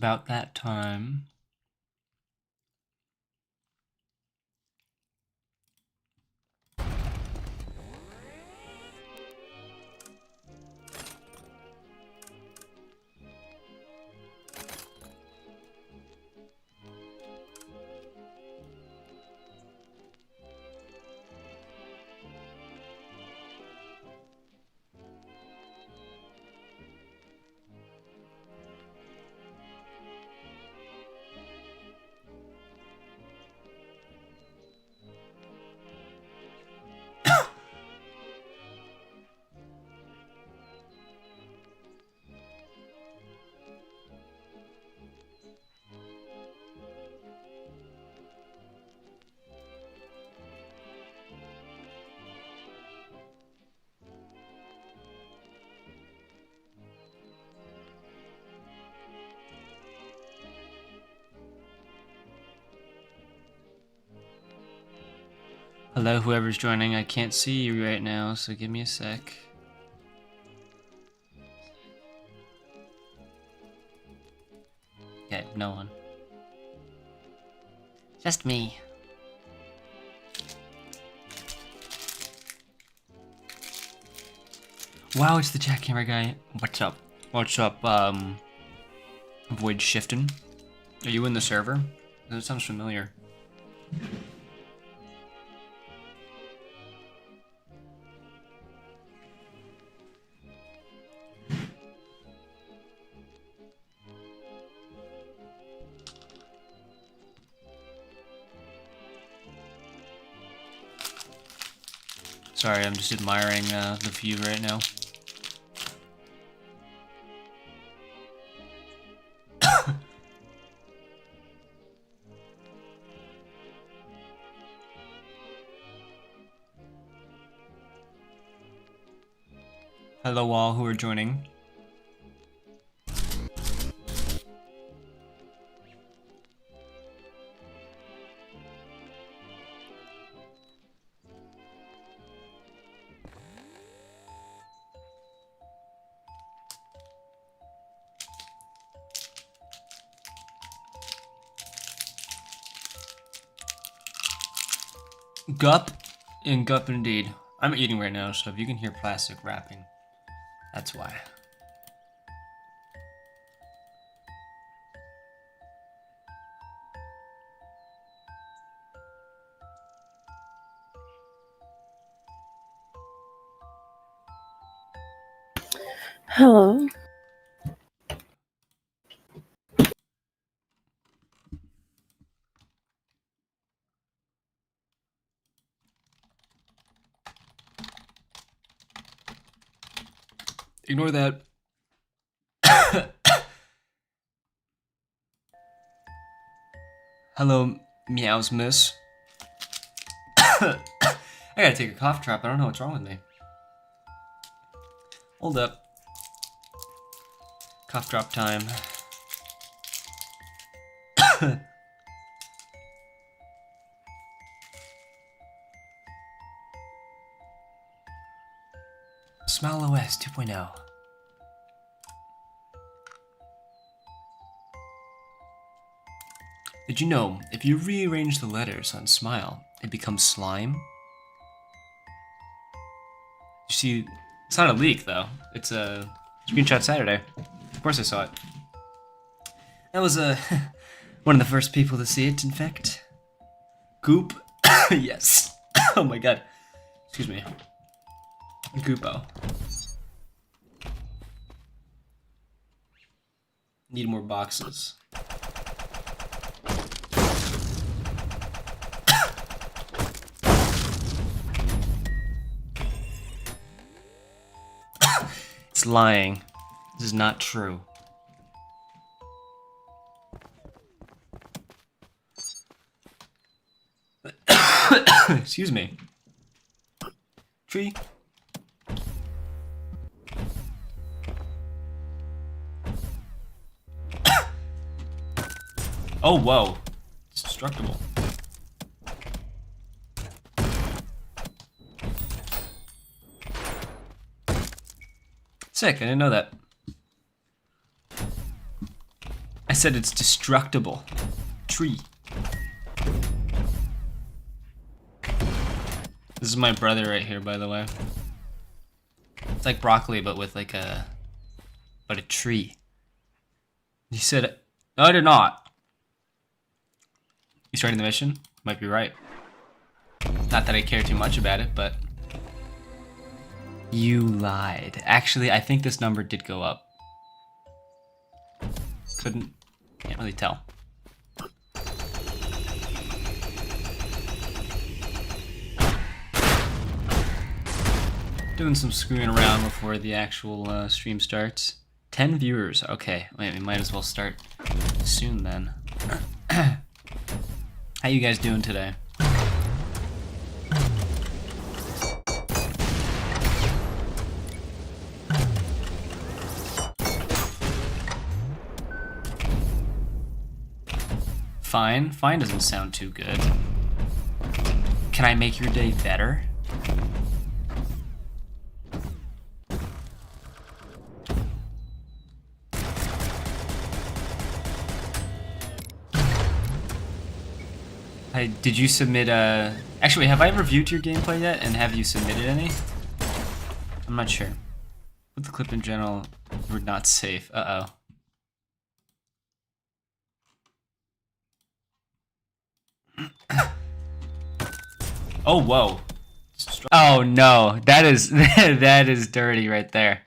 about that time. Hello, whoever's joining. I can't see you right now, so give me a sec. Okay, no one. Just me. Wow, it's the jackhammer guy. What's up? What's up, Void Shifting? Are you in the server? That sounds familiar. Sorry, I'm just admiring the view right now. Hello all who are joining. Gup and gup indeed. I'm eating right now, so if you can hear plastic wrapping, that's why. Hello. Ignore that. Hello, meows miss. I gotta take a cough drop. I don't know what's wrong with me. Hold up. Cough drop time. Smile OS 2.0. Did you know, if you rearrange the letters on Smile, it becomes slime? You see, it's not a leak though. It's a screenshot Saturday. Of course I saw it. That was one of the first people to see it, in fact. Goop? Yes. Oh my god. Excuse me. Goopo. Need more boxes. It's lying. This is not true. Excuse me. Tree. Oh, whoa. It's destructible. Sick, I didn't know that. I said it's destructible. Tree. This is my brother right here, by the way. It's like broccoli, but with like a tree. He said, no, I did not. You starting the mission? Might be right. Not that I care too much about it, but you lied. Actually, I think this number did go up. Can't really tell. Doing some screwing around before the actual stream starts. 10 viewers. Okay, wait, we might as well start soon then. How you guys doing today? Fine. Fine doesn't sound too good. Can I make your day better? Did you submit a... Actually, have I ever viewed your gameplay yet? And have you submitted any? I'm not sure. With the clip in general, we're not safe. Uh-oh. Oh, whoa. Oh, no. That is... that is dirty right there.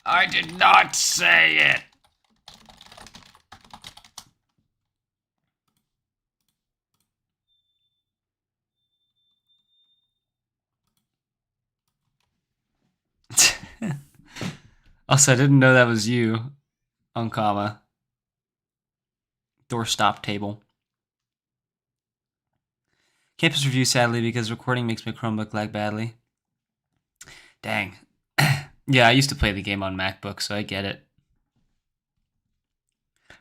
I did not say it! Also, I didn't know that was you. On comma. Doorstop table. Campus review, sadly, because recording makes my Chromebook lag badly. Dang. Yeah, I used to play the game on MacBook, so I get it.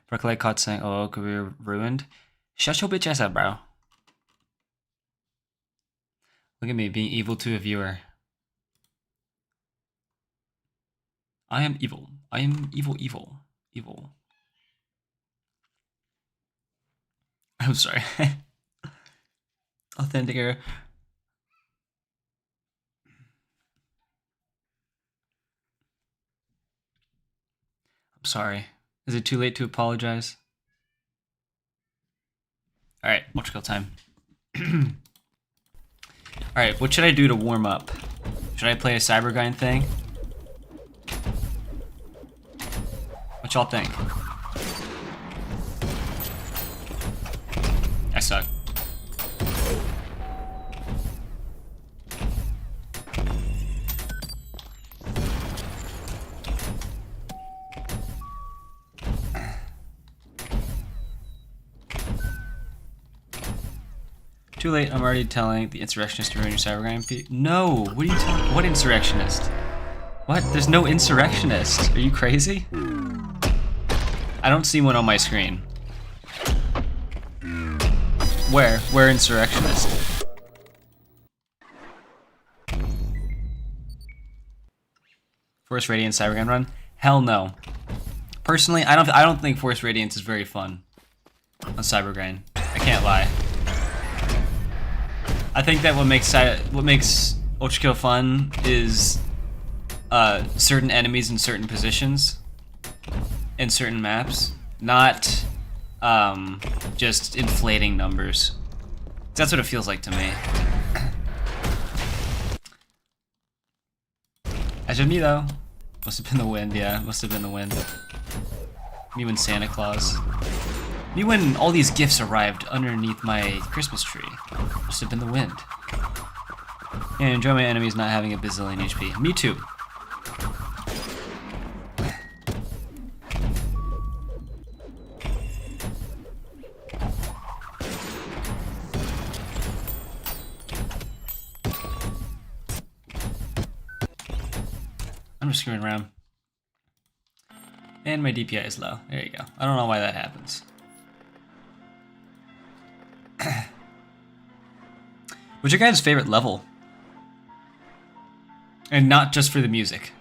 Broccoli caught saying, oh, career ruined. Shut your bitch ass up, bro. Look at me being evil to a viewer. I am evil. I am evil, evil, evil. I'm sorry. Authentic error. I'm sorry. Is it too late to apologize? Alright, ULTRAKILL time. Alright, what should I do to warm up? Should I play a Cybergrind thing? What y'all think? I suck. Too late, I'm already telling the insurrectionist to ruin your Cybergrind. No! What are you talking? What insurrectionist? What? There's no insurrectionist. Are you crazy? I don't see one on my screen. Where? Where insurrectionist? Force Radiance Cybergrind run? Hell no. Personally, I don't think Force Radiance is very fun on Cybergrind. I can't lie. I think that what makes ULTRAKILL fun is certain enemies in certain positions in certain maps, not just inflating numbers. That's what it feels like to me. As for me though, must have been the wind. Yeah, must have been the wind. Me and Santa Claus. Me when all these gifts arrived underneath my Christmas tree. Must have been the wind. And enjoy my enemies not having a bazillion HP. Me too. I'm just screwing around. And my DPI is low. There you go. I don't know why that happens. What's your guys' favorite level? And not just for the music.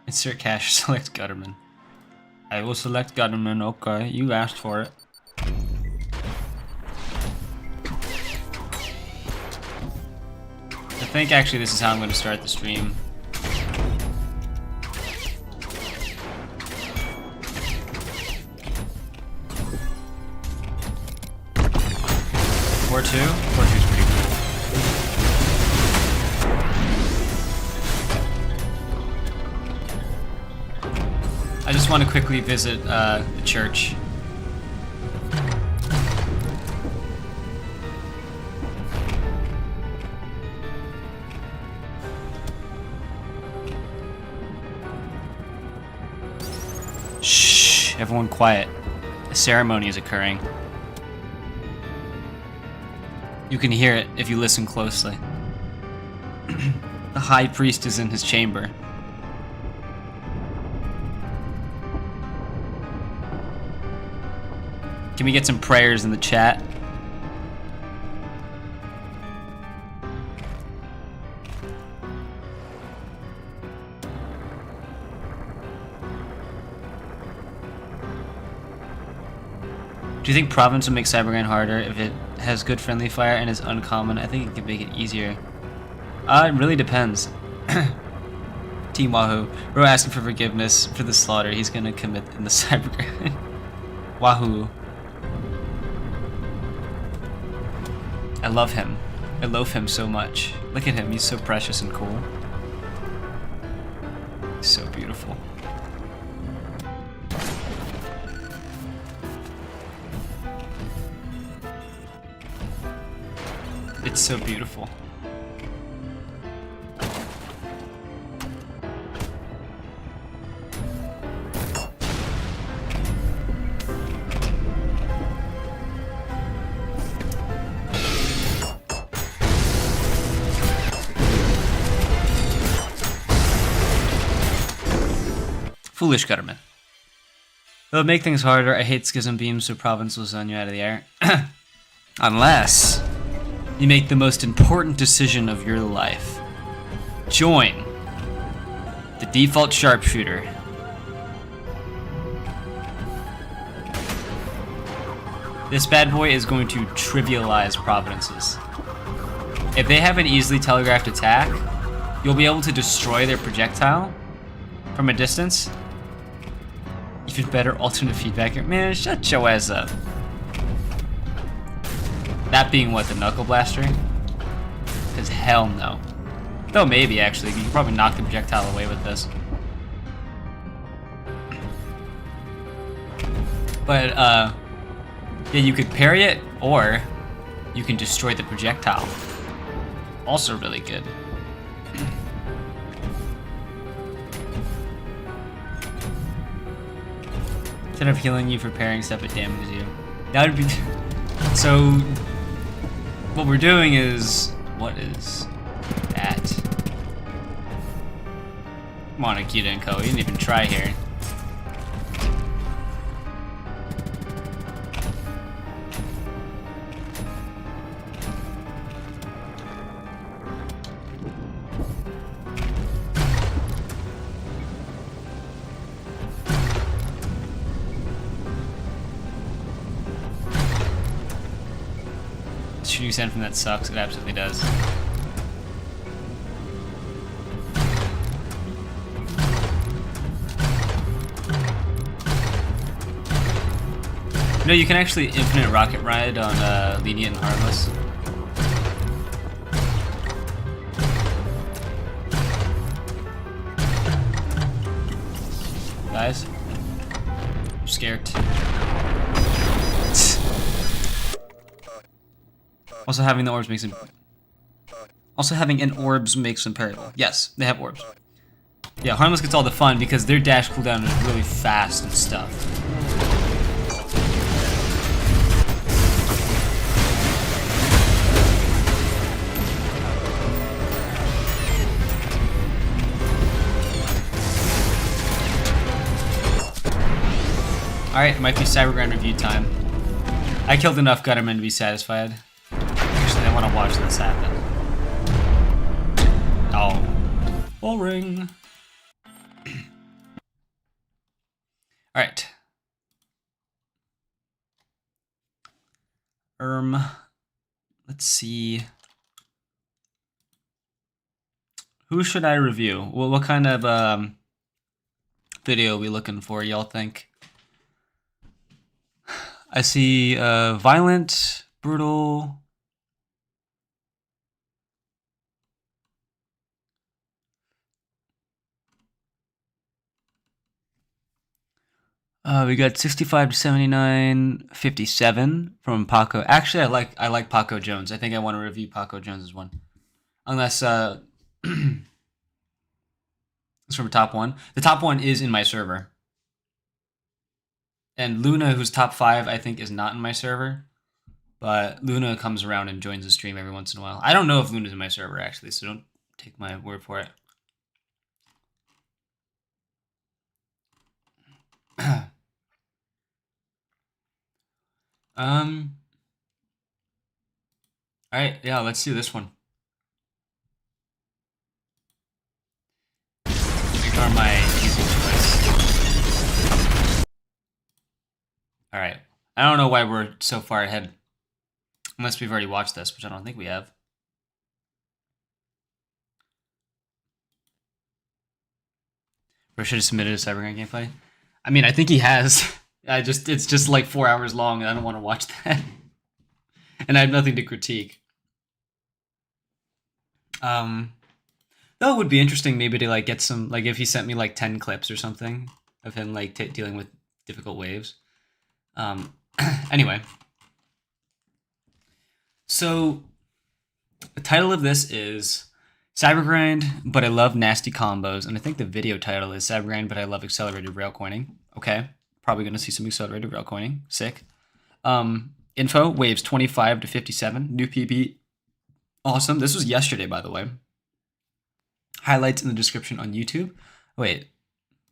Insert cache, select Gutterman. I will select Gutterman, okay, you asked for it. I think actually this is how I'm going to start the stream. Four two is pretty cool. I just want to quickly visit the church. Shh, everyone quiet. A ceremony is occurring. You can hear it if you listen closely. The high priest is in his chamber. Can we get some prayers in the chat? Do you think Province would make Cybergrind harder if it has good friendly fire and is uncommon? I think it could make it easier. It really depends. Team Wahoo. We're asking for forgiveness for the slaughter he's gonna commit in the Cybergrind. Wahoo. I love him. I loaf him so much. Look at him, he's so precious and cool. He's so beautiful. It's so beautiful. Foolish Gutterman. It'll make things harder. I hate schism beams, so Province will send you out of the air. Unless you make the most important decision of your life. Join the default sharpshooter. This bad boy is going to trivialize Providences. If they have an easily telegraphed attack, you'll be able to destroy their projectile from a distance. Even better, alternate feedback. Man, shut your ass up. That being what, the Knuckle Blaster? Because hell no. Though maybe, actually. You can probably knock the projectile away with this. But, yeah, you could parry it, or you can destroy the projectile. Also really good. Instead of healing you for parrying stuff, it damages you. That would be... So... what we're doing is... what is... that? Come on, Akita and Co. You didn't even try here. Shooting sand from that sucks, it absolutely does. No, you can actually infinite rocket ride on Lenient and Harmless. Guys, I'm scared. Also having the orbs makes them... Also having an orbs makes them parryable. Yes, they have orbs. Yeah, Harmless gets all the fun because their dash cooldown is really fast and stuff. Alright, it might be Cybergrind review time. I killed enough Guttermen to be satisfied. Actually, I want to watch this happen. Oh. Boring. All right. Let's see. Who should I review? Well, what kind of video are we looking for, y'all think? I see violent, brutal. We got 65 to 79, 57 from Paco. Actually, I like Paco Jones. I think I want to review Paco Jones's one. Unless it's from top one. The top one is in my server. And Luna, who's top 5, I think is not in my server. But Luna comes around and joins the stream every once in a while. I don't know if Luna's in my server, actually, so don't take my word for it. Alright, yeah, let's do this one. Ignore my easy choice. Alright. I don't know why we're so far ahead. Unless we've already watched this, which I don't think we have. Or should have submitted a Cybergrind gameplay. I mean, I think he has. It's just like 4 hours long, and I don't want to watch that. And I have nothing to critique. Though it would be interesting maybe to like get some, like if he sent me like 10 clips or something of him like dealing with difficult waves. Anyway. So the title of this is Cybergrind, but I love nasty combos. And I think the video title is Cybergrind, but I love accelerated rail coining. Okay. Probably going to see some accelerated rail coining. Sick. Info, waves 25 to 57. New PB. Awesome. This was yesterday, by the way. Highlights in the description on YouTube. Wait,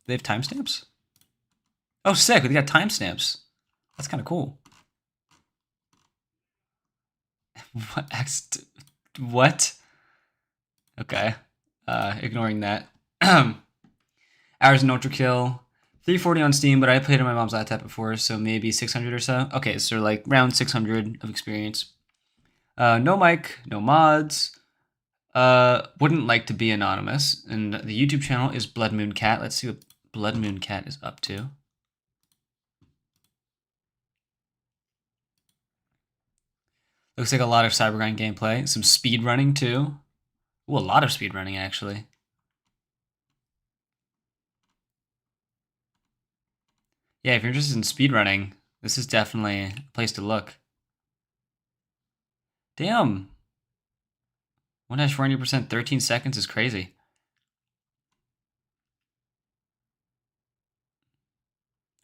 they have timestamps? Oh, sick. They got timestamps. That's kind of cool. What? Okay. Ignoring that. Hours in ULTRAKILL. 340 on Steam, but I played on my mom's laptop before, so maybe 600 or so. Okay, so like around 600 of experience. No mic, no mods. Wouldn't like to be anonymous. And the YouTube channel is Blood Moon Cat. Let's see what Blood Moon Cat is up to. Looks like a lot of Cybergrind gameplay. Some speed running too. Ooh, a lot of speed running actually. Yeah, if you're interested in speed running, this is definitely a place to look. Damn. 1-400%, 13 seconds is crazy.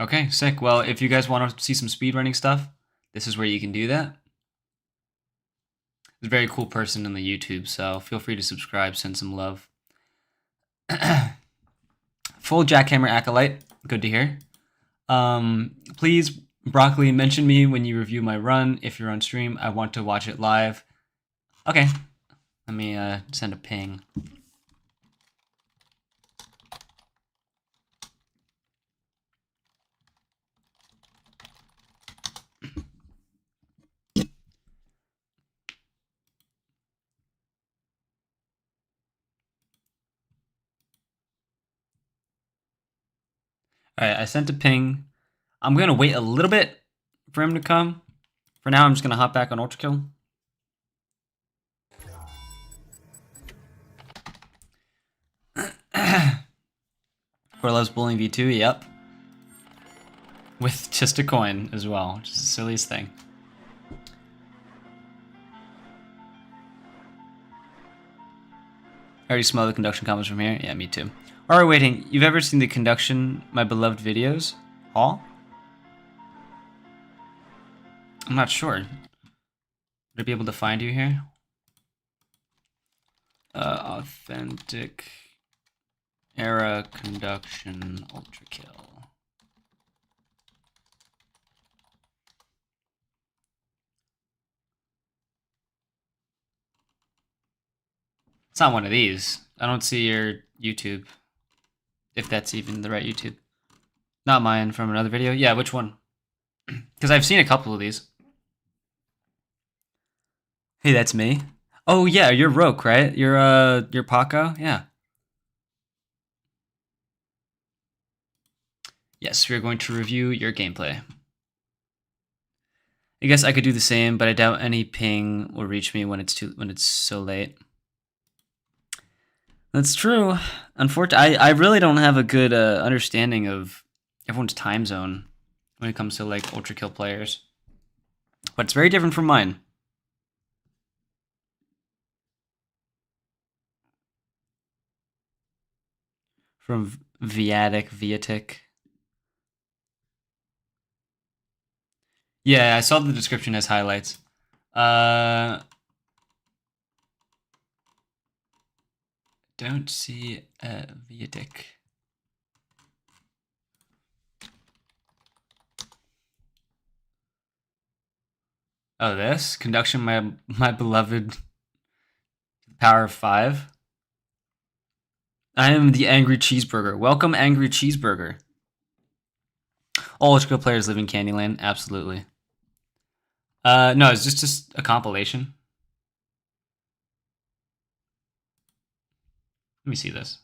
Okay, sick. Well, if you guys want to see some speedrunning stuff, this is where you can do that. He's a very cool person on the YouTube, so feel free to subscribe, send some love. Full Jackhammer Acolyte, good to hear. Please, Broccoli, mention me when you review my run. If you're on stream, I want to watch it live. Okay, let me send a ping. Alright, I sent a ping. I'm going to wait a little bit for him to come. For now, I'm just going to hop back on ULTRAKILL. Core loves bullying V2, yep. With just a coin as well, which is the silliest thing. I already smell the conduction comments from here. Yeah, me too. Alright, waiting. You've ever seen the conduction, my beloved videos? All? I'm not sure. Would I be able to find you here? Authentic era conduction ULTRAKILL. It's not one of these. I don't see your YouTube. If that's even the right YouTube. Not mine, from another video. Yeah, which one? Because I've seen a couple of these. Hey, that's me. Oh yeah, you're Roke, right? You're Paco? Yeah. Yes, we're going to review your gameplay. I guess I could do the same, but I doubt any ping will reach me when it's so late. That's true. Unfortunately, I really don't have a good understanding of everyone's time zone when it comes to like ULTRAKILL players, but it's very different from mine. From Viatic. Yeah, I saw the description as highlights. Don't see Viatic. Oh, this conduction, my beloved power of 5. I am the Angry Cheeseburger. Welcome, Angry Cheeseburger. All ULTRAKILL players live in Candyland. Absolutely. No, it's just a compilation. Let me see this.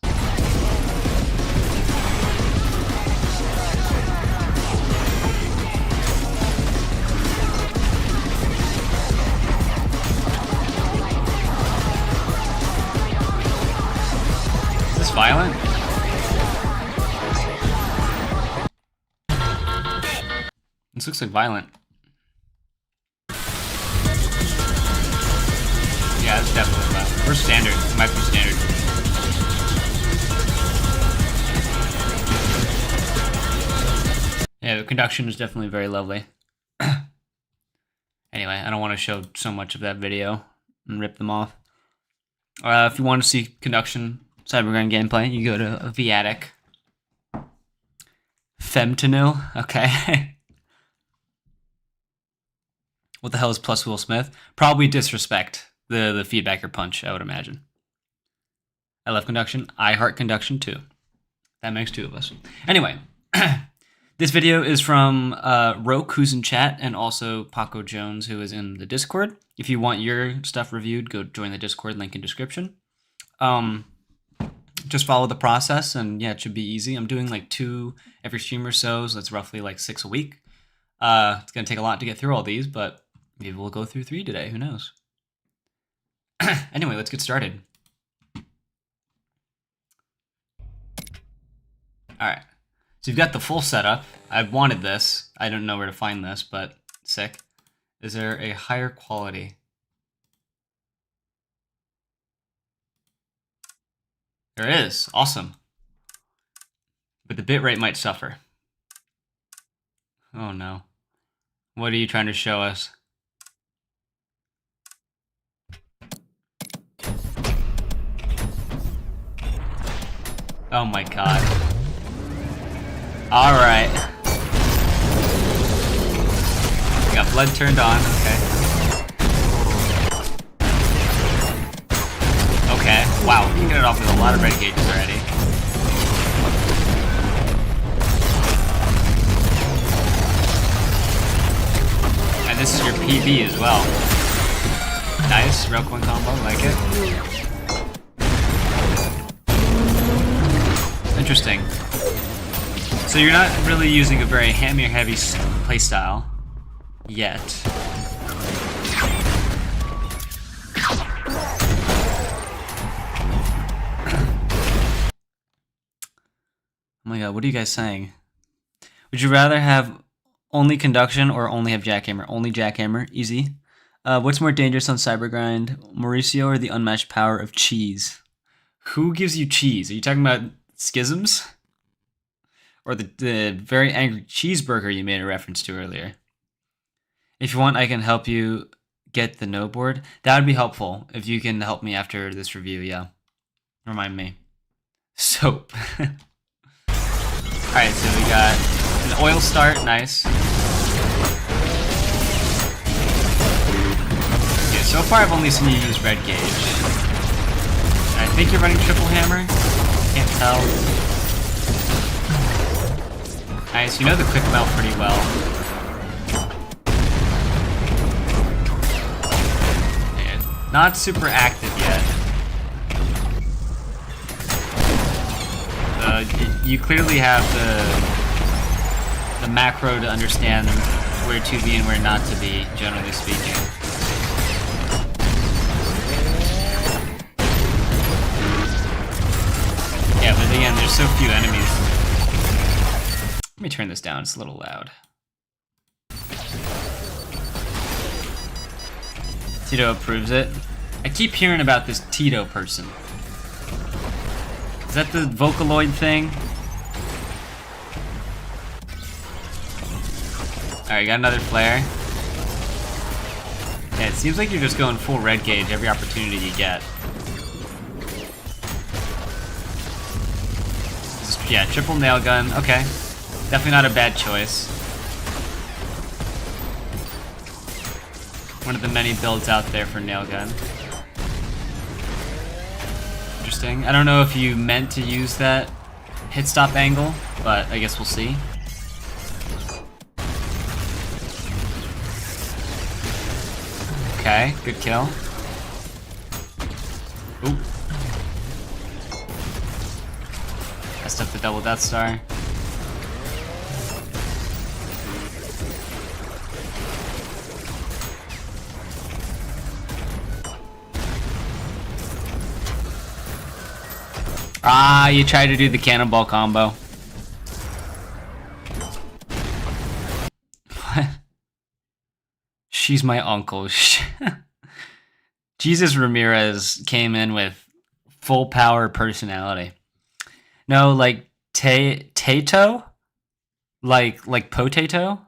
Is this violent? This looks like violent. Yeah, it's definitely violent. Or standard. It might be standard. Yeah, the conduction is definitely very lovely. Anyway, I don't want to show so much of that video and rip them off. If you want to see conduction Cybergrind gameplay, you go to Viatic. Femtanu? Okay. What the hell is plus Will Smith? Probably disrespect the feedbacker punch, I would imagine. I love conduction. I heart conduction too. That makes 2 of us. Anyway, this video is from Roke, who's in chat, and also Paco Jones, who is in the Discord. If you want your stuff reviewed, go join the Discord, link in description. Just follow the process, and yeah, it should be easy. I'm doing like 2 every stream or so that's roughly like 6 a week. It's gonna take a lot to get through all these, but maybe we'll go through 3 today, who knows? Anyway, let's get started. Alright, so you've got the full setup. I wanted this. I don't know where to find this, but sick. Is there a higher quality? There is. Awesome. But the bitrate might suffer. Oh no. What are you trying to show us? Oh my god. Alright. Got blood turned on, okay. Okay, wow, we can get it off with a lot of red gauges already. And this is your PB as well. Nice, real coin combo, like it. Interesting. So you're not really using a very hammer-heavy playstyle yet. Oh my god, what are you guys saying? Would you rather have only conduction or only have jackhammer? Only jackhammer, easy. What's more dangerous on Cybergrind, Mauricio or the unmatched power of cheese? Who gives you cheese? Are you talking about Schisms? Or the very angry cheeseburger you made a reference to earlier? If you want, I can help you get the no board. That would be helpful if you can help me after this review, yeah. Remind me. Soap. Alright, so we got an oil start, nice. Yeah, so far I've only seen you use red gauge. And I think you're running triple hammer. Can't tell. Nice, you know the quick melt pretty well. Yeah, not super active yet. You clearly have the macro to understand where to be and where not to be, generally speaking. Yeah, but again, there's so few enemies. Let me turn this down, it's a little loud. Tito approves it. I keep hearing about this Tito person. Is that the Vocaloid thing? Alright, got another flare. Yeah, it seems like you're just going full red gauge every opportunity you get. Yeah, triple nail gun. Okay. Definitely not a bad choice. One of the many builds out there for nail gun. Interesting. I don't know if you meant to use that hit stop angle, but I guess we'll see. Okay, good kill. Oop. Messed up the double Death Star. Ah, you tried to do the cannonball combo. What? She's my uncle. Jesus Ramirez came in with full power personality. No, like Tato? Like potato?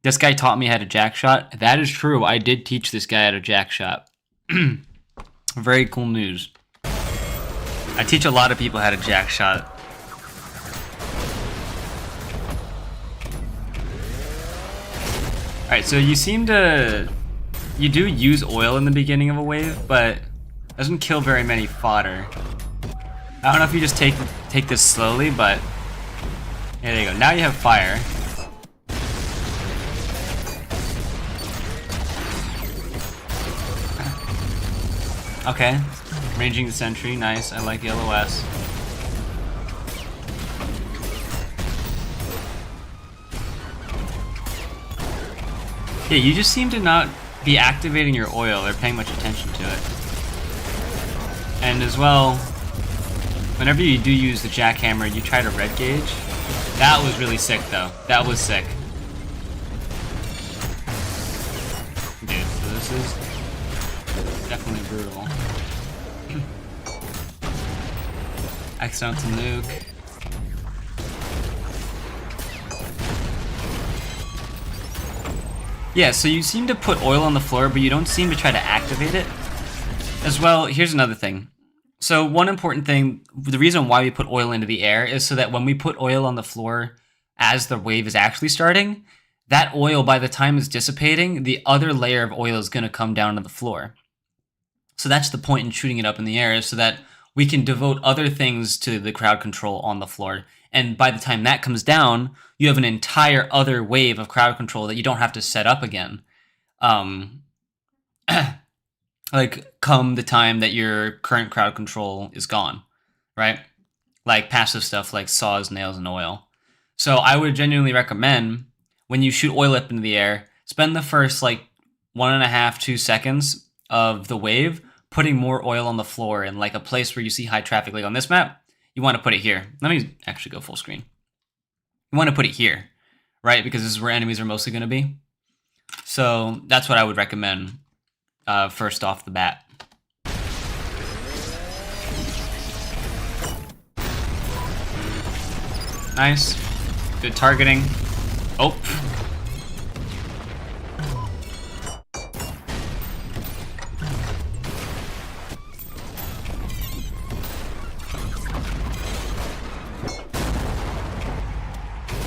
This guy taught me how to jack shot. That is true. I did teach this guy how to jack shot. Very cool news. I teach a lot of people how to jack shot. Alright, so you seem to... You do use oil in the beginning of a wave, but it doesn't kill very many fodder. I don't know if you just take this slowly, but... Yeah, there you go. Now you have fire. Okay. Ranging the sentry, nice. I like the LOS. Yeah, you just seem to not be activating your oil or paying much attention to it. And as well, whenever you do use the jackhammer, you try to red gauge. That was really sick, though. That was sick. Dude, so this is definitely brutal. Accidental nuke. Yeah, so you seem to put oil on the floor, but you don't seem to try to activate it. As well, here's another thing. So one important thing, the reason why we put oil into the air is so that when we put oil on the floor as the wave is actually starting, that oil, by the time it's dissipating, the other layer of oil is going to come down to the floor. So that's the point in shooting it up in the air, is so that we can devote other things to the crowd control on the floor. And by the time that comes down, you have an entire other wave of crowd control that you don't have to set up again. Like, come the time that your current crowd control is gone, right? Like passive stuff like saws, nails, and oil. So I would genuinely recommend, when you shoot oil up into the air, spend the first like 1.5 to 2 seconds of the wave putting more oil on the floor in like a place where you see high traffic. Like on this map, you want to put it here. Let me actually go full screen. You want to put it here, right? Because this is where enemies are mostly going to be. So that's what I would recommend first off the bat. Nice. Good targeting. Oh.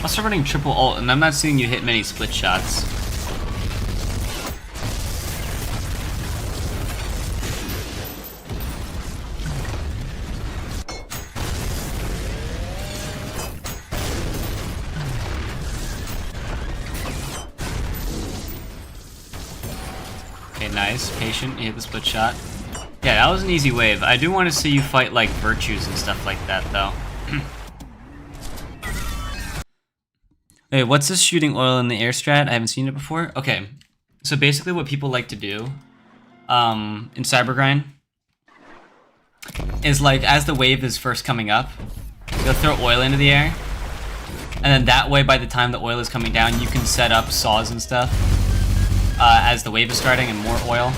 I'll start running triple ult, and I'm not seeing you hit many split shots. nice. Patient, he hit the split shot. Yeah, that was an easy wave. I do want to see you fight like virtues and stuff like that, though. Wait, what's this shooting oil in the air strat? I haven't seen it before. Okay, so basically what people like to do in Cybergrind is like as the wave is first coming up, you'll throw oil into the air, and then that way by the time the oil is coming down, you can set up saws and stuff as the wave is starting and more oil.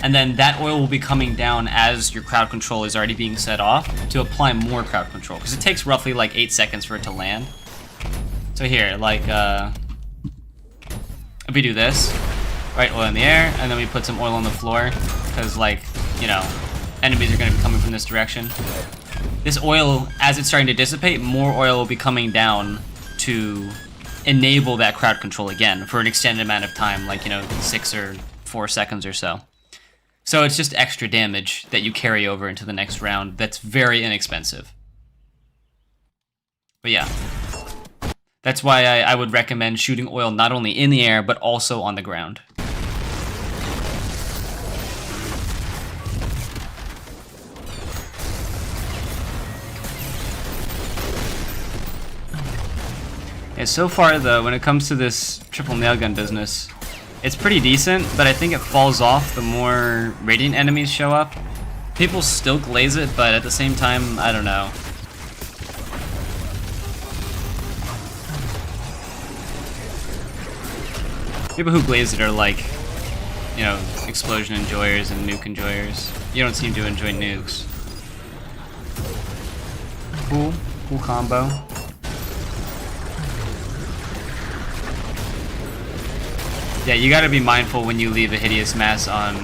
And then that oil will be coming down as your crowd control is already being set off to apply more crowd control. Because it takes roughly like 8 seconds for it to land. So here, like, if we do this, right, oil in the air, and then we put some oil on the floor, because, like, you know, enemies are going to be coming from this direction. This oil, as it's starting to dissipate, more oil will be coming down to enable that crowd control again for an extended amount of time, like, you know, 6 or 4 seconds or so. So it's just extra damage that you carry over into the next round that's very inexpensive. But yeah. That's why I would recommend shooting oil not only in the air, but also on the ground. Yeah, so far though, when it comes to this triple nail gun business, it's pretty decent, but I think it falls off the more radiant enemies show up. People still glaze it, but at the same time, I don't know. People who glaze it are like, you know, explosion enjoyers and nuke enjoyers. You don't seem to enjoy nukes. Cool combo. Yeah, you gotta be mindful when you leave a hideous mass on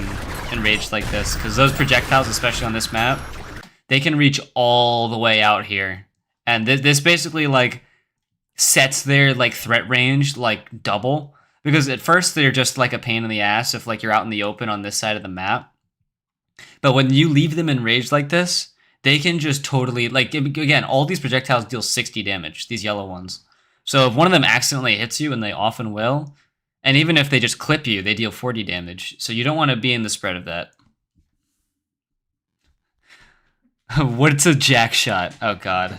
enraged like this, because those projectiles, especially on this map, they can reach all the way out here. And this basically like sets their like threat range like double. Because at first they're just like a pain in the ass if like you're out in the open on this side of the map. But when you leave them enraged like this, they can just totally, like, again, all these projectiles deal 60 damage, these yellow ones. So if one of them accidentally hits you, and they often will, and even if they just clip you, they deal 40 damage. So you don't want to be in the spread of that. What's a jack shot? Oh god.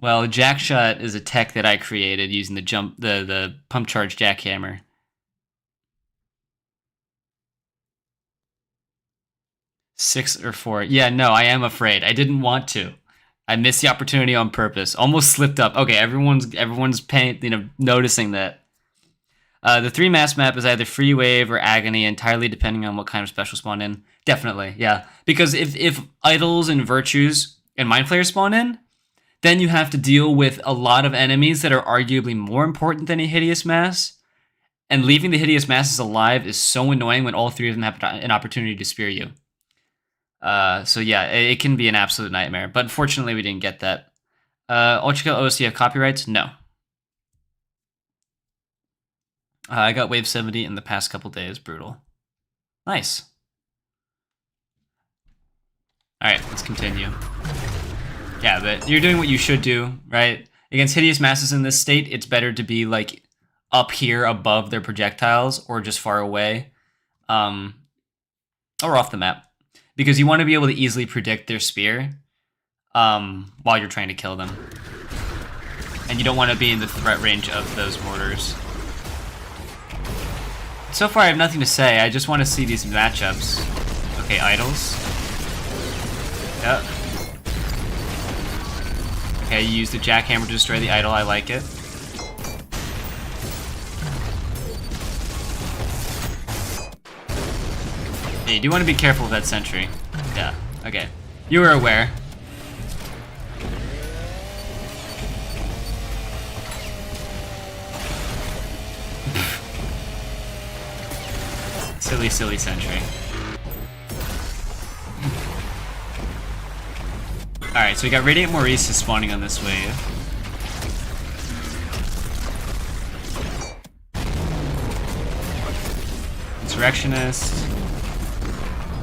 Well, jack shot is a tech that I created using the pump charge jackhammer. Six or four. Yeah, no, I am afraid. I didn't want to. I missed the opportunity on purpose. Almost slipped up. Okay, everyone's paying, you know, noticing that. The 3 mass map is either free wave or agony, entirely depending on what kind of special spawn in. Definitely, yeah. Because if idols and virtues and mind flayers spawn in, then you have to deal with a lot of enemies that are arguably more important than a hideous mass. And leaving the hideous masses alive is so annoying when all 3 of them have an opportunity to spear you. So yeah, it can be an absolute nightmare. But unfortunately, we didn't get that. ULTRAKILL OCF copyrights? No. I got wave 70 in the past couple days. Brutal. Nice. Alright, let's continue. Yeah, but you're doing what you should do, right? Against hideous masses in this state, it's better to be like up here above their projectiles or just far away, or off the map, because you want to be able to easily predict their spear while you're trying to kill them, and you don't want to be in the threat range of those mortars. So far, I have nothing to say. I just want to see these matchups. Okay, idols. Yep. Okay, you use the jackhammer to destroy the idol. I like it. Yeah, you do want to be careful with that sentry. Yeah, okay. You were aware. Silly sentry. Alright, so we got Radiant Maurice spawning on this wave. Insurrectionist.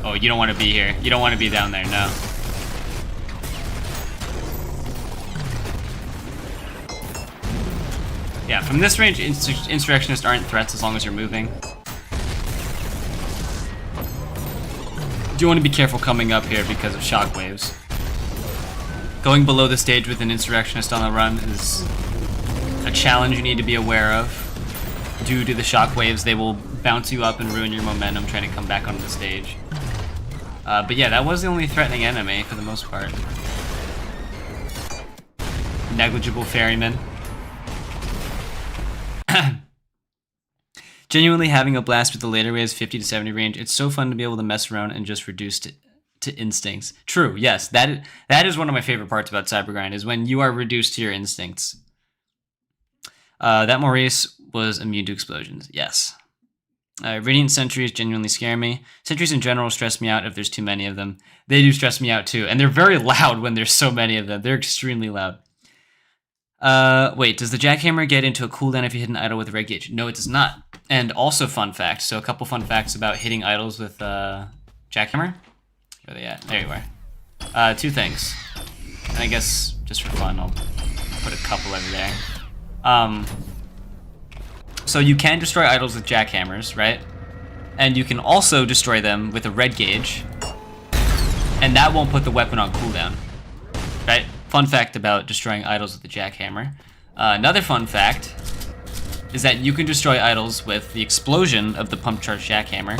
Oh, you don't want to be here. You don't want to be down there, no. Yeah, from this range, Insurrectionists aren't threats as long as you're moving. Do want to be careful coming up here because of shockwaves. Going below the stage with an insurrectionist on the run is a challenge you need to be aware of. Due to the shockwaves, they will bounce you up and ruin your momentum trying to come back onto the stage. But yeah, that was the only threatening enemy for the most part. Negligible ferryman. Genuinely having a blast with the later waves 50 to 70 range, it's so fun to be able to mess around and just reduce to instincts. True, yes, that is one of my favorite parts about Cybergrind, is when you are reduced to your instincts. That Maurice was immune to explosions, yes. Radiant sentries genuinely scare me. Sentries in general stress me out if there's too many of them. They do stress me out too, and they're very loud when there's so many of them. They're extremely loud. Wait, does the jackhammer get into a cooldown if you hit an idol with a red gauge? No, it does not. And also fun fact, so a couple fun facts about hitting idols with jackhammer. Where are they at? There you are. Two things. And I guess just for fun, I'll put a couple over there. So you can destroy idols with jackhammers, right? And you can also destroy them with a red gauge, and that won't put the weapon on cooldown, right? Fun fact about destroying idols with the jackhammer. Another fun fact is that you can destroy idols with the explosion of the pump charge jackhammer.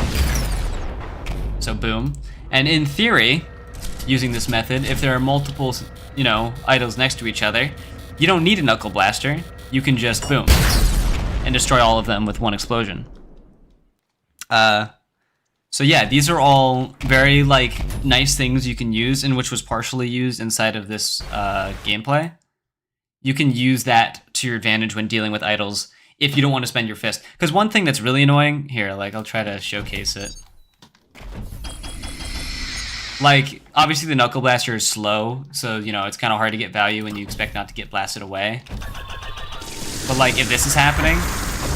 So boom. And in theory, using this method, if there are multiple, you know, idols next to each other, you don't need a knuckle blaster. You can just boom and destroy all of them with one explosion. So yeah, these are all very like nice things you can use, and which was partially used inside of this gameplay. You can use that to your advantage when dealing with idols if you don't want to spend your fist. Because one thing that's really annoying here, like I'll try to showcase it. Like obviously the knuckle blaster is slow, so you know it's kind of hard to get value when you expect not to get blasted away. But like if this is happening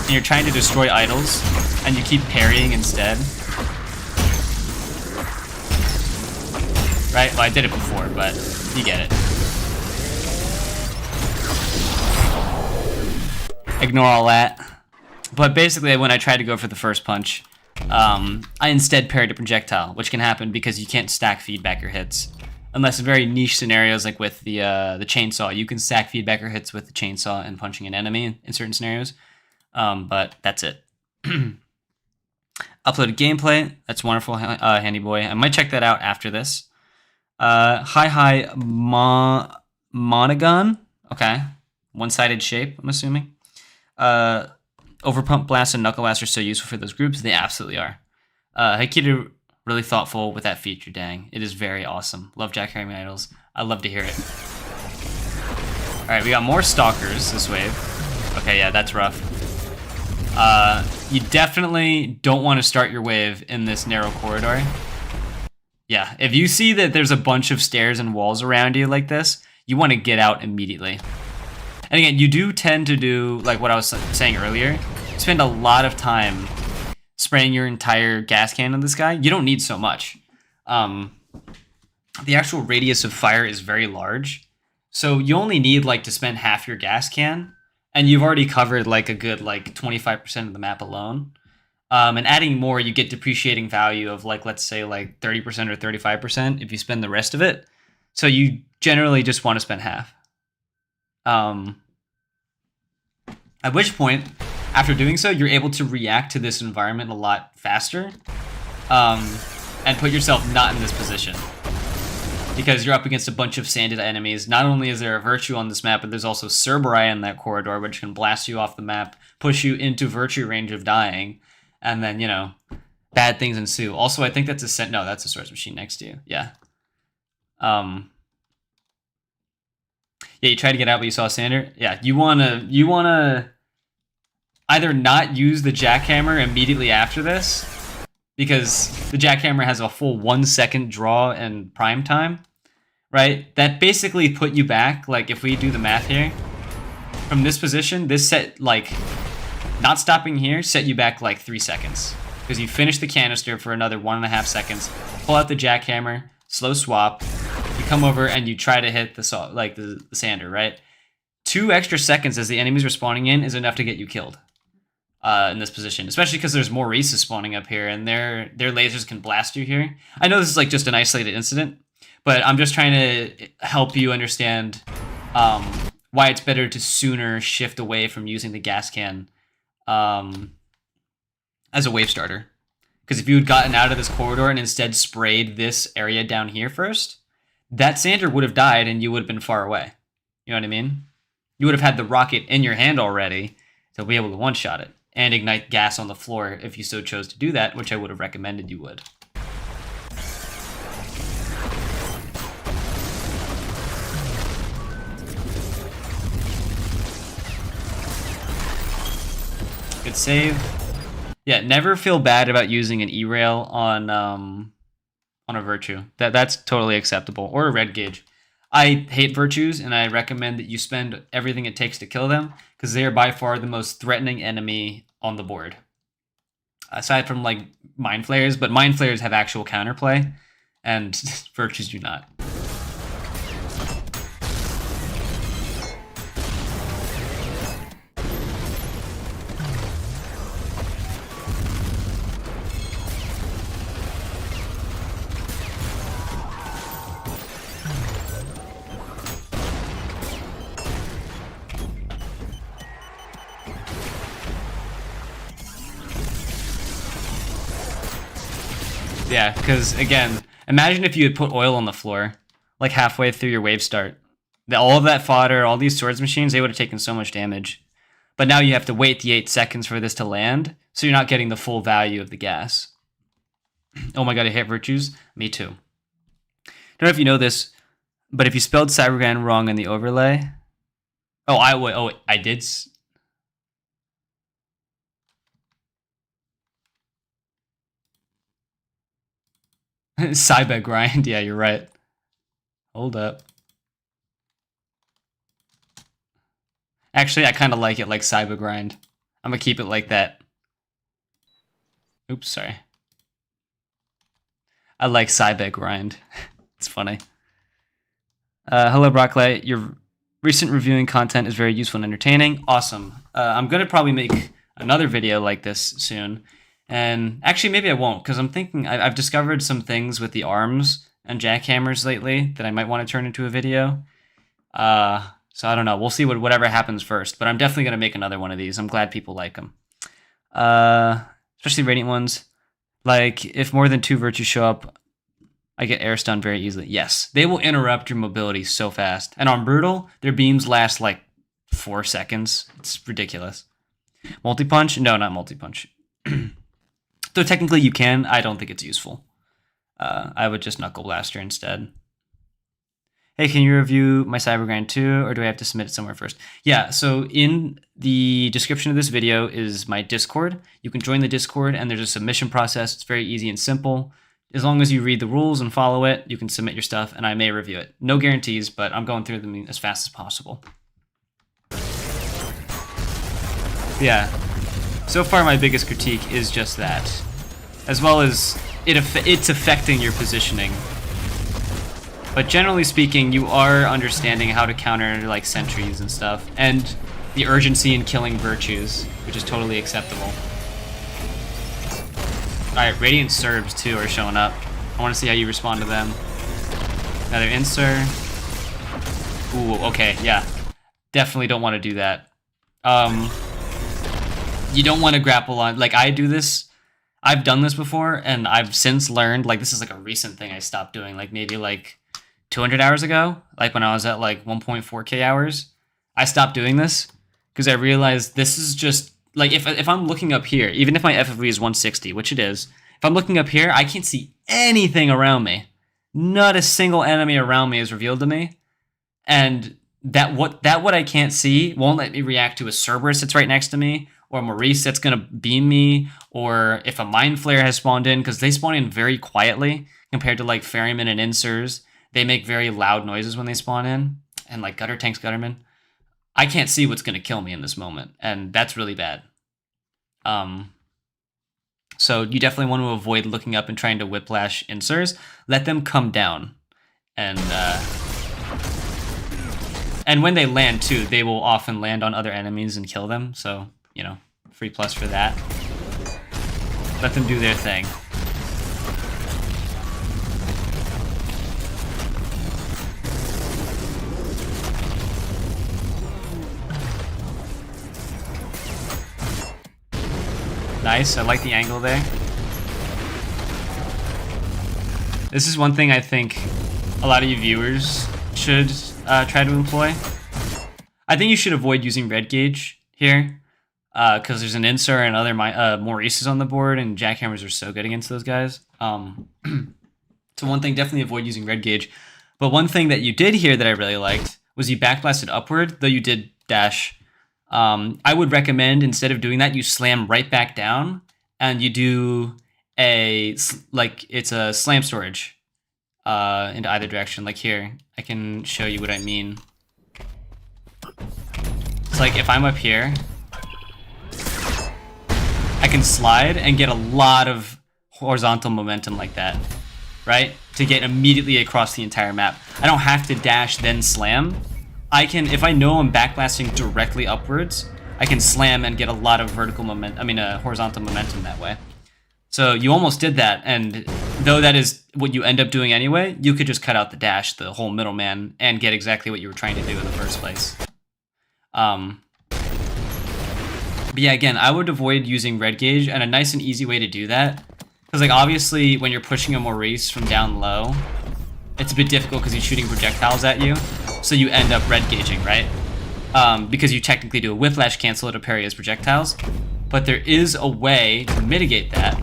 and you're trying to destroy idols and you keep parrying instead. Right? Well, I did it before, but you get it. Ignore all that. But basically when I tried to go for the first punch, I instead parried a projectile, which can happen because you can't stack feedback or hits. Unless in very niche scenarios like with the chainsaw, you can stack feedback or hits with the chainsaw and punching an enemy in certain scenarios. But that's it. Uploaded gameplay. That's wonderful, Handy Boy. I might check that out after this. Hi Monogon. Okay. One-sided shape, I'm assuming. Overpump blast and knuckle blast are so useful for those groups. They absolutely are. Haikido, really thoughtful with that feature, dang. It is very awesome. Love jackhammering idols. I love to hear it. Alright, we got more stalkers this wave. Okay, yeah, that's rough. You definitely don't want to start your wave in this narrow corridor. Yeah, if you see that there's a bunch of stairs and walls around you like this, you want to get out immediately. And again, you do tend to do, like what I was saying earlier, spend a lot of time spraying your entire gas can on this guy. You don't need so much. The actual radius of fire is very large, so you only need like to spend half your gas can, and you've already covered like a good like 25% of the map alone. And adding more, you get depreciating value of like, let's say like 30% or 35% if you spend the rest of it. So you generally just want to spend half. At which point, after doing so, you're able to react to this environment a lot faster, and put yourself not in this position. Because you're up against a bunch of sanded enemies. Not only is there a Virtue on this map, but there's also Cerberus in that corridor, which can blast you off the map, push you into Virtue range of dying, and then, you know, bad things ensue. Also, I think that's a no, that's a Swords Machine next to you. Yeah. Yeah, you tried to get out, but you saw a sander. Yeah, you wanna either not use the jackhammer immediately after this, because the jackhammer has a full 1 second draw and prime time, right? That basically put you back, like if we do the math here, from this position, this set, like, not stopping here, set you back like 3 seconds. Because you finish the canister for another 1.5 seconds, pull out the jackhammer, slow swap, you come over and you try to hit the sander, right? 2 extra seconds as the enemies are spawning in is enough to get you killed. in this position, especially because there's more races spawning up here, and their lasers can blast you here. I know this is like just an isolated incident, but I'm just trying to help you understand why it's better to sooner shift away from using the gas can as a wave starter. Because if you had gotten out of this corridor and instead sprayed this area down here first, that Sander would have died and you would have been far away. You know what I mean? You would have had the rocket in your hand already to be able to one-shot it and ignite gas on the floor if you so chose to do that, which I would have recommended you would. Good save. Yeah, never feel bad about using an E-rail on a Virtue. That's totally acceptable. Or a red gauge. I hate Virtues, and I recommend that you spend everything it takes to kill them, because they are by far the most threatening enemy on the board. Aside from like Mind Flayers, but Mind Flayers have actual counterplay, and Virtues do not. Yeah, because again, imagine if you had put oil on the floor, like halfway through your wave start. All of that fodder, all these swords machines, they would have taken so much damage. But now you have to wait the 8 seconds for this to land, so you're not getting the full value of the gas. Oh my god, I hit Virtues? Me too. Don't know if you know this, but if you spelled Cybergrind wrong in the overlay... I did... Cybergrind, yeah, you're right. Hold up. Actually, I kind of like it like Cybergrind. I'm gonna keep it like that. Oops, sorry. I like Cybergrind. It's funny. Hello, Brocklight. Your recent reviewing content is very useful and entertaining. Awesome. I'm gonna probably make another video like this soon. And actually, maybe I won't, because I'm thinking I've discovered some things with the arms and jackhammers lately that I might want to turn into a video. So I don't know. We'll see whatever happens first. But I'm definitely going to make another one of these. I'm glad people like them. Especially Radiant ones. Like, if more than 2 Virtues show up, I get air stun very easily. Yes, they will interrupt your mobility so fast. And on Brutal, their beams last like 4 seconds. It's ridiculous. Multi-punch? No, not multi-punch. Though technically you can, I don't think it's useful. I would just Knuckle Blaster instead. Hey, can you review my Cybergrind too, or do I have to submit it somewhere first? Yeah, so in the description of this video is my Discord. You can join the Discord, and there's a submission process. It's very easy and simple. As long as you read the rules and follow it, you can submit your stuff, and I may review it. No guarantees, but I'm going through them as fast as possible. Yeah. So far, my biggest critique is just that, as well as it's affecting your positioning. But generally speaking, you are understanding how to counter like sentries and stuff, and the urgency in killing Virtues, which is totally acceptable. Alright, Radiant Serbs too are showing up. I want to see how you respond to them. Another Insur. Ooh, okay, yeah. Definitely don't want to do that. You don't want to grapple on, like I do this, I've done this before, and I've since learned, like this is like a recent thing I stopped doing, like maybe like 200 hours ago, like when I was at like 1.4k hours, I stopped doing this because I realized this is just, like if I'm looking up here, even if my FFV is 160, which it is, if I'm looking up here, I can't see anything around me. Not a single enemy around me is revealed to me. And what I can't see won't let me react to a Cerberus that's right next to me, or Maurice that's going to beam me, or if a Mind Flayer has spawned in, because they spawn in very quietly compared to like Ferryman and Insurs. They make very loud noises when they spawn in, and like Gutter Tanks, Gutterman. I can't see what's going to kill me in this moment, and that's really bad. So you definitely want to avoid looking up and trying to whiplash Insurs. Let them come down, and when they land too, they will often land on other enemies and kill them. So you know, Free plus for that. Let them do their thing. Nice, I like the angle there. This is one thing I think a lot of you viewers should try to employ. I think you should avoid using red gauge here, because there's an Insur and other Maurices on the board, and jackhammers are so good against those guys. So one thing, definitely avoid using red gauge. But one thing that you did here that I really liked was you backblasted upward, though you did dash. I would recommend, instead of doing that, you slam right back down, and you do it's a slam storage into either direction. Like here, I can show you what I mean. It's like if I'm up here, I can slide and get a lot of horizontal momentum like that, right? To get immediately across the entire map. I don't have to dash then slam. I can, if I know I'm backblasting directly upwards, I can slam and get a lot of horizontal momentum that way. So you almost did that, and though that is what you end up doing anyway, you could just cut out the dash, the whole middleman, and get exactly what you were trying to do in the first place. But yeah, again, I would avoid using red gauge, and a nice and easy way to do that, because like obviously when you're pushing a Maurice from down low, it's a bit difficult because he's shooting projectiles at you, so you end up red gauging, right? Because you technically do a whiplash cancel to parry his projectiles, but there is a way to mitigate that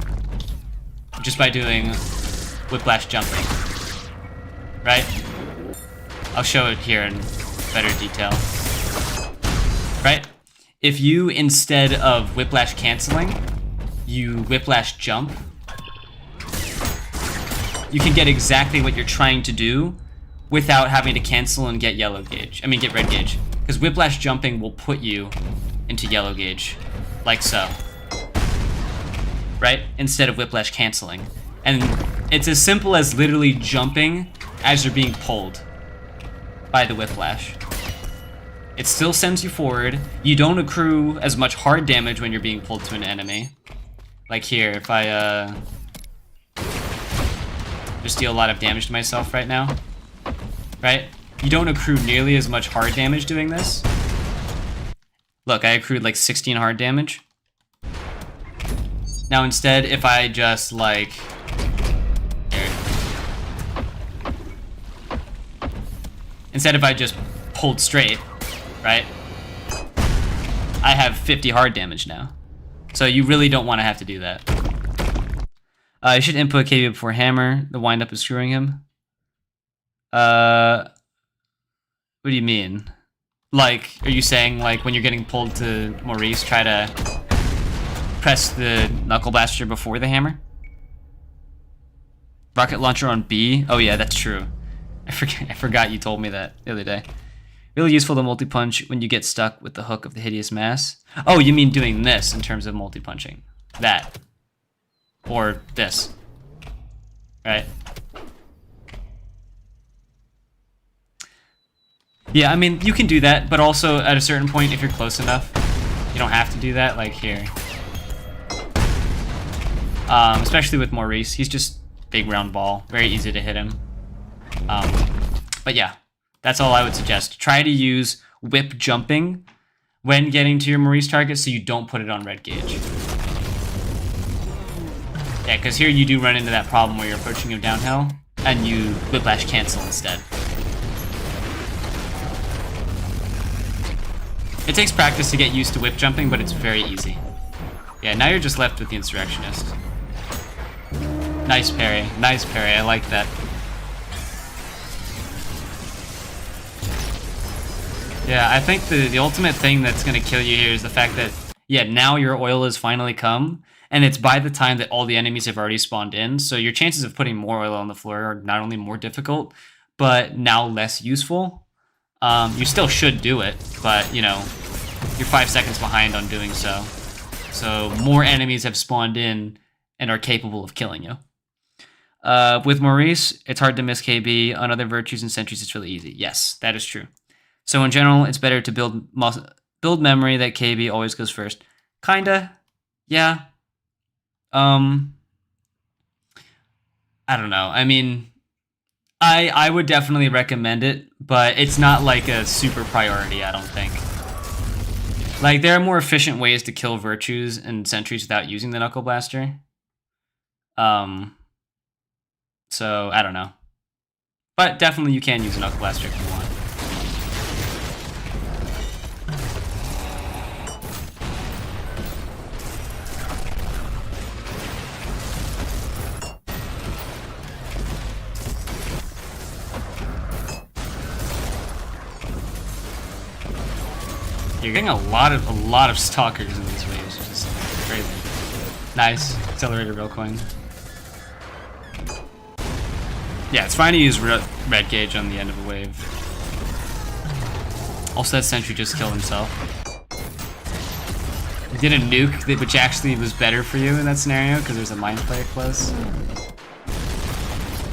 just by doing whiplash jumping, right? I'll show it here in better detail, right? If you, instead of whiplash canceling, you whiplash jump, you can get exactly what you're trying to do without having to cancel and get get red gauge. Because whiplash jumping will put you into yellow gauge, like so. Right? Instead of whiplash canceling. And it's as simple as literally jumping as you're being pulled by the whiplash. It still sends you forward. You don't accrue as much hard damage when you're being pulled to an enemy. Like here, if I just deal a lot of damage to myself right now, right? You don't accrue nearly as much hard damage doing this. Look, I accrued like 16 hard damage. Now instead, if I just like... Here. Instead, if I just pulled straight, right? I have 50 hard damage now. So you really don't want to have to do that. You should input KB before hammer. The wind up is screwing him. What do you mean? Like, are you saying like when you're getting pulled to Maurice, try to press the knuckle blaster before the hammer? Rocket launcher on B? Oh yeah, that's true. I forgot you told me that the other day. Really useful to multi-punch when you get stuck with the hook of the hideous mass. Oh, you mean doing this in terms of multi-punching. That. Or this. Right? Yeah, I mean, you can do that, but also at a certain point, if you're close enough, you don't have to do that, like here. Especially with Maurice, he's just big round ball, very easy to hit him. But yeah, that's all I would suggest. Try to use whip jumping when getting to your Maurice target so you don't put it on red gauge. Yeah, because here you do run into that problem where you're approaching him downhill, and you whiplash cancel instead. It takes practice to get used to whip jumping, but it's very easy. Yeah, now you're just left with the Insurrectionist. Nice parry, I like that. Yeah, I think the ultimate thing that's going to kill you here is the fact that, yeah, now your oil has finally come, and it's by the time that all the enemies have already spawned in, so your chances of putting more oil on the floor are not only more difficult, but now less useful. You still should do it, but, you know, you're 5 seconds behind on doing so. So more enemies have spawned in and are capable of killing you. With Maurice, it's hard to miss KB. On other virtues and sentries, it's really easy. Yes, that is true. So in general, it's better to build memory that KB always goes first. Kinda. Yeah. I don't know. I mean, I would definitely recommend it, but it's not like a super priority, I don't think. Like, there are more efficient ways to kill virtues and sentries without using the Knuckle Blaster. So, I don't know. But definitely you can use a Knuckle Blaster if you want. You're getting a lot of stalkers in these waves, which is crazy. Nice. Accelerated real coin. Yeah, it's fine to use red gauge on the end of a wave. Also, that sentry just killed himself. He did a nuke, which actually was better for you in that scenario because there's a mind flayer close.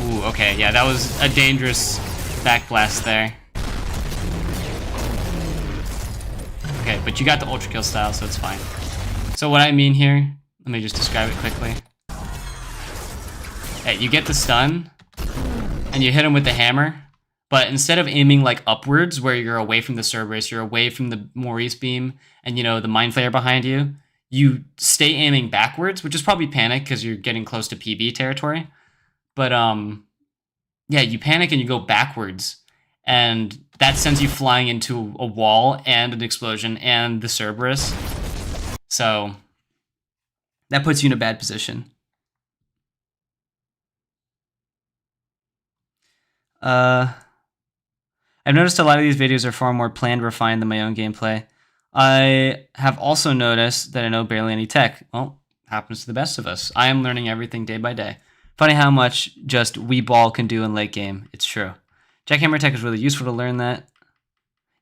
Ooh, okay, yeah, that was a dangerous backblast there. Okay, but you got the Ultra Kill style, so it's fine. So what I mean here, let me just describe it quickly. Hey, you get the stun, and you hit him with the hammer, but instead of aiming like upwards, where you're away from the Cerberus, you're away from the Maurice beam, and you know, the Mind Flayer behind you, you stay aiming backwards, which is probably panic because you're getting close to PB territory. But yeah, you panic and you go backwards, and that sends you flying into a wall and an explosion and the Cerberus. So that puts you in a bad position. I've noticed a lot of these videos are far more planned, refined than my own gameplay. I have also noticed that I know barely any tech. Well, happens to the best of us. I am learning everything day by day. Funny how much just Wii Ball can do in late game. It's true. Jackhammer tech is really useful to learn that.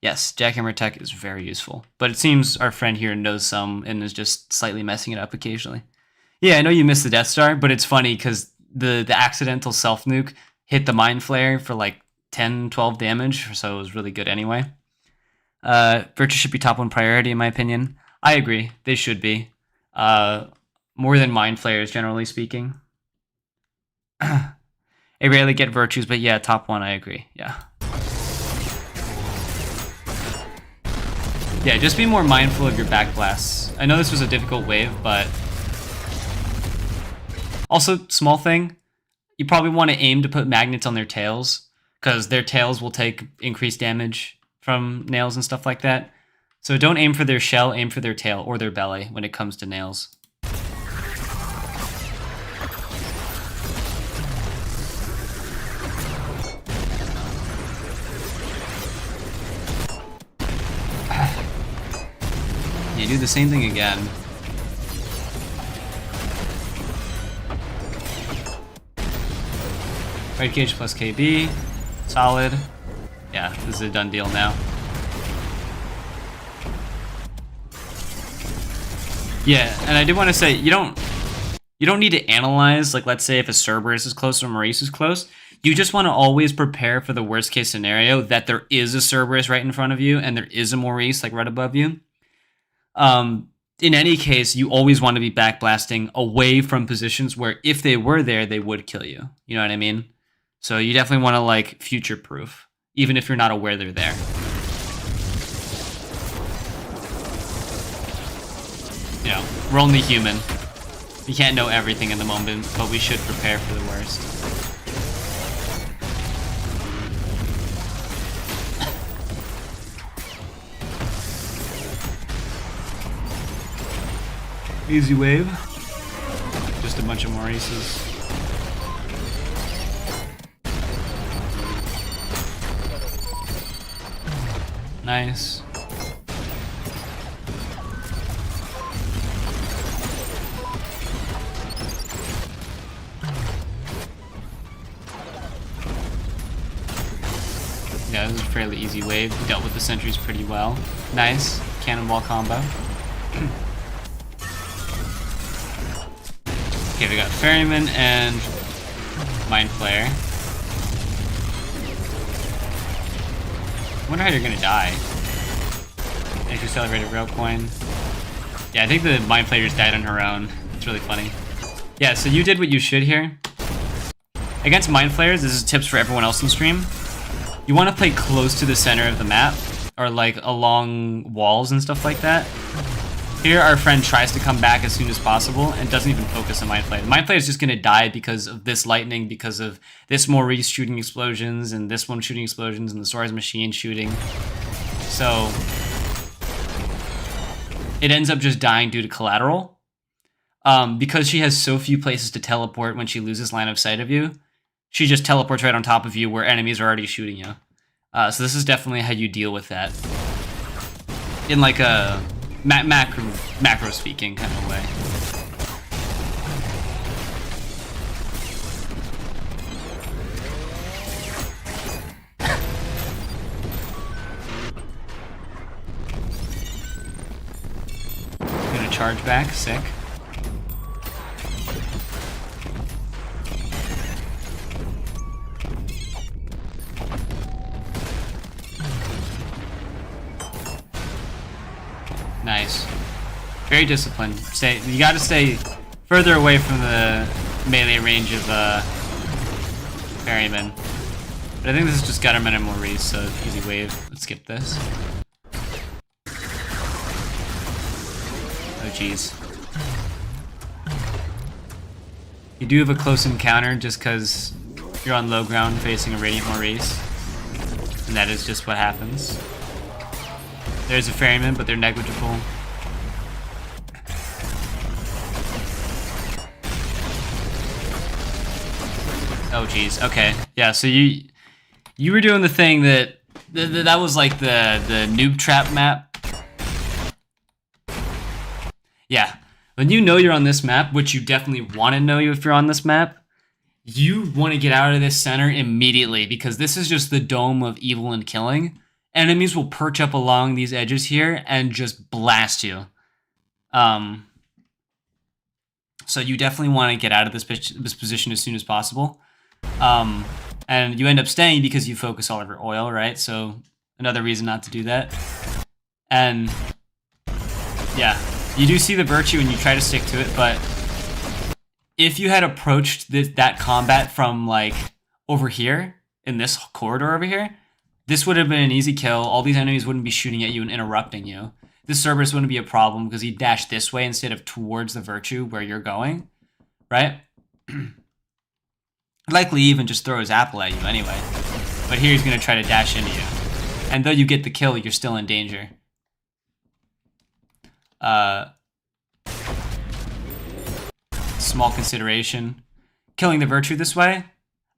Yes, Jackhammer tech is very useful. But it seems our friend here knows some and is just slightly messing it up occasionally. Yeah, I know you missed the Death Star, but it's funny because the accidental self-nuke hit the Mind Flayer for like 10, 12 damage, so it was really good anyway. Virtue should be top 1 priority in my opinion. I agree, they should be. More than Mind Flayers, generally speaking. I rarely get virtues, but yeah, top 1, I agree, yeah. Yeah, just be more mindful of your backblasts. I know this was a difficult wave, but... Also, small thing, you probably want to aim to put magnets on their tails, because their tails will take increased damage from nails and stuff like that. So don't aim for their shell, aim for their tail or their belly when it comes to nails. You do the same thing again. Red gauge plus KB. Solid. Yeah, this is a done deal now. Yeah, and I did want to say, you don't need to analyze, like, let's say if a Cerberus is close or Maurice is close. You just want to always prepare for the worst case scenario that there is a Cerberus right in front of you and there is a Maurice, like, right above you. In any case, you always want to be backblasting away from positions where if they were there, they would kill you. You know what I mean? So you definitely want to, like, future-proof, even if you're not aware they're there. You know, we're only human. We can't know everything in the moment, but we should prepare for the worst. Easy wave. Just a bunch of Maurices. Nice. Yeah, this is a fairly easy wave. We dealt with the sentries pretty well. Nice. Cannonball combo. Okay, we got Ferryman and Mind Flayer. I wonder how you're gonna die. Accelerated rail coin. Yeah, I think the Mind Flayers died on her own. It's really funny. Yeah, so you did what you should here. Against Mind Flayers, this is tips for everyone else in stream. You want to play close to the center of the map, or like along walls and stuff like that. Here, our friend tries to come back as soon as possible and doesn't even focus on Mind Flayer. Mind Flayer is just going to die because of this lightning, because of this Maurice shooting explosions, and this one shooting explosions, and the Sora's machine shooting. So it ends up just dying due to collateral. Because she has so few places to teleport when she loses line of sight of you, she just teleports right on top of you where enemies are already shooting you. So this is definitely how you deal with that. In like a macro speaking kind of way. Gonna charge back, sick. Nice. Very disciplined. You gotta stay further away from the melee range of Ferryman. But I think this is just Gutterman and Maurice, so easy wave. Let's skip this. Oh jeez. You do have a close encounter just because you're on low ground facing a Radiant Maurice. And that is just what happens. There's a Ferryman, but they're negligible. Oh geez, okay. Yeah, so you were doing the thing that was like the noob trap map. Yeah. When you know you're on this map, which you definitely want to know if you're on this map, you want to get out of this center immediately because this is just the dome of evil and killing. Enemies will perch up along these edges here and just blast you. So you definitely want to get out of this position as soon as possible. And you end up staying because you focus all of your oil, right? So another reason not to do that. And yeah, you do see the virtue and you try to stick to it, but if you had approached that combat from like over here, in this corridor over here, this would have been an easy kill. All these enemies wouldn't be shooting at you and interrupting you. This Cerberus wouldn't be a problem because he dashed this way instead of towards the virtue where you're going, right? Likely even just throw his apple at you anyway. But here he's going to try to dash into you. And though you get the kill, you're still in danger. Small consideration. Killing the virtue this way.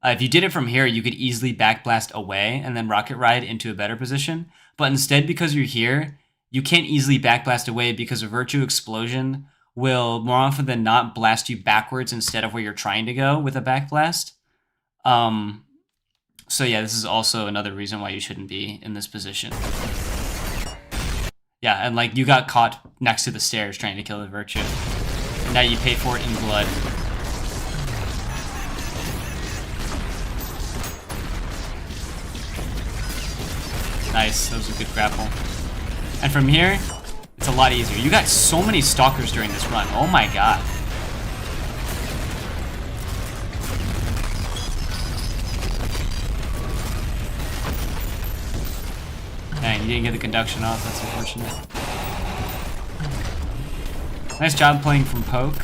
If you did it from here, you could easily backblast away and then rocket ride into a better position. But instead, because you're here, you can't easily backblast away because a virtue explosion will more often than not blast you backwards instead of where you're trying to go with a backblast. So yeah, this is also another reason why you shouldn't be in this position. Yeah, and like you got caught next to the stairs trying to kill the virtue. And now you pay for it in blood. Nice, that was a good grapple. And from here, it's a lot easier. You got so many stalkers during this run. Oh my god. Dang, you didn't get the conduction off. That's unfortunate. Nice job playing from poke.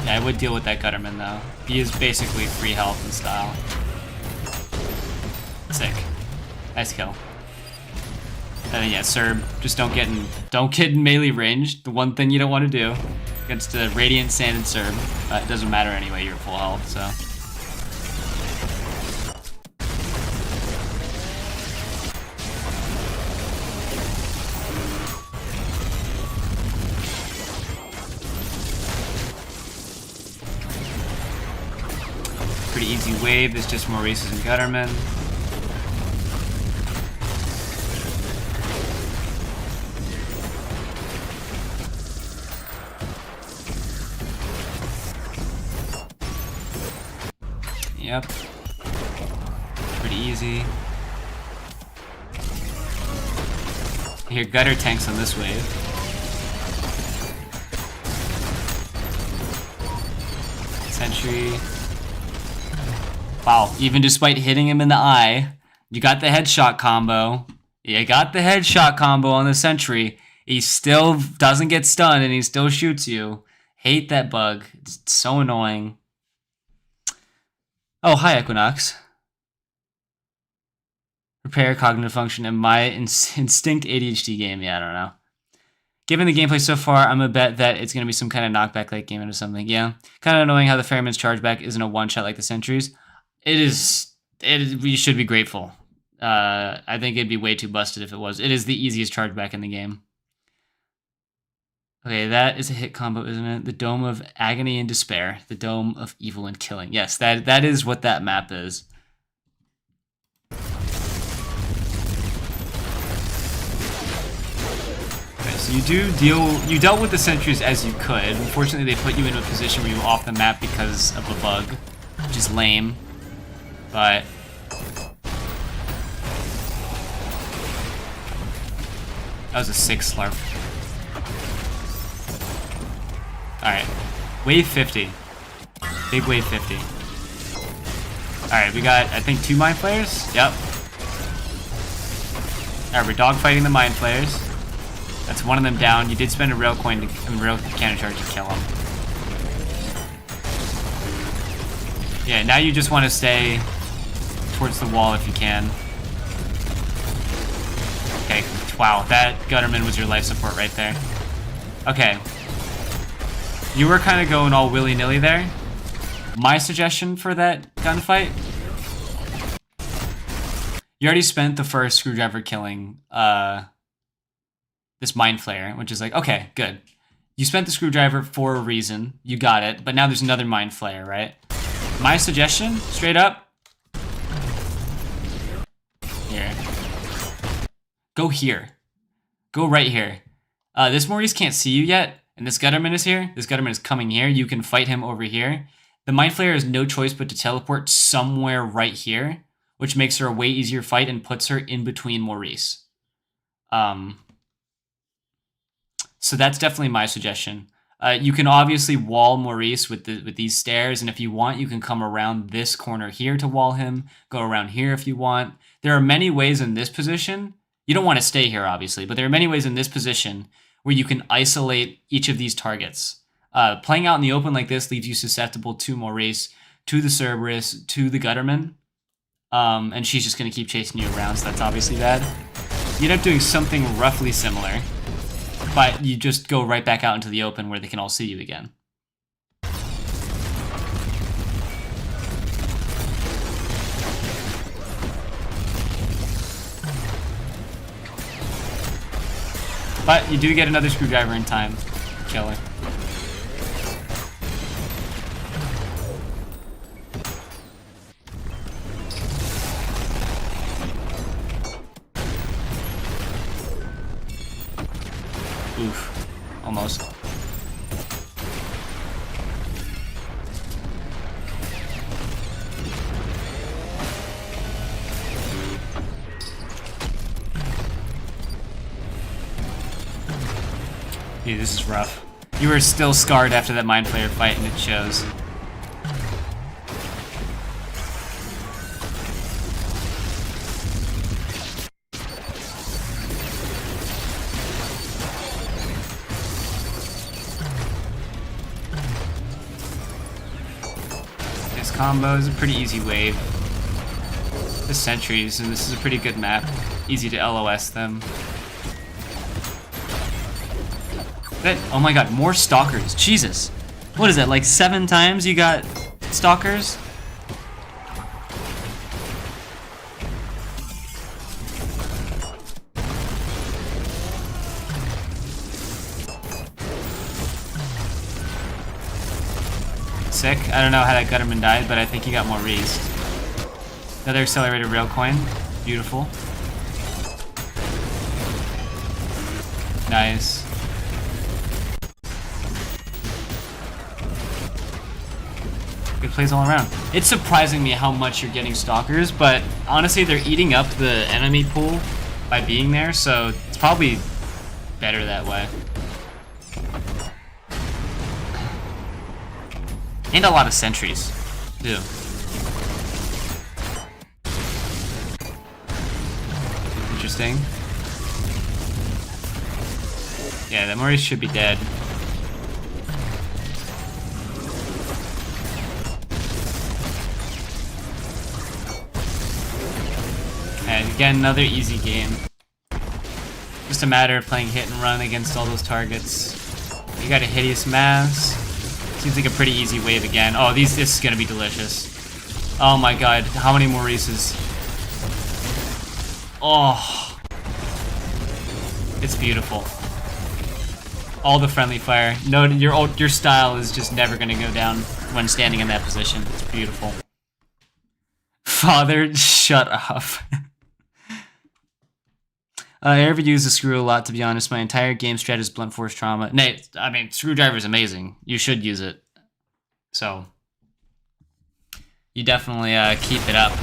Yeah, I would deal with that Gutterman though. He is basically free health and style. Sick. Nice kill. And then yeah, Serb, just don't get in melee range. The one thing you don't want to do against the Radiant Sanded Serb. It doesn't matter anyway, you're full health, so. Pretty easy wave, there's just Maurice's and Gutterman. Yep. Pretty easy. I hear gutter tanks on this wave. sentry. Wow, even despite hitting him in the eye, you got the headshot combo. You got the headshot combo on the sentry. He still doesn't get stunned and he still shoots you. Hate that bug. It's so annoying. Oh, hi, Equinox. Repair cognitive function in my instinct ADHD game. Yeah, I don't know. Given the gameplay so far, I'm gonna bet that it's gonna be some kind of knockback like game into something. Yeah, kind of annoying how the Ferryman's chargeback isn't a one-shot like the sentries. It is. We should be grateful. I think it'd be way too busted if it was. It is the easiest chargeback in the game. Okay, that is a hit combo, isn't it? The Dome of Agony and Despair. The Dome of Evil and Killing. Yes, that is what that map is. So you dealt with the sentries as you could. Unfortunately, they put you in a position where you were off the map because of a bug, which is lame. But that was a 6 slurp. Alright. Wave 50. Big wave 50. Alright, we got, I think, 2 mind flayers? Yep. Alright, we're dogfighting the mind flayers. That's one of them down. You did spend a rail coin rail cannon charge to kill him. Yeah, now you just want to stay towards the wall if you can. Okay, wow, that Gutterman was your life support right there. Okay. You were kind of going all willy-nilly there. My suggestion for that gunfight, you already spent the first screwdriver killing this mind flayer, which is like, okay, good. You spent the screwdriver for a reason. You got it, but now there's another mind flayer, right? My suggestion, straight up, here. Go here. Go right here. This Maurice can't see you yet, and this Gutterman is here. This Gutterman is coming here. You can fight him over here. The mind flayer has no choice but to teleport somewhere right here, which makes her a way easier fight and puts her in between Maurice. So that's definitely my suggestion. You can obviously wall Maurice with these stairs, and if you want, you can come around this corner here to wall him, go around here if you want. There are many ways in this position. You don't want to stay here, obviously, but there are many ways in this position where you can isolate each of these targets. Playing out in the open like this leaves you susceptible to Maurice, to the Cerberus, to the Gutterman, and she's just going to keep chasing you around, so that's obviously bad. You end up doing something roughly similar, but you just go right back out into the open where they can all see you again. But you do get another screwdriver in time. Killer. Oof. Almost. Dude, this is rough. You were still scarred after that mind flayer fight, and it shows. This combo is a pretty easy wave. The sentries, and this is a pretty good map. Easy to LOS them. Oh my god, more stalkers. Jesus. What is that, like 7 times you got stalkers? Sick. I don't know how that Gutterman died, but I think he got more raised. Another accelerated rail coin. Beautiful. Nice. Good plays all around. It's surprising me how much you're getting stalkers, but honestly, they're eating up the enemy pool by being there, so it's probably better that way. And a lot of sentries, too. Interesting. Yeah, the Maurice should be dead. And again, another easy game. Just a matter of playing hit and run against all those targets. You got a hideous mass. Seems like a pretty easy wave again. Oh, this is gonna be delicious. Oh my god, how many Maurices? Oh, it's beautiful. All the friendly fire. No, your style is just never gonna go down when standing in that position. It's beautiful. Father, shut up. I ever use the screw a lot, to be honest. My entire game strat is blunt force trauma. Nate, I mean, screwdriver is amazing. You should use it. So, you definitely keep it up.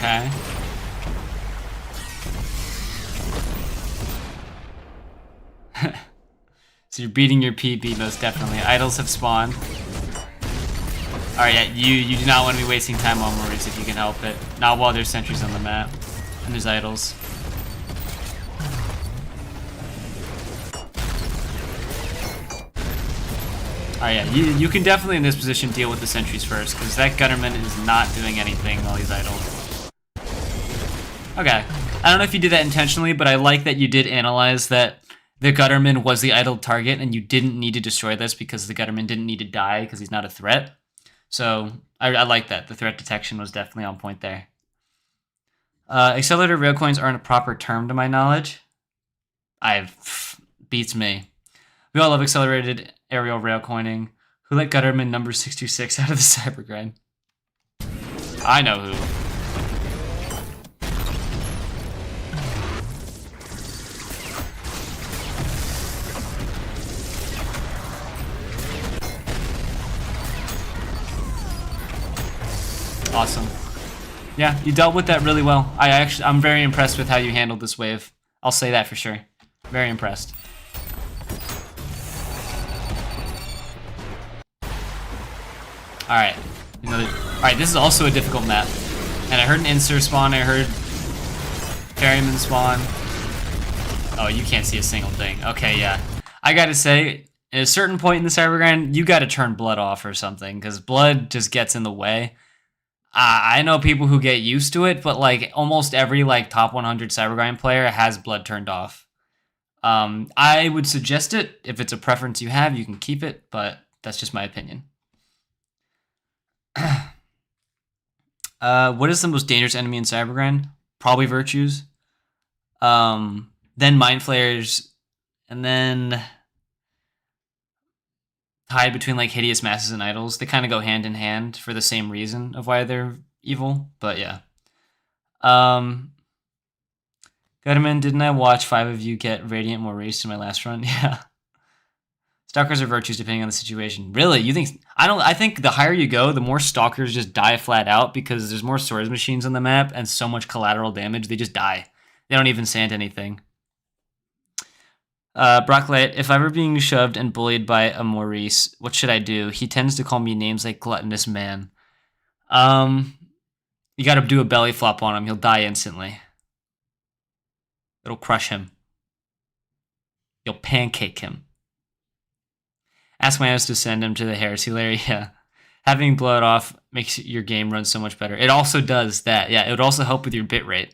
Okay. So you're beating your PB most definitely. Idols have spawned. Alright, yeah, you do not want to be wasting time on Maurice if you can help it. Not while there's sentries on the map. And there's idols. Alright, yeah, you can definitely in this position deal with the sentries first, because that Gutterman is not doing anything while he's idled. Okay. I don't know if you did that intentionally, but I like that you did analyze that the Gutterman was the idled target and you didn't need to destroy this because the Gutterman didn't need to die because he's not a threat. So I like that. The threat detection was definitely on point there. Accelerator rail coins aren't a proper term to my knowledge. Beats me. We all love accelerated aerial rail coining. Who let Gutterman number 626 out of the Cybergrind? I know who. Awesome. Yeah, you dealt with that really well. I'm very impressed with how you handled this wave. I'll say that for sure. Very impressed. Alright. Alright, this is also a difficult map. And I heard an insert spawn, I heard ferryman spawn. Oh, you can't see a single thing. Okay, yeah. I gotta say, at a certain point in the Cybergrind, you gotta turn blood off or something, because blood just gets in the way. I know people who get used to it, but like almost every like top 100 Cybergrind player has blood turned off. I would suggest it. If it's a preference you have, you can keep it, but that's just my opinion. What is the most dangerous enemy in Cybergrind? Probably Virtues. Then Mind Flayers, and then tied between like Hideous Masses and Idols. They kind of go hand in hand for the same reason of why they're evil, but yeah. Gutterman, didn't I watch 5 of you get Radiant Maurice in my last run? Yeah. Stalkers are Virtues depending on the situation. Really? You think... I think the higher you go, the more Stalkers just die flat out because there's more Swords Machines on the map and so much collateral damage, they just die. They don't even sand anything. Brocklight, if I were being shoved and bullied by a Maurice, what should I do? He tends to call me names like Gluttonous Man. You gotta do a belly flop on him. He'll die instantly. It'll crush him. You'll pancake him. Ask my ass to send him to the heresy lair. Yeah. Having blood off makes your game run so much better. It also does that. Yeah, it would also help with your bitrate.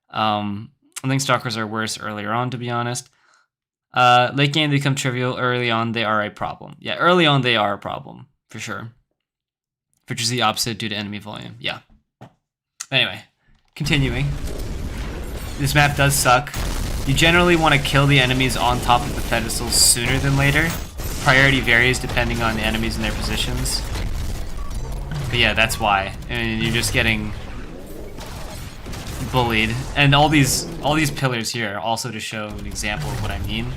I think Stalkers are worse earlier on, to be honest. Late game, they become trivial. Early on, they are a problem. Yeah, early on, they are a problem, for sure. Which is the opposite due to enemy volume. Yeah. Anyway, continuing. This map does suck. You generally want to kill the enemies on top of the pedestals sooner than later. Priority varies depending on the enemies and their positions. But yeah, that's why. I mean, you're just getting bullied, and all these pillars here are also to show an example of what I mean.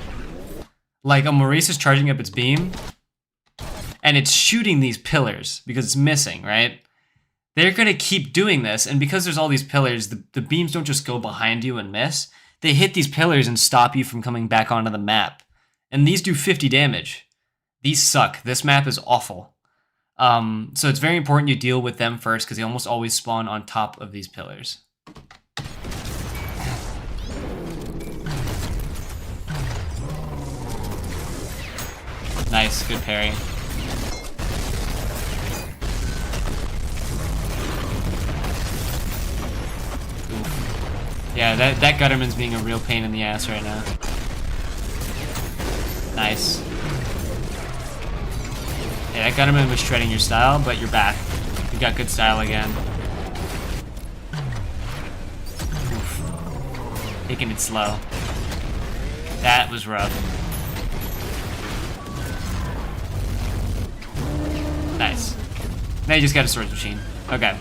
Like a Maurice is charging up its beam, and it's shooting these pillars because it's missing, right? They're gonna keep doing this, and because there's all these pillars, the beams don't just go behind you and miss. They hit these pillars and stop you from coming back onto the map. And these do 50 damage. These suck. This map is awful. So it's very important you deal with them first because they almost always spawn on top of these pillars. Nice, good parry. Oof. Yeah, that Gutterman's being a real pain in the ass right now. Nice. Yeah, that Gutterman was shredding your style, but you're back. You got good style again. Oof. Taking it slow. That was rough. Nice. Now you just got a swords machine. Okay.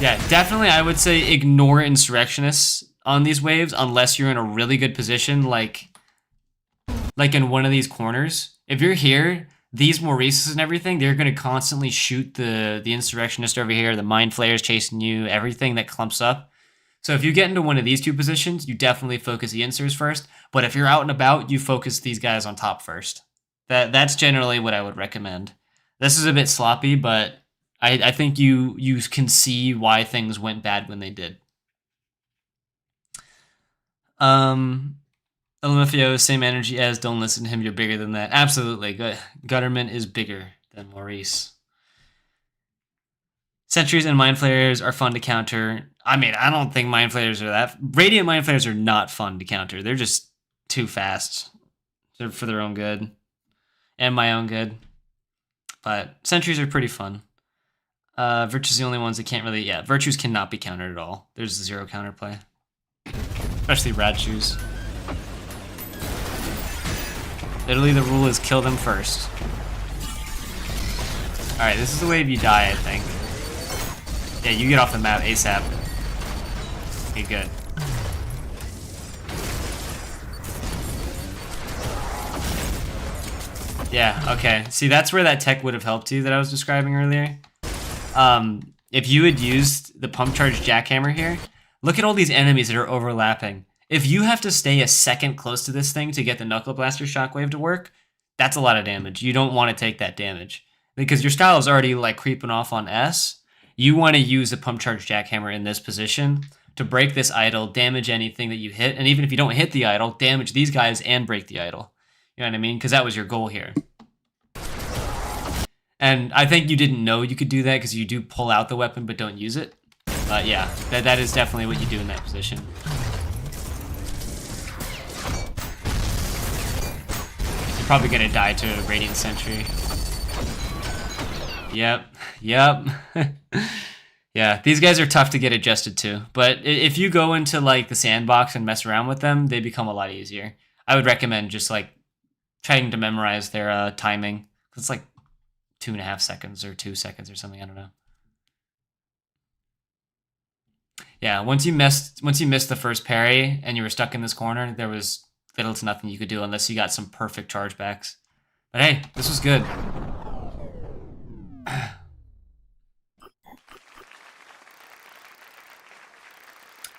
Yeah, definitely I would say ignore insurrectionists on these waves unless you're in a really good position, like in one of these corners. If you're here, these Maurices and everything, they're going to constantly shoot the insurrectionist over here, the mind flayers chasing you, everything that clumps up. So if you get into one of these two positions, you definitely focus the insurs first. But if you're out and about, you focus these guys on top first. That's generally what I would recommend. This is a bit sloppy, but I think you can see why things went bad when they did. LMFAO, same energy as, don't listen to him, you're bigger than that. Absolutely. Gutterman is bigger than Maurice. Sentries and Mind Flayers are fun to counter. I mean, I don't think Mind Flayers are that... Radiant Mind Flayers are not fun to counter. They're just too fast. They're for their own good. And my own good. But Sentries are pretty fun. Virtue's the only ones that can't really... Yeah, Virtues cannot be countered at all. There's zero counterplay. Especially Rad Shoes. Literally, the rule is kill them first. Alright, this is the wave you die, I think. Yeah, you get off the map ASAP. Okay, good. Yeah, okay. See, that's where that tech would have helped you that I was describing earlier. If you had used the pump charge jackhammer here, look at all these enemies that are overlapping. If you have to stay a second close to this thing to get the Knuckle Blaster shockwave to work, that's a lot of damage. You don't want to take that damage. Because your style is already like creeping off on S. You want to use a pump charge jackhammer in this position to break this idol, damage anything that you hit, and even if you don't hit the idol, damage these guys and break the idol. You know what I mean? Because that was your goal here. And I think you didn't know you could do that because you do pull out the weapon but don't use it. But yeah, that is definitely what you do in that position. You're probably going to die to a Radiant Sentry. Yep. Yeah, these guys are tough to get adjusted to. But if you go into like the sandbox and mess around with them, they become a lot easier. I would recommend just like trying to memorize their timing. It's like 2.5 seconds or 2 seconds or something. I don't know. Yeah, once you missed the first parry and you were stuck in this corner, there was little to nothing you could do unless you got some perfect chargebacks. But hey, this was good.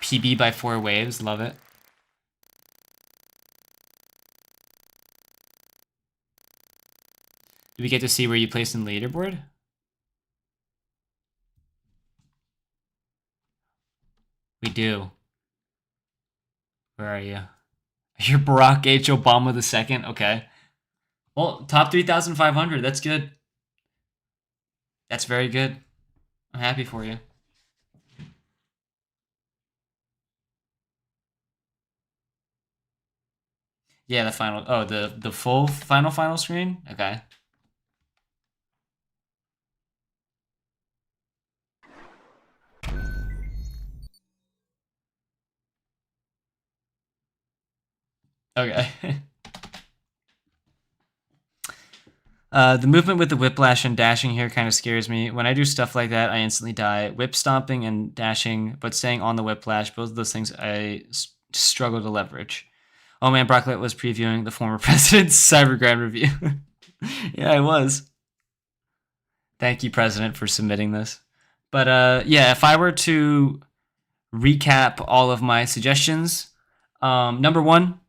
PB by 4 waves, love it. Did we get to see where you placed in the leaderboard? We do. Where are you? You're Barack H. Obama II? Okay. Well, top 3,500. That's good. That's very good. I'm happy for you. Yeah, the final... Oh, the full final screen? Okay. Okay. The movement with the whiplash and dashing here kind of scares me. When I do stuff like that, I instantly die. Whip stomping and dashing, but staying on the whiplash, both of those things I struggle to leverage. Oh man, Brocklet was previewing the former president's Cybergrind review. Yeah, I was. Thank you, President, for submitting this. But yeah, if I were to recap all of my suggestions, number one,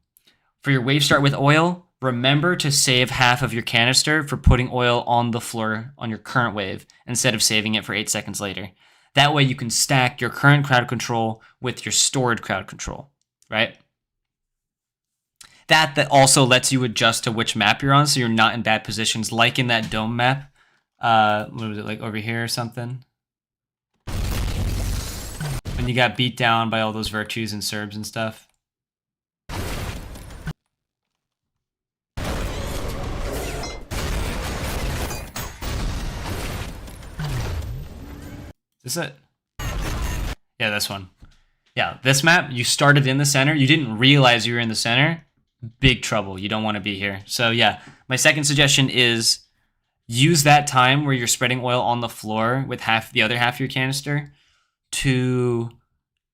for your wave start with oil, remember to save half of your canister for putting oil on the floor on your current wave instead of saving it for 8 seconds later. That way you can stack your current crowd control with your stored crowd control, right? That also lets you adjust to which map you're on so you're not in bad positions, like in that dome map. What was it, like over here or something? When you got beat down by all those virtues and Serbs and stuff. Is this it? Yeah, this one. Yeah, this map, you started in the center. You didn't realize you were in the center. Big trouble. You don't want to be here. So yeah, my second suggestion is use that time where you're spreading oil on the floor with the other half of your canister to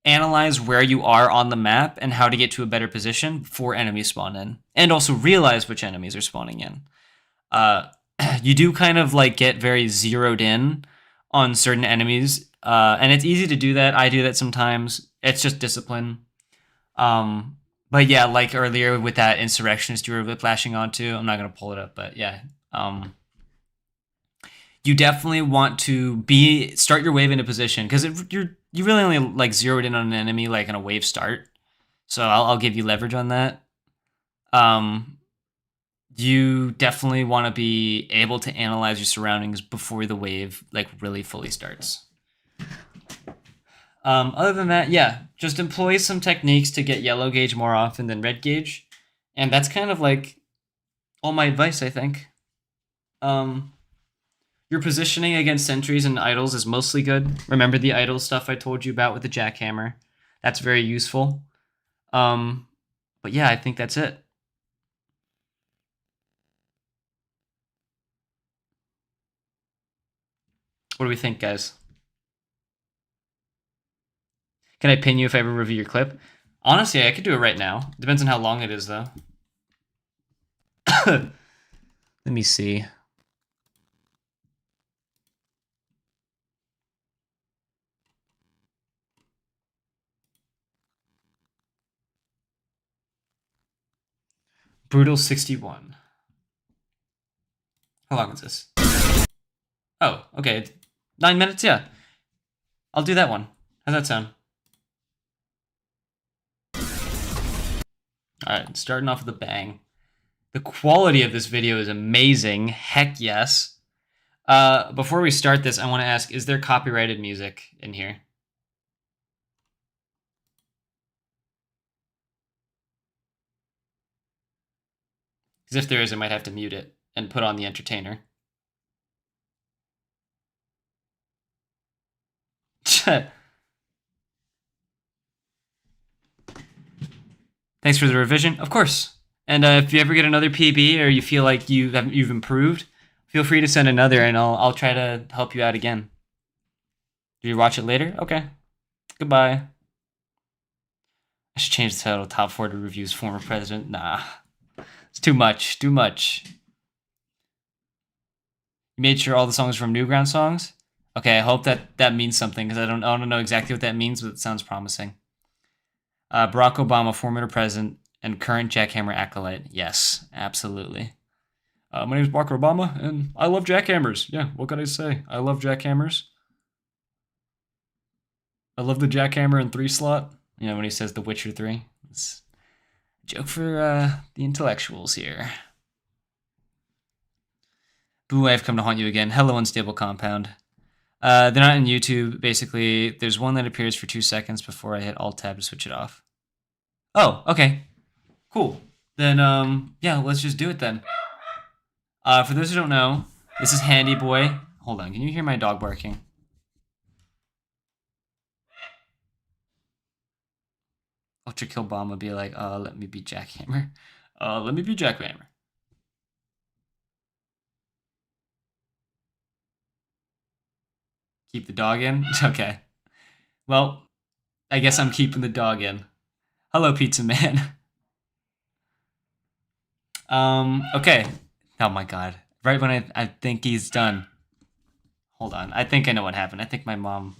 analyze where you are on the map and how to get to a better position before enemies spawn in. And also realize which enemies are spawning in. You do kind of like get very zeroed in on certain enemies. And it's easy to do that. I do that sometimes. It's just discipline. But yeah, like earlier with that insurrectionist you were whiplashing onto, I'm not going to pull it up, but yeah. You definitely want to start your wave into position because you really only like zeroed in on an enemy like in a wave start. So I'll give you leverage on that. You definitely want to be able to analyze your surroundings before the wave like really fully starts. Other than that, yeah, just employ some techniques to get yellow gauge more often than red gauge. And that's kind of like all my advice, I think. Your positioning against sentries and idols is mostly good. Remember the idol stuff I told you about with the jackhammer. That's very useful. But yeah, I think that's it. What do we think, guys? Can I pin you if I ever review your clip? Honestly, I could do it right now. Depends on how long it is, though. Let me see. Brutal 61. How long is this? Oh, okay. 9 minutes, yeah. I'll do that one. How's that sound? Alright, starting off with a bang. The quality of this video is amazing. Heck yes. Before we start this, I want to ask, is there copyrighted music in here? Because if there is, I might have to mute it and put on the entertainer. Thanks for the revision. Of course. And if you ever get another PB or you feel like you've improved, feel free to send another, and I'll try to help you out again. Do you watch it later? Okay. Goodbye. I should change the title. Top 40 reviews former president. Nah. It's too much. Too much. You made sure all the songs are from Newground songs? Okay, I hope that means something, because I don't know exactly what that means, but it sounds promising. Barack Obama, former president, and current jackhammer acolyte. Yes, absolutely. My name is Barack Obama, and I love jackhammers. Yeah, what can I say? I love jackhammers. I love the jackhammer in 3 slot. You know, when he says The Witcher 3. It's a joke for the intellectuals here. Boo, I've come to haunt you again. Hello, Unstable Compound. They're not in YouTube. Basically, there's one that appears for 2 seconds before I hit Alt-Tab to switch it off. Oh, okay. Cool. Then, yeah, let's just do it then. For those who don't know, this is Handy Boy. Hold on, can you hear my dog barking? ULTRAKILL Bomb would be like, let me be Jackhammer. Let me be Jackhammer. Keep the dog in? Okay. Well, I guess I'm keeping the dog in. Hello, Pizza Man. Okay. Oh my god. Right when I think he's done. Hold on. I think I know what happened. I think my mom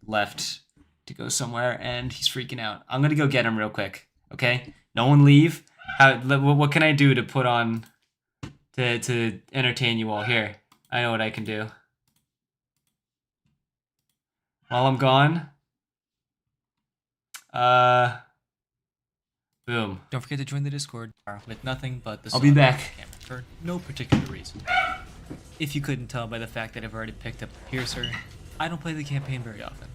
left to go somewhere and he's freaking out. I'm gonna go get him real quick. Okay? No one leave. What can I do to put on to entertain you all here? I know what I can do. While I'm gone. Boom. Don't forget to join the Discord with nothing but the I'll be back. camera for no particular reason. If you couldn't tell by the fact that I've already picked up the Piercer, I don't play the campaign very often.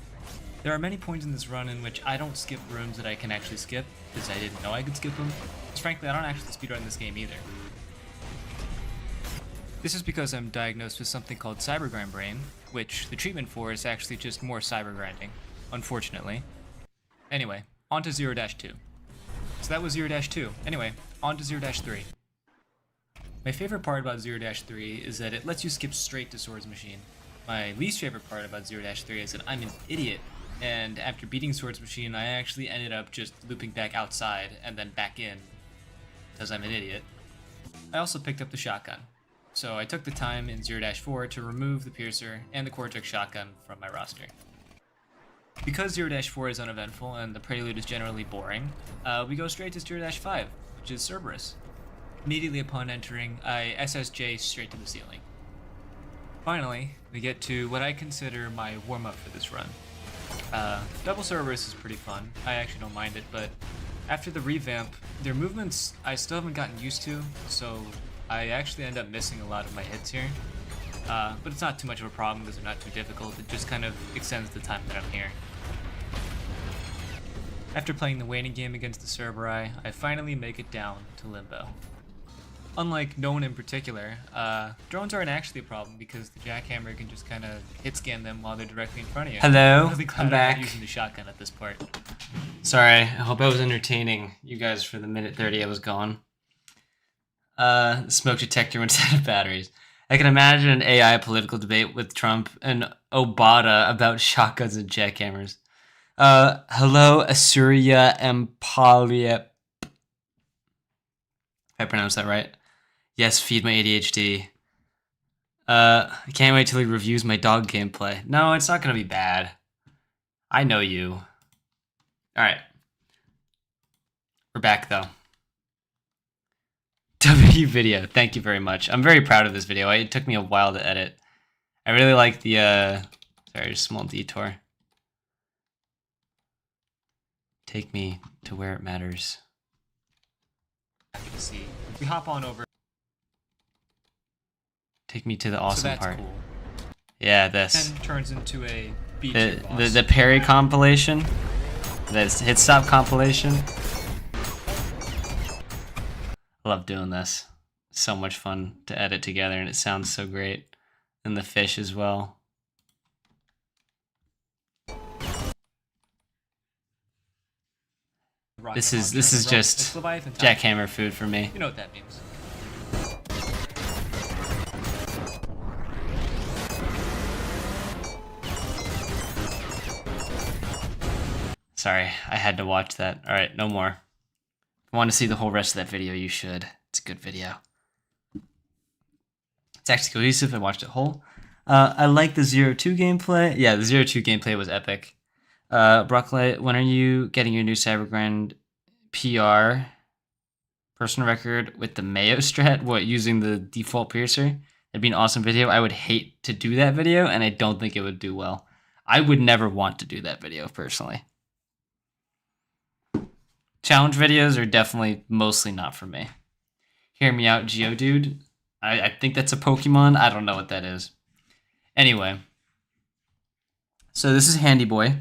There are many points in this run in which I don't skip rooms that I can actually skip, because I didn't know I could skip them, because frankly I don't actually speedrun this game either. This is because I'm diagnosed with something called Cybergrind brain, which the treatment for is actually just more cybergrinding, unfortunately. Anyway, on to 0-2. So that was 0-2. Anyway, on to 0-3. My favorite part about 0-3 is that it lets you skip straight to Swords Machine. My least favorite part about 0-3 is that I'm an idiot, and after beating Swords Machine, I actually ended up just looping back outside and then back in, because I'm an idiot. I also picked up the shotgun, so I took the time in 0-4 to remove the Piercer and the Cortex shotgun from my roster. Because 0-4 is uneventful and the prelude is generally boring, we go straight to 0-5, which is Cerberus. Immediately upon entering, I SSJ straight to the ceiling. Finally, we get to what I consider my warm-up for this run. Double Cerberus is pretty fun, I actually don't mind it, but after the revamp, their movements I still haven't gotten used to, so I actually end up missing a lot of my hits here. But it's not too much of a problem because they're not too difficult, it just kind of extends the time that I'm here. After playing the waiting game against the Cerberus, I finally make it down to Limbo. Unlike no one in particular, drones aren't actually a problem because the jackhammer can just kind of hit scan them while they're directly in front of you. Hello, really glad I'm back. not using the shotgun at this part. Sorry, I hope I was entertaining you guys for the minute 30 I was gone. The smoke detector went out of batteries. I can imagine an AI political debate with Trump and Obata about shotguns and jackhammers. Hello, Asuria Empalia. If I pronounced that right. Yes, feed my ADHD. I can't wait till he reviews my dog gameplay. No, it's not gonna be bad. I know you. Alright. We're back, though. W video, thank you very much. I'm very proud of this video. It took me a while to edit. I really like the, sorry, just a small detour. Take me to where it matters. See, we hop on over. Take me to the awesome so that's part. Cool. Yeah, this. Then turns into a beach boss. The parry compilation. The hit stop compilation. I love doing this. It's so much fun to edit together and it sounds so great. And the fish as well. This is just jackhammer food for me. You know what that means. Sorry, I had to watch that. Alright, no more. If you want to see the whole rest of that video, you should. It's a good video. It's actually cohesive. I watched it whole. I like the 0-2 gameplay. Yeah, the 0-2 gameplay was epic. Brocklight, when are you getting your new Cybergrind PR? Personal record with the Mayo strat? What, using the default piercer? That'd be an awesome video. I would hate to do that video, and I don't think it would do well. I would never want to do that video, personally. Challenge videos are definitely mostly not for me. Hear me out, Geodude. I think that's a Pokemon. I don't know what that is. Anyway. So this is Handy Boy.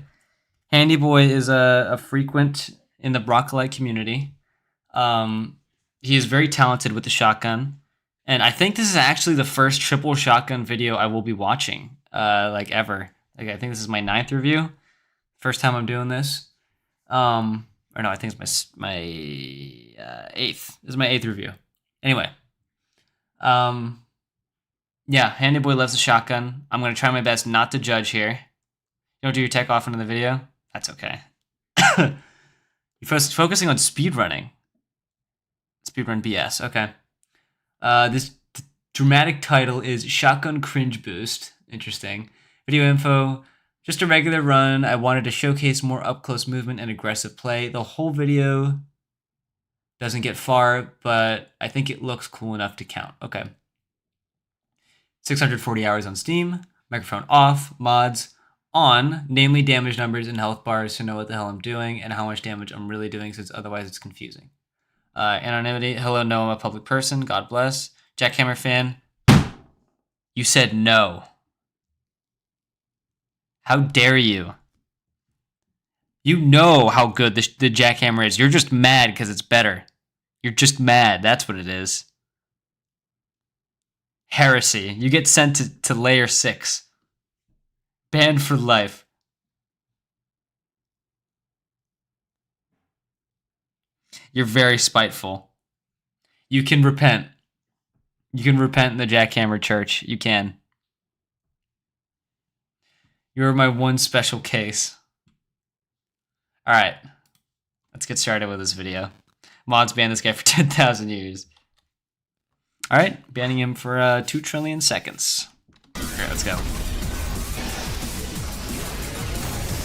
Handy Boy is a frequent in the Brocklight community. He is very talented with the shotgun. And I think this is actually the first triple shotgun video I will be watching, like ever. Like I think this is my 9th review. First time I'm doing this. Or no, I think it's my 8th. This is my 8th review. Anyway. Yeah, Handy Boy loves a shotgun. I'm gonna try my best not to judge here. You don't do your tech often in the video? That's okay. You're focusing on speedrunning. Speedrun BS, okay. This dramatic title is Shotgun Cringe Boost. Interesting. Video info. Just a regular run. I wanted to showcase more up-close movement and aggressive play. The whole video doesn't get far, but I think it looks cool enough to count. Okay. 640 hours on Steam. Microphone off. Mods on. Namely damage numbers and health bars to know what the hell I'm doing and how much damage I'm really doing, since otherwise it's confusing. Anonymity. Hello, no, I'm a public person. God bless. Jackhammer fan. You said no. How dare you? You know how good the jackhammer is. You're just mad because it's better. You're just mad. That's what it is. Heresy. You get sent to layer 6. Banned for life. You're very spiteful. You can repent. You can repent in the Jackhammer Church. You can. You're my one special case. Alright. Let's get started with this video. Mods ban this guy for 10,000 years. Alright, banning him for 2 trillion seconds. Okay, let's go.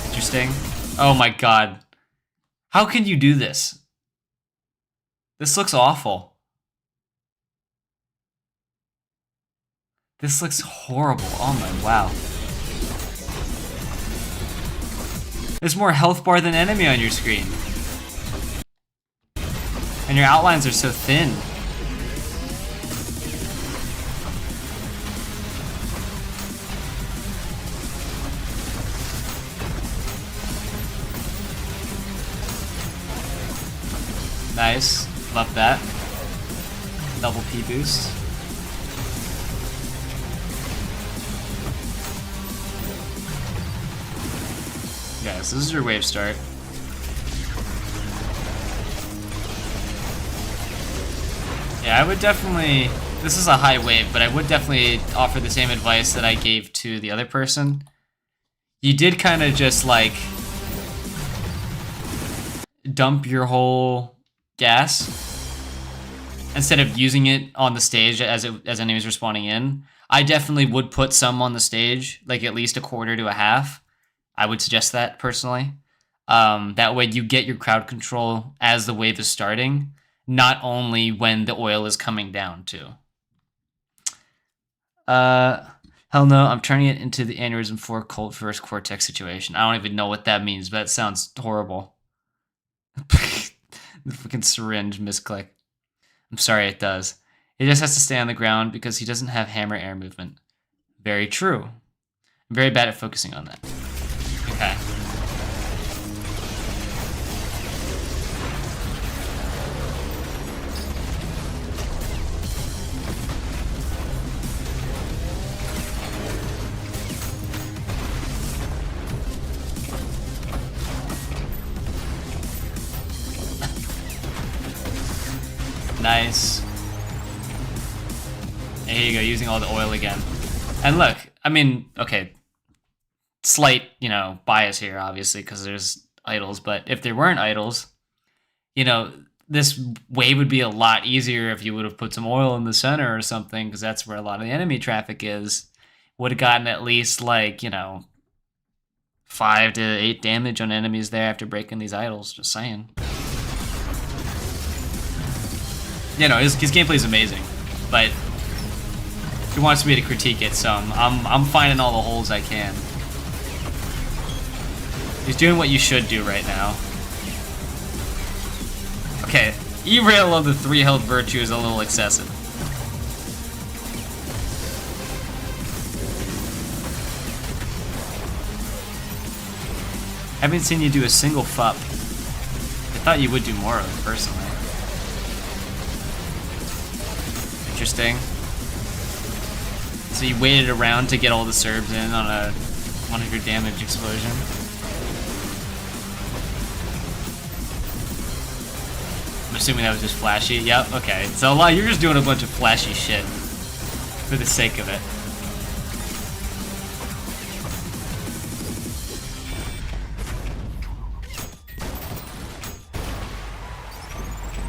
Interesting. Oh my god. How can you do this? This looks awful. This looks horrible. Oh my, wow. There's more health bar than enemy on your screen. And your outlines are so thin. Nice. Love that. Double P boost. Guys, this is your wave start. Yeah, I would definitely... This is a high wave, but I would definitely offer the same advice that I gave to the other person. You did kind of just, like, dump your whole gas instead of using it on the stage as enemies were spawning in. I definitely would put some on the stage, like at least a quarter to a half. I would suggest that personally. That way you get your crowd control as the wave is starting, not only when the oil is coming down too. Hell no, I'm turning it into the aneurysm 4 Colt versus Cortex situation. I don't even know what that means, but it sounds horrible. The fucking syringe misclick. I'm sorry, it does. He just has to stay on the ground because he doesn't have hammer air movement. Very true. I'm very bad at focusing on that. Okay. Nice. And here you go, using all the oil again. And look, I mean, okay, slight, you know, bias here, obviously, because there's idols, but if there weren't idols, you know, this wave would be a lot easier if you would have put some oil in the center or something, because that's where a lot of the enemy traffic is. Would have gotten at least, like, you know, 5 to 8 damage on enemies there after breaking these idols, just saying. You know, his gameplay is amazing, but he wants me to critique it, so I'm finding all the holes I can. He's doing what you should do right now. Okay, E-rail of the 3 health virtue is a little excessive. Haven't seen you do a single fup. I thought you would do more of it, personally. Interesting. So you waited around to get all the Serbs in on a 100 damage explosion. I'm assuming that was just flashy. Yep, okay. So you're just doing a bunch of flashy shit. for the sake of it.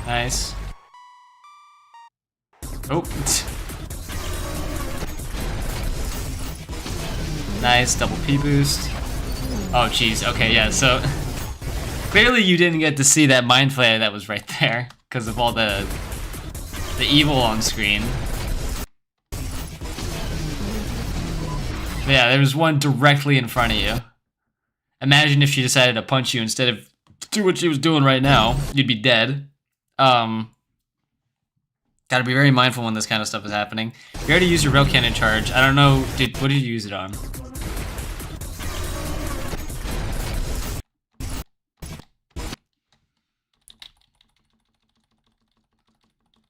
Nice. Oh. Nice, double P boost. Oh jeez, okay, yeah, so clearly you didn't get to see that mind flare that was right there because of all the evil on screen. But yeah, there was one directly in front of you. Imagine if she decided to punch you instead of do what she was doing right now. You'd be dead. Gotta be very mindful when this kind of stuff is happening. You already used your rail cannon charge. I don't know, what did you use it on?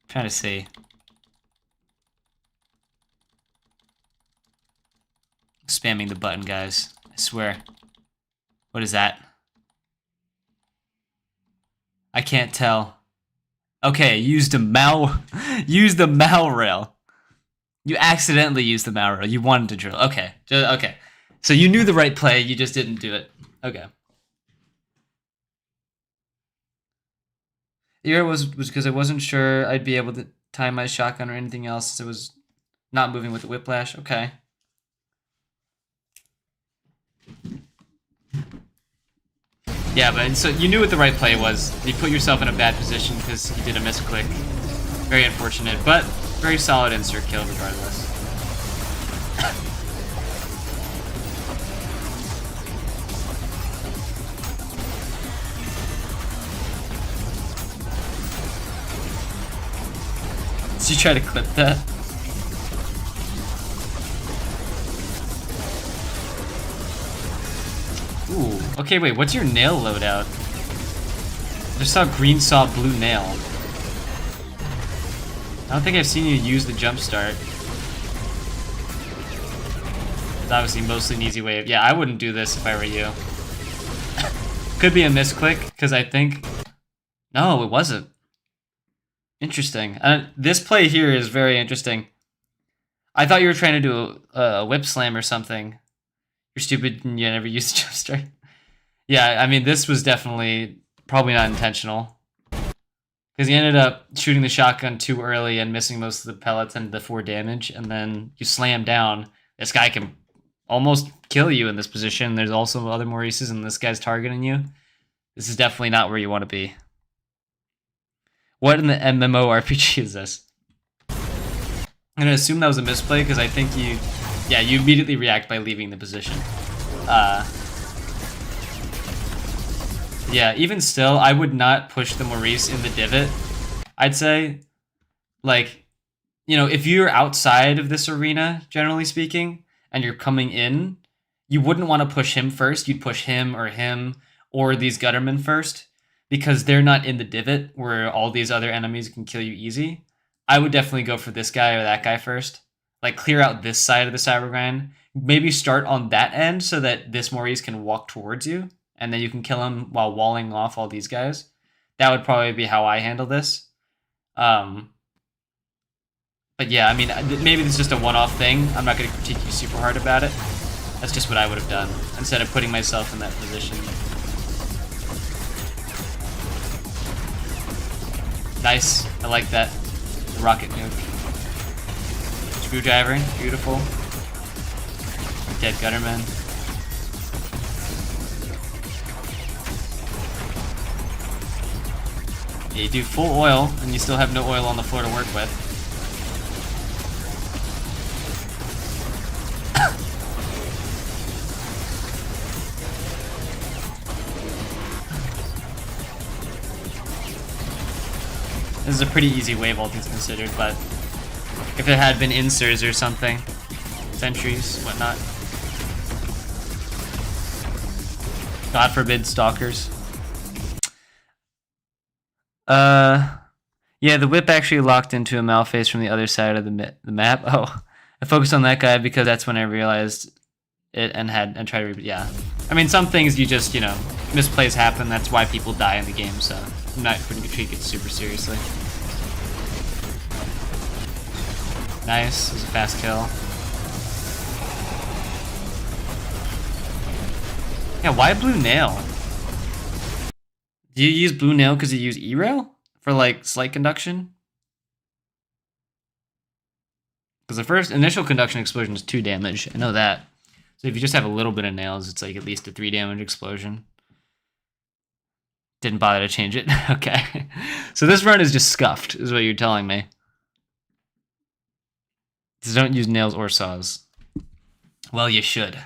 Trying to see. Spamming the button, guys. I swear. What is that? I can't tell. Okay, use the mal rail. You accidentally used the mal rail. You wanted to drill. Okay. Okay. So you knew the right play, you just didn't do it. Okay. The error was because I wasn't sure I'd be able to time my shotgun or anything else since it was not moving with the whiplash. Okay. Yeah, but so you knew what the right play was. You put yourself in a bad position because you did a misclick. Very unfortunate, but very solid insert kill regardless. Did you try to clip that? Ooh. Okay, wait, what's your nail loadout? I just saw green saw blue nail. I don't think I've seen you use the jump start. It's obviously mostly an easy way of... Yeah, I wouldn't do this if I were you. Could be a misclick, because I think... No, it wasn't. Interesting. This play here is very interesting. I thought you were trying to do a whip slam or something. You're stupid and you never used the jump start. Yeah, I mean, this was definitely probably not intentional. Because he ended up shooting the shotgun too early and missing most of the pellets and the 4 damage, and then you slam down. This guy can almost kill you in this position. There's also other Maurices, and this guy's targeting you. This is definitely not where you want to be. What in the MMORPG is this? I'm gonna assume that was a misplay because I think you immediately react by leaving the position. Yeah, even still, I would not push the Maurice in the divot. I'd say, like, you know, if you're outside of this arena, generally speaking, and you're coming in, you wouldn't want to push him first. You'd push him or these guttermen first, because they're not in the divot where all these other enemies can kill you easy. I would definitely go for this guy or that guy first. Like, clear out this side of the Cybergrind. Maybe start on that end so that this Maurice can walk towards you, and then you can kill him while walling off all these guys. That would probably be how I handle this. But yeah, I mean, maybe this is just a one-off thing. I'm not going to critique you super hard about it. That's just what I would have done, instead of putting myself in that position. Nice. I like that. Rocket nuke. Screwdriver. Beautiful. Dead gutterman. Yeah, you do full oil, and you still have no oil on the floor to work with. This is a pretty easy wave, all things considered, but if there had been insers or something, sentries, whatnot. God forbid, stalkers. Yeah, the whip actually locked into a Malface from the other side of the map. Oh, I focused on that guy because that's when I realized it and tried to, yeah. I mean, some things you just, you know, misplays happen. That's why people die in the game, so I'm not going to take it super seriously. Nice. It was a fast kill. Yeah, why blue nail? Do you use blue nail because you use E-rail? For like slight conduction? Because the first initial conduction explosion is 2 damage. I know that. So if you just have a little bit of nails, it's like at least a 3 damage explosion. Didn't bother to change it. Okay. So this run is just scuffed, is what you're telling me. So don't use nails or saws. Well, you should.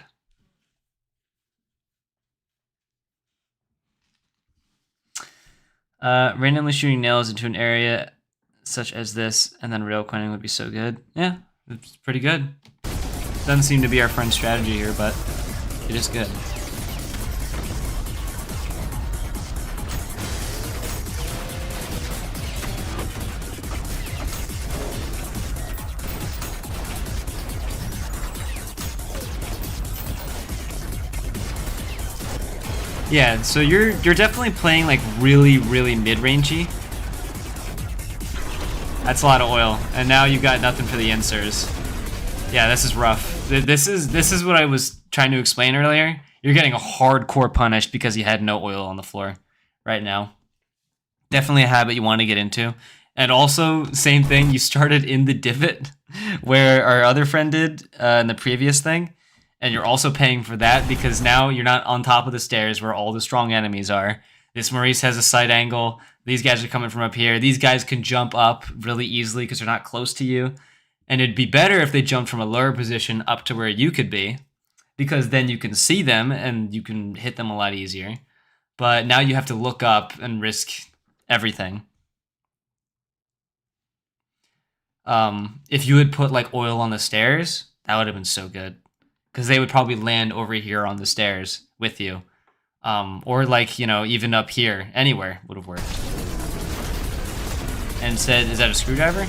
Randomly shooting nails into an area such as this and then rail coining would be so good. Yeah, it's pretty good. Doesn't seem to be our friend's strategy here, but it is good. Yeah, so you're definitely playing like really mid-rangey. That's a lot of oil, and now you've got nothing for the inserts. Yeah, this is rough. This is what I was trying to explain earlier. You're getting a hardcore punish because you had no oil on the floor right now. Definitely a habit you want to get into. And also, same thing, you started in the divot where our other friend did in the previous thing. And you're also paying for that because now you're not on top of the stairs where all the strong enemies are. This Maurice has a side angle. These guys are coming from up here. These guys can jump up really easily because they're not close to you. And it'd be better if they jumped from a lower position up to where you could be, because then you can see them and you can hit them a lot easier. But now you have to look up and risk everything. If you had put like oil on the stairs, that would have been so good. Because they would probably land over here on the stairs with you. Or like, you know, even up here. Anywhere would have worked. And instead, is that a screwdriver?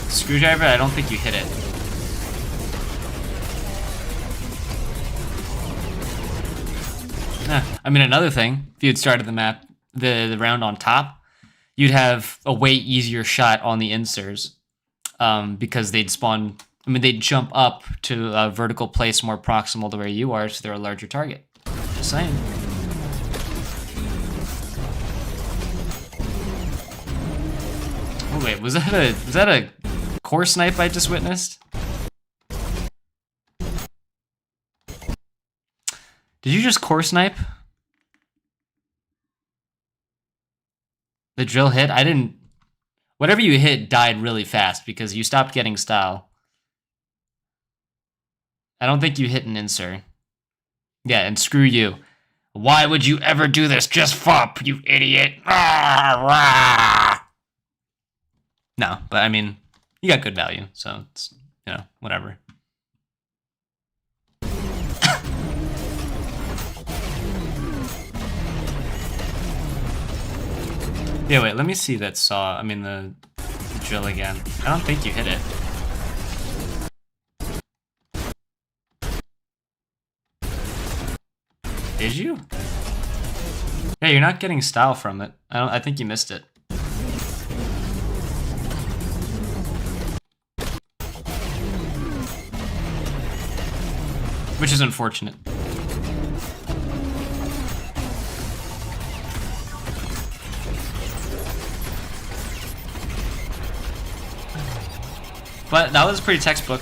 Screwdriver? I don't think you hit it. I mean, another thing, if you had started the map, the round on top, you'd have a way easier shot on the inserts. Because they'd spawn, I mean, they'd jump up to a vertical place more proximal to where you are, so they're a larger target. Just saying. Oh wait, was that a core snipe I just witnessed? Did you just core snipe? The drill hit? I didn't. Whatever you hit died really fast because you stopped getting style. I don't think you hit an insert. Yeah, and screw you. Why would you ever do this? Just fop, you idiot. No, but I mean, you got good value, so it's, you know, whatever. Yeah, wait, let me see that saw. I mean, the drill again. I don't think you hit it. Did you? Yeah, you're not getting style from it. I think you missed it. Which is unfortunate. But that was pretty textbook.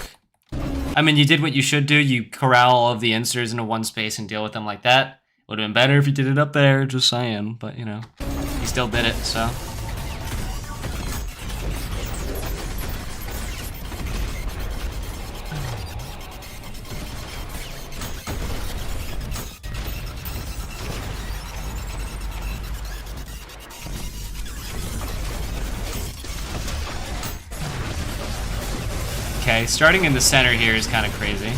I mean, you did what you should do. You corral all of the inserts into one space and deal with them like that. Would have been better if you did it up there, just saying. But, you know, you still did it, so. Okay, starting in the center here is kind of crazy.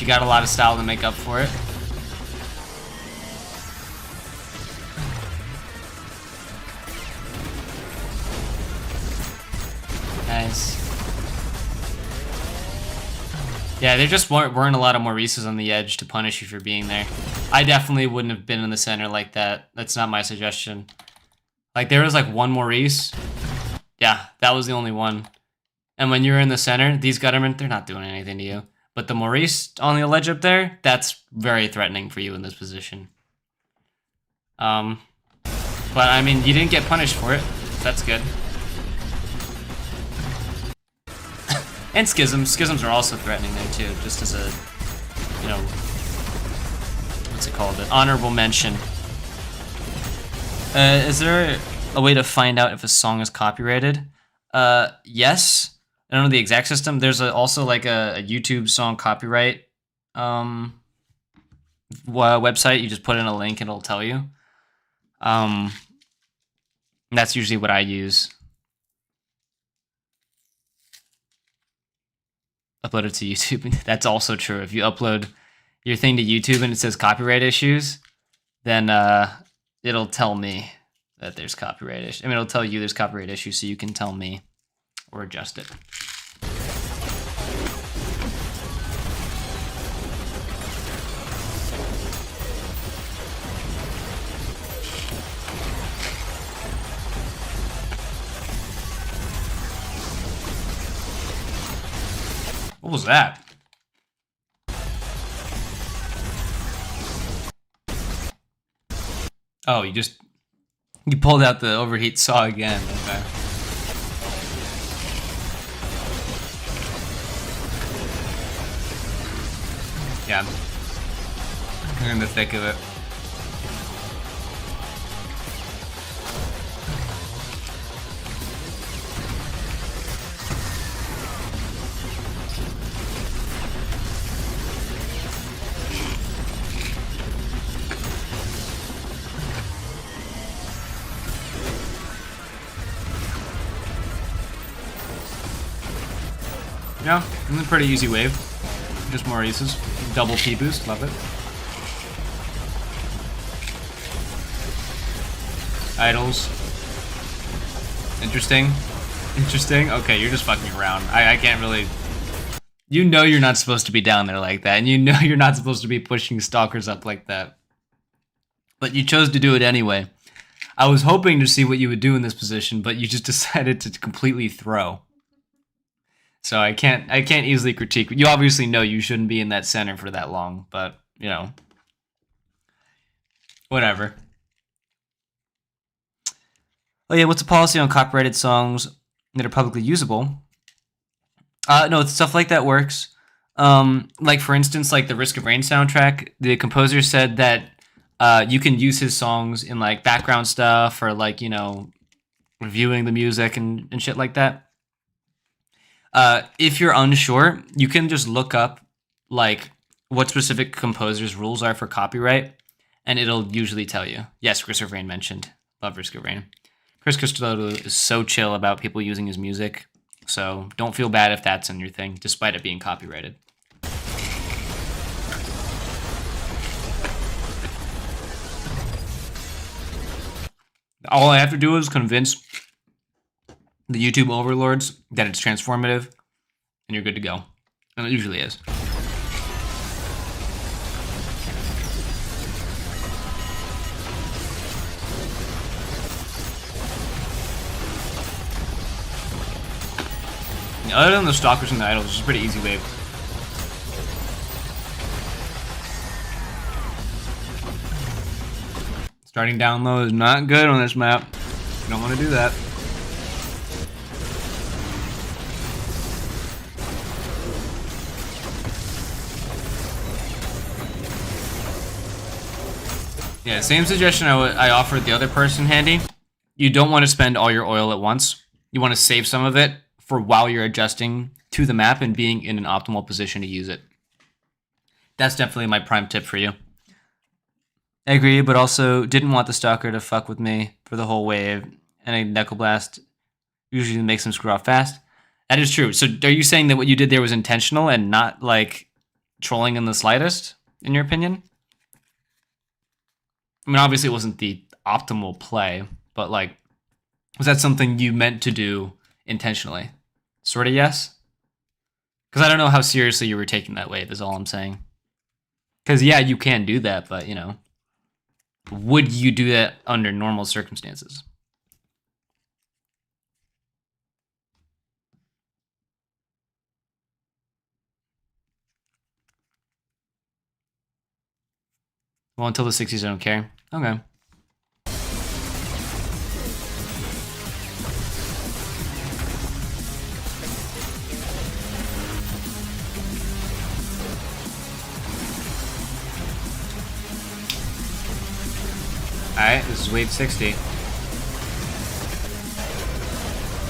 You got a lot of style to make up for it. Nice. Yeah, there just weren't a lot of Maurices on the edge to punish you for being there. I definitely wouldn't have been in the center like that. That's not my suggestion. Like, there was like one Maurice. Yeah, that was the only one. And when you're in the center, these Guttermen, they're not doing anything to you. But the Maurice on the ledge up there, that's very threatening for you in this position. But I mean, you didn't get punished for it. That's good. And Schisms. Schisms are also threatening there too, just as a, you know, what's it called? An honorable mention. Is there a way to find out if a song is copyrighted? Yes. I don't know the exact system. There's also like a YouTube song copyright website. You just put in a link and it'll tell you. That's usually what I use. Upload it to YouTube. That's also true. If you upload your thing to YouTube and it says copyright issues, then it'll tell me that there's copyright issues. I mean, it'll tell you there's copyright issues, so you can tell me or adjust it. What was that? Oh, you pulled out the overheat saw again. Okay. Yeah. You're in the thick of it. Yeah, it's a pretty easy wave. Just Maurice's. Double P boost, love it. Idols. Interesting. Interesting. Okay, you're just fucking around. I can't really... You know you're not supposed to be down there like that, and you know you're not supposed to be pushing stalkers up like that. But you chose to do it anyway. I was hoping to see what you would do in this position, but you just decided to completely throw. So I can't easily critique. You obviously know you shouldn't be in that center for that long, but, you know. Whatever. Oh yeah, what's the policy on copyrighted songs that are publicly usable? No, stuff like that works. Like, for instance, like the Risk of Rain soundtrack, the composer said that you can use his songs in, like, background stuff or, like, you know, reviewing the music and shit like that. If you're unsure, you can just look up, like, what specific composer's rules are for copyright, and it'll usually tell you. Yes, Risk of Rain mentioned. Love Risk of Rain. Chris Cristodo is so chill about people using his music, so don't feel bad if that's in your thing, despite it being copyrighted. All I have to do is convince the YouTube overlords that it's transformative, and you're good to go. And it usually is. Other than the stalkers and the idols, it's a pretty easy wave. Starting down low is not good on this map. You don't want to do that. Yeah, same suggestion I offered the other person, Handy. You don't want to spend all your oil at once. You want to save some of it for while you're adjusting to the map and being in an optimal position to use it. That's definitely my prime tip for you. I agree, but also didn't want the stalker to fuck with me for the whole wave, and a Knuckle Blast usually makes him screw off fast. That is true. So are you saying that what you did there was intentional and not, like, trolling in the slightest, in your opinion? I mean, obviously it wasn't the optimal play, but, like, was that something you meant to do intentionally? Sort of yes? Because I don't know how seriously you were taking that wave, is all I'm saying. Because, yeah, you can do that, but, you know, would you do that under normal circumstances? Well, until the 60s, I don't care. Okay. Alright, this is wave 60.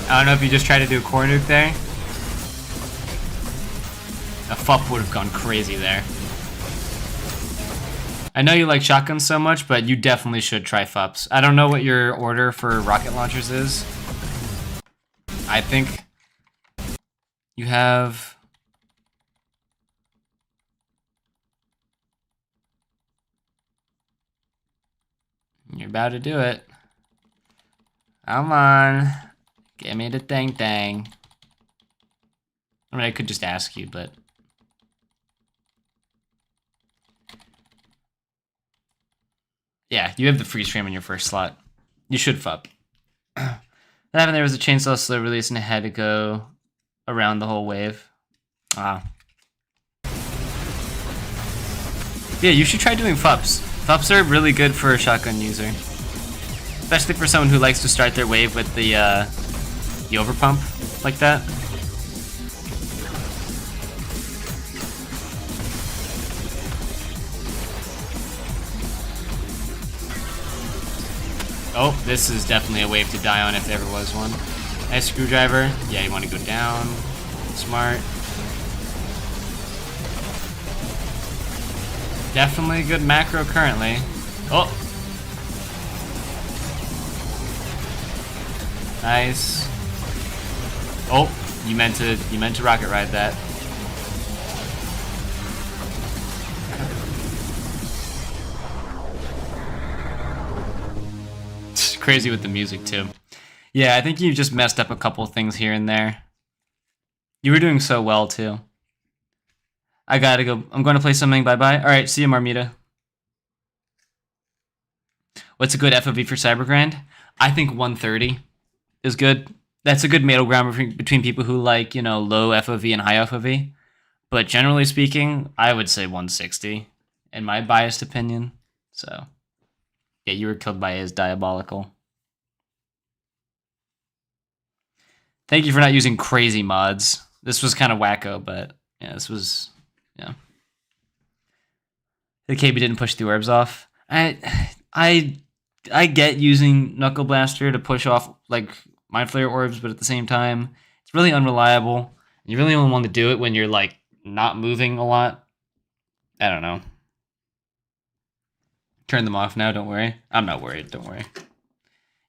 I don't know if you just tried to do a core nuke there. A FUP would have gone crazy there. I know you like shotguns so much, but you definitely should try FUPs. I don't know what your order for rocket launchers is. I think you have... You're about to do it. Come on. Give me the dang. I mean, I could just ask you, but... Yeah, you have the freeze frame in your first slot. You should FUP. That happened. There was a chainsaw slow release and it had to go around the whole wave. Ah. Yeah, you should try doing FUPs. FUPs are really good for a shotgun user. Especially for someone who likes to start their wave with the overpump like that. Oh, this is definitely a wave to die on if there ever was one. Nice screwdriver. Yeah, you want to go down. Smart. Definitely a good macro currently. Oh! Nice. Oh, you meant to rocket ride that. It's crazy with the music too. Yeah, I think you just messed up a couple things here and there. You were doing so well too. I gotta go. I'm going to play something. Bye-bye. Alright, see you, Marmita. What's a good FOV for Cybergrind? I think 130 is good. That's a good middle ground between people who like, you know, low FOV and high FOV. But generally speaking, I would say 160, in my biased opinion. So, yeah, you were killed by his diabolical. Thank you for not using crazy mods. This was kind of wacko, but yeah, this was... Yeah. The KB didn't push the orbs off. I get using Knuckle Blaster to push off like Mind Flayer orbs, but at the same time, it's really unreliable. You really only want to do it when you're like not moving a lot. I don't know. Turn them off now, don't worry. I'm not worried, don't worry.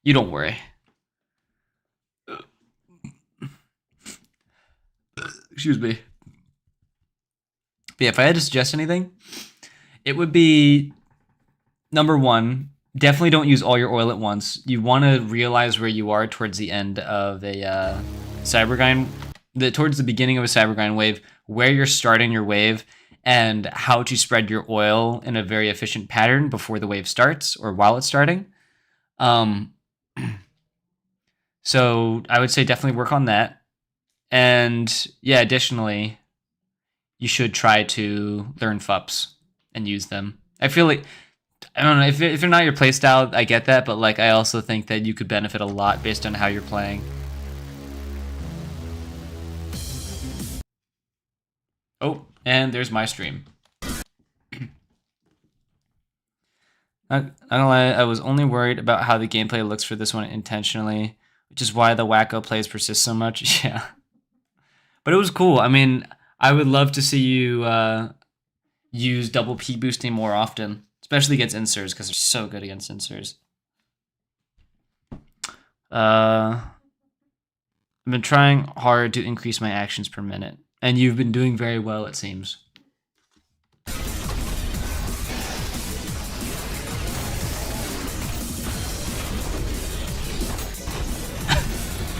You don't worry. Excuse me. But yeah, if I had to suggest anything, it would be, number one, definitely don't use all your oil at once. You want to realize where you are towards the end of a Cybergrind, towards the beginning of a Cybergrind wave, where you're starting your wave, and how to spread your oil in a very efficient pattern before the wave starts, or while it's starting. So I would say definitely work on that. And yeah, additionally, you should try to learn FUPs and use them. I feel like, I don't know, if they're not your playstyle, I get that, but like I also think that you could benefit a lot based on how you're playing. Oh, and there's my stream. Not gonna lie, I was only worried about how the gameplay looks for this one intentionally, which is why the wacko plays persist so much. Yeah. But it was cool. I mean, I would love to see you use double P boosting more often, especially against inserts, because they're so good against inserts. I've been trying hard to increase my actions per minute, and you've been doing very well, it seems.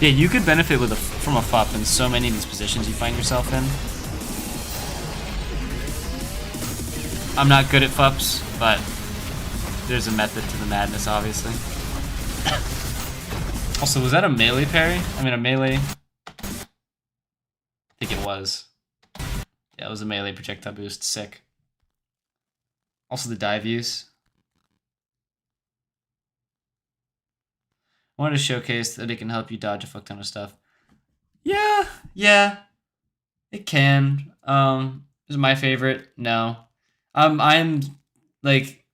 Yeah, you could benefit from a FUP in so many of these positions you find yourself in. I'm not good at FUPs, but there's a method to the madness, obviously. Also, was that a melee parry? I mean, a melee... I think it was. Yeah, it was a melee projectile boost. Sick. Also the dive views. Wanted to showcase that it can help you dodge a fuck ton of stuff. Yeah, it can. Is it my favorite? No. I'm like,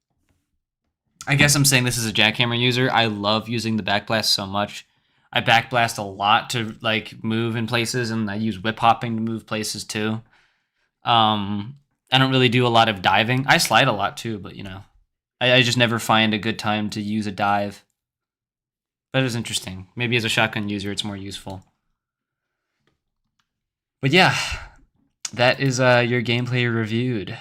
I guess I'm saying this as a jackhammer user. I love using the backblast so much. I backblast a lot to like move in places, and I use whip hopping to move places too. I don't really do a lot of diving. I slide a lot too, but you know, I just never find a good time to use a dive. But it is interesting. Maybe as a shotgun user, it's more useful. But yeah, that is your gameplay reviewed.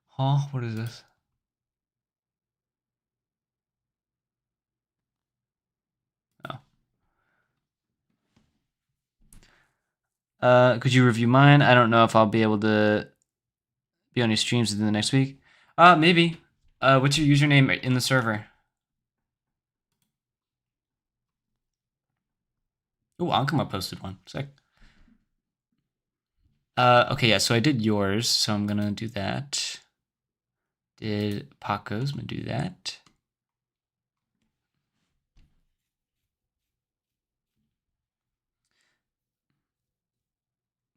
Huh? What is this? Could you review mine? I don't know if I'll be able to be on your streams within the next week. Maybe. What's your username in the server? Oh, Ankama posted one. Sick. Okay, yeah, so I did yours, so I'm gonna do that. Did Paco's, I'm gonna do that.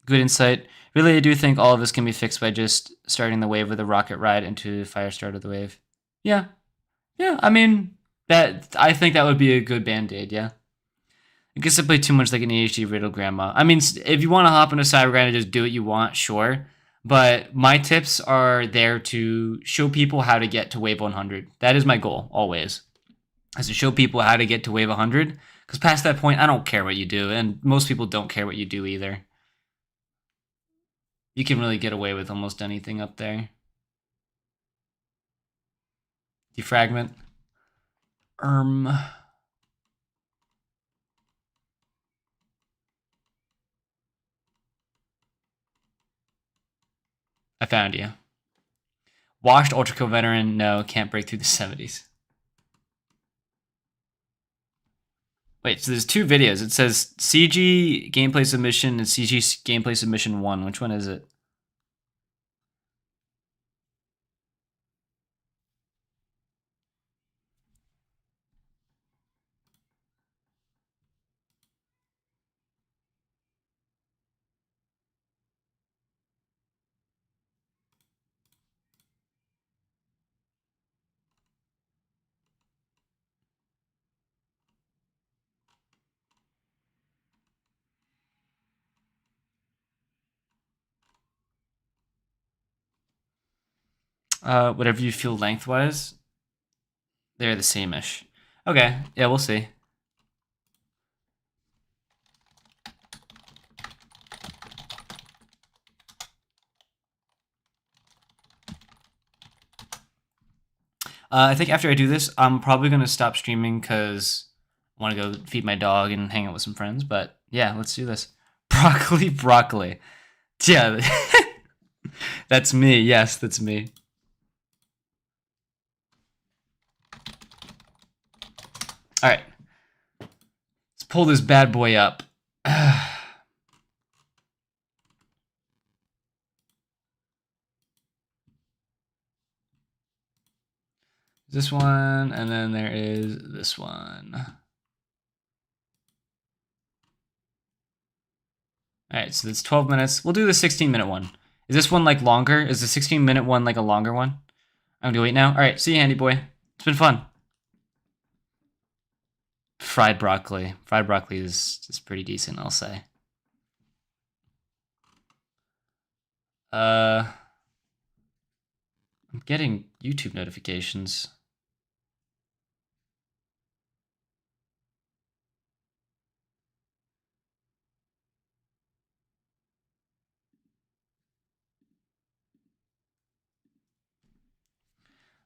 Good insight. Really, I do think all of this can be fixed by just starting the wave with a rocket ride into fire start of the wave. Yeah. Yeah, I mean, I think that would be a good band-aid, yeah. It gets to play too much like an ADHD riddle grandma. I mean, if you want to hop into Cybergrind and just do what you want, sure. But my tips are there to show people how to get to wave 100. That is my goal, always. Is to show people how to get to wave 100. Because past that point, I don't care what you do. And most people don't care what you do either. You can really get away with almost anything up there. Defragment. I found you. Washed ULTRAKILL veteran, no, can't break through the 70s. Wait, so there's two videos. It says CG gameplay submission and CG gameplay submission 1. Which one is it? Whatever you feel lengthwise, they're the same-ish. Okay, yeah, we'll see. I think after I do this, I'm probably going to stop streaming because I want to go feed my dog and hang out with some friends. But yeah, let's do this. Broccoli. Yeah, that's me. Yes, that's me. All right, let's pull this bad boy up. This one, and then there is this one. All right, so that's 12 minutes. We'll do the 16-minute one. Is this one like longer? Is the 16-minute one like a longer one? I'm gonna wait now. All right, see you, handy boy. It's been fun. Fried broccoli. Fried broccoli is pretty decent, I'll say. I'm getting YouTube notifications.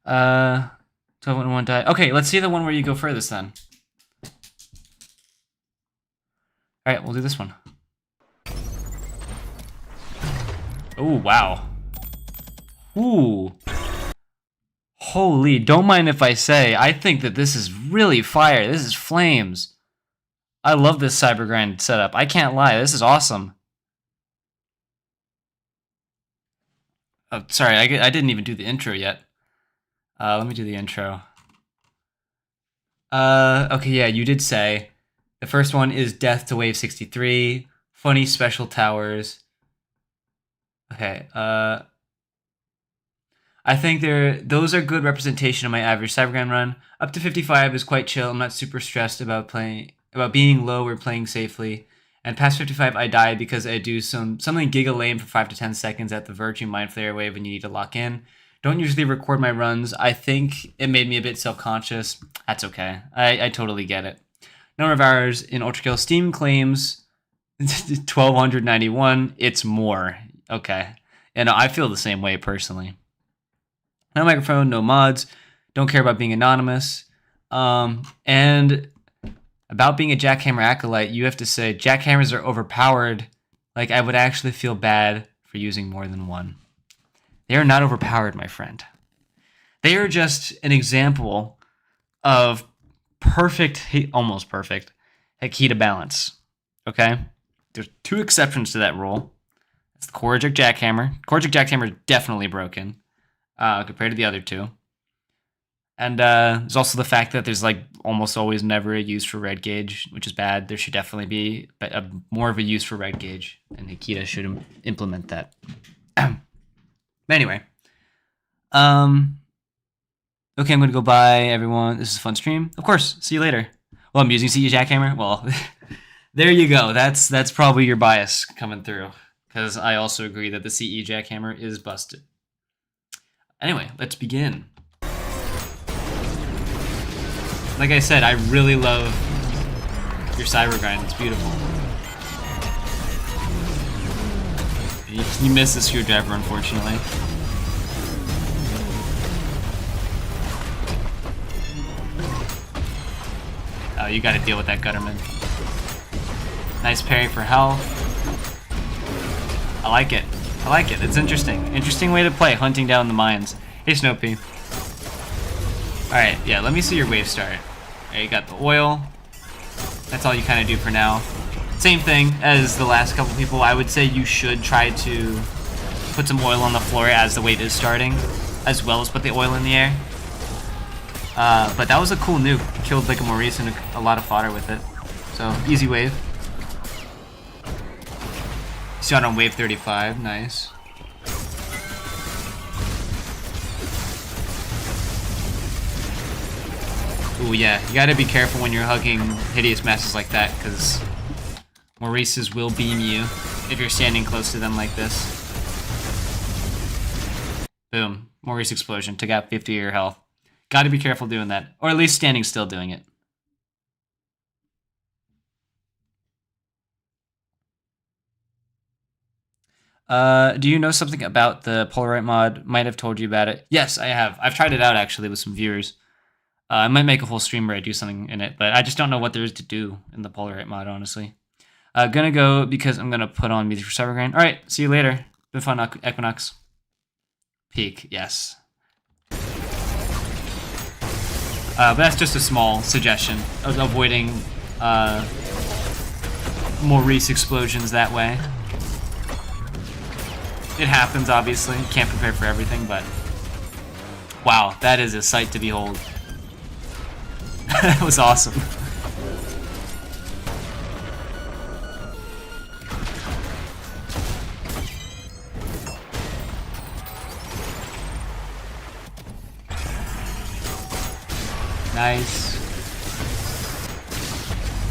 Uh, 12 and 1 die. Okay, let's see the one where you go furthest then. All right, we'll do this one. Oh, wow. Ooh. Holy, don't mind if I say, I think that this is really fire. This is flames. I love this Cybergrind setup. I can't lie. This is awesome. Oh, sorry, I didn't even do the intro yet. Let me do the intro. Okay, yeah, you did say. The first one is Death to Wave 63. Funny special towers. Okay, I think those are good representation of my average Cybergrind run. Up to 55 is quite chill. I'm not super stressed about being low or playing safely. And past 55, I die because I do something giga lame for 5 to 10 seconds at the Virtue Mind Flayer wave when you need to lock in. Don't usually record my runs. I think it made me a bit self-conscious. That's okay. I totally get it. Number of hours in ULTRAKILL. Steam claims 1,291. It's more. Okay. And I feel the same way personally. No microphone, no mods. Don't care about being anonymous. And about being a jackhammer acolyte, you have to say jackhammers are overpowered. Like, I would actually feel bad for using more than one. They are not overpowered, my friend. They are just an example of almost perfect Hekita balance. Okay? There's 2 exceptions to that rule. That's the Korajik jackhammer. Korajik jackhammer is definitely broken compared to the other 2. And there's also the fact that there's like almost always never a use for red gauge, which is bad. There should definitely be more of a use for red gauge, and Hekita should implement that. Anyway, okay, I'm gonna go bye, everyone. This is a fun stream. Of course, see you later. Well, I'm using CE jackhammer. Well, there you go. That's probably your bias coming through, because I also agree that the CE jackhammer is busted. Anyway, let's begin. Like I said, I really love your Cybergrind. It's beautiful. You missed the screwdriver, unfortunately. Oh, you gotta deal with that Gutterman. Nice parry for health. I like it. I like it. It's interesting. Interesting way to play, hunting down the mines. Hey, Snopey. Alright, yeah, let me see your wave start. There, you got the oil. That's all you kind of do for now. Same thing as the last couple people. I would say you should try to put some oil on the floor as the wave is starting, as well as put the oil in the air. But that was a cool nuke. Killed like a Maurice and a lot of fodder with it. So, easy wave. Shot on wave 35, nice. Ooh, yeah, you gotta be careful when you're hugging hideous masses like that, because Maurices will beam you if you're standing close to them like this. Boom. Maurice explosion. Took out 50 of your health. Gotta be careful doing that. Or at least standing still doing it. Do you know something about the Polaroid mod? Might have told you about it. Yes, I have. I've tried it out actually with some viewers. I might make a whole stream where I do something in it, but I just don't know what there is to do in the Polaroid mod, honestly. Gonna go because I'm gonna put on music for Cybergrind. Alright, see you later. Been fun, Equinox. Peak, yes. But that's just a small suggestion of avoiding Maurice explosions that way. It happens, obviously. You can't prepare for everything, but wow, that is a sight to behold. That was awesome. Nice.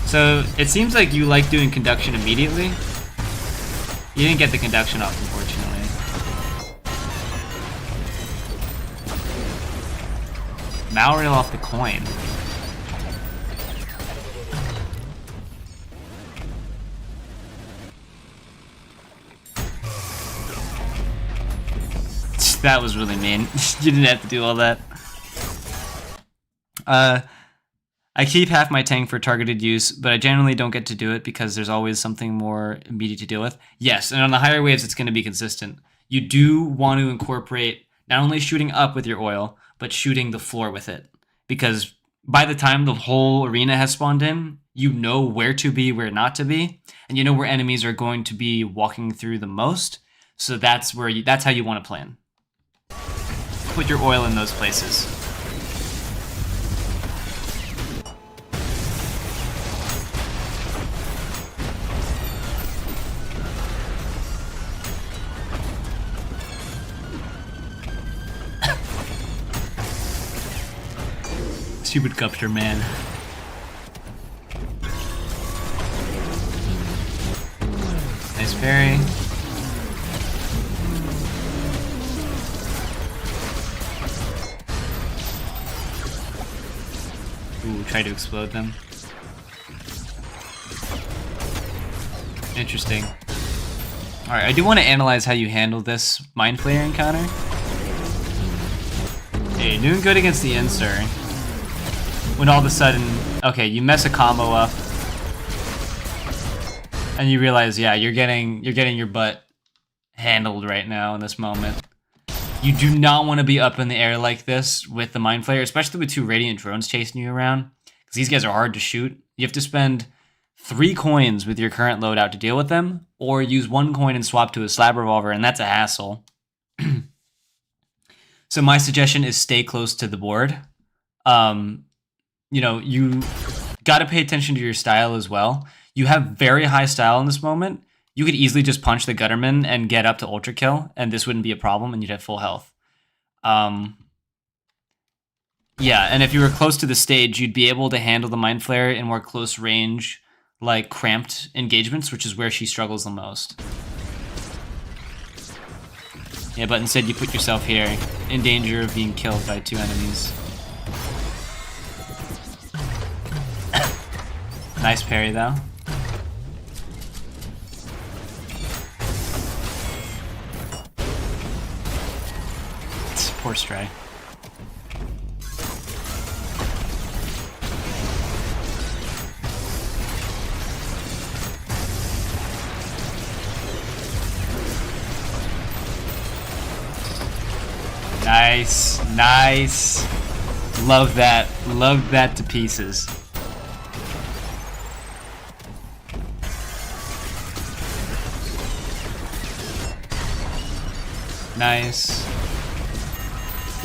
So, it seems like you like doing conduction immediately. You didn't get the conduction off, unfortunately. Malrail off the coin. That was really mean. You didn't have to do all that. I keep half my tank for targeted use, but I generally don't get to do it because there's always something more immediate to deal with. Yes, and on the higher waves, it's going to be consistent. You do want to incorporate not only shooting up with your oil, but shooting the floor with it. Because by the time the whole arena has spawned in, you know where to be, where not to be, and you know where enemies are going to be walking through the most. So that's how you want to plan. Put your oil in those places. Stupid Cupster, man. Nice parry. Ooh, try to explode them. Interesting. Alright, I do want to analyze how you handle this Mind Flayer encounter. Hey, you're doing good against the insert. When all of a sudden, okay, you mess a combo up, and you realize, yeah, you're getting your butt handled right now in this moment. You do not want to be up in the air like this with the Mind Flayer, especially with 2 Radiant drones chasing you around, because these guys are hard to shoot. You have to spend 3 coins with your current loadout to deal with them, or use 1 coin and swap to a slab revolver, and that's a hassle. So my suggestion is stay close to the board. You know, you gotta pay attention to your style as well. You have very high style in this moment. You could easily just punch the Gutterman and get up to Ultra Kill, and this wouldn't be a problem, and you'd have full health. Yeah, and if you were close to the stage, you'd be able to handle the Mind Flayer in more close range, like cramped engagements, which is where she struggles the most. Yeah, but instead you put yourself here, in danger of being killed by 2 enemies. Nice parry, though. Poor Stray. Nice, nice. Love that. Love that to pieces. Nice.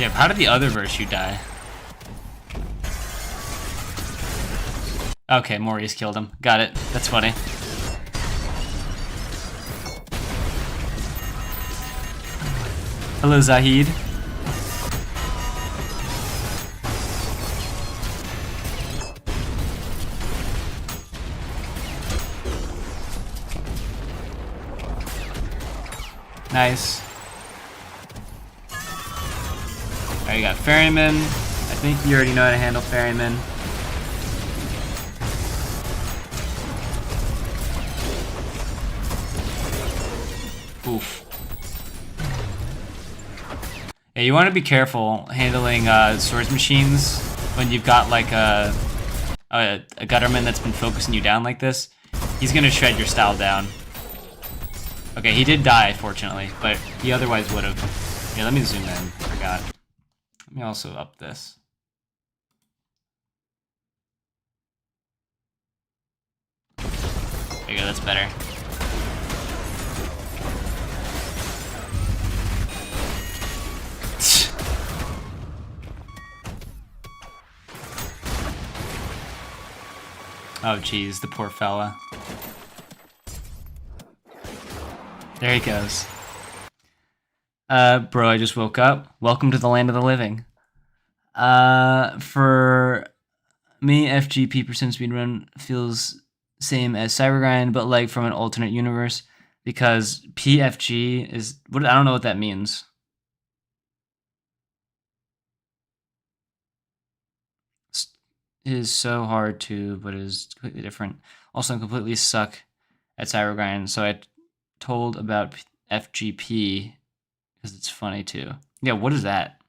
Yeah, how did the other verse you die? Okay, Maurice killed him. Got it. That's funny. Hello, Zahid. Nice. Alright, you got Ferryman. I think you already know how to handle Ferryman. Oof. Yeah, you want to be careful handling swords machines when you've got like a Gutterman that's been focusing you down like this. He's gonna shred your style down. Okay, he did die, fortunately, but he otherwise would have. Yeah, let me zoom in. Forgot. Let me also up this. There you go, that's better. Oh, geez, the poor fella. There he goes. Bro, I just woke up. Welcome to the land of the living. For me, FGP percent speedrun feels same as Cybergrind, but like from an alternate universe, because PFG is what I don't know what that means. It is so hard to, but it is completely different. Also, I completely suck at Cybergrind, so I told about FGP because it's funny too. Yeah, what is that?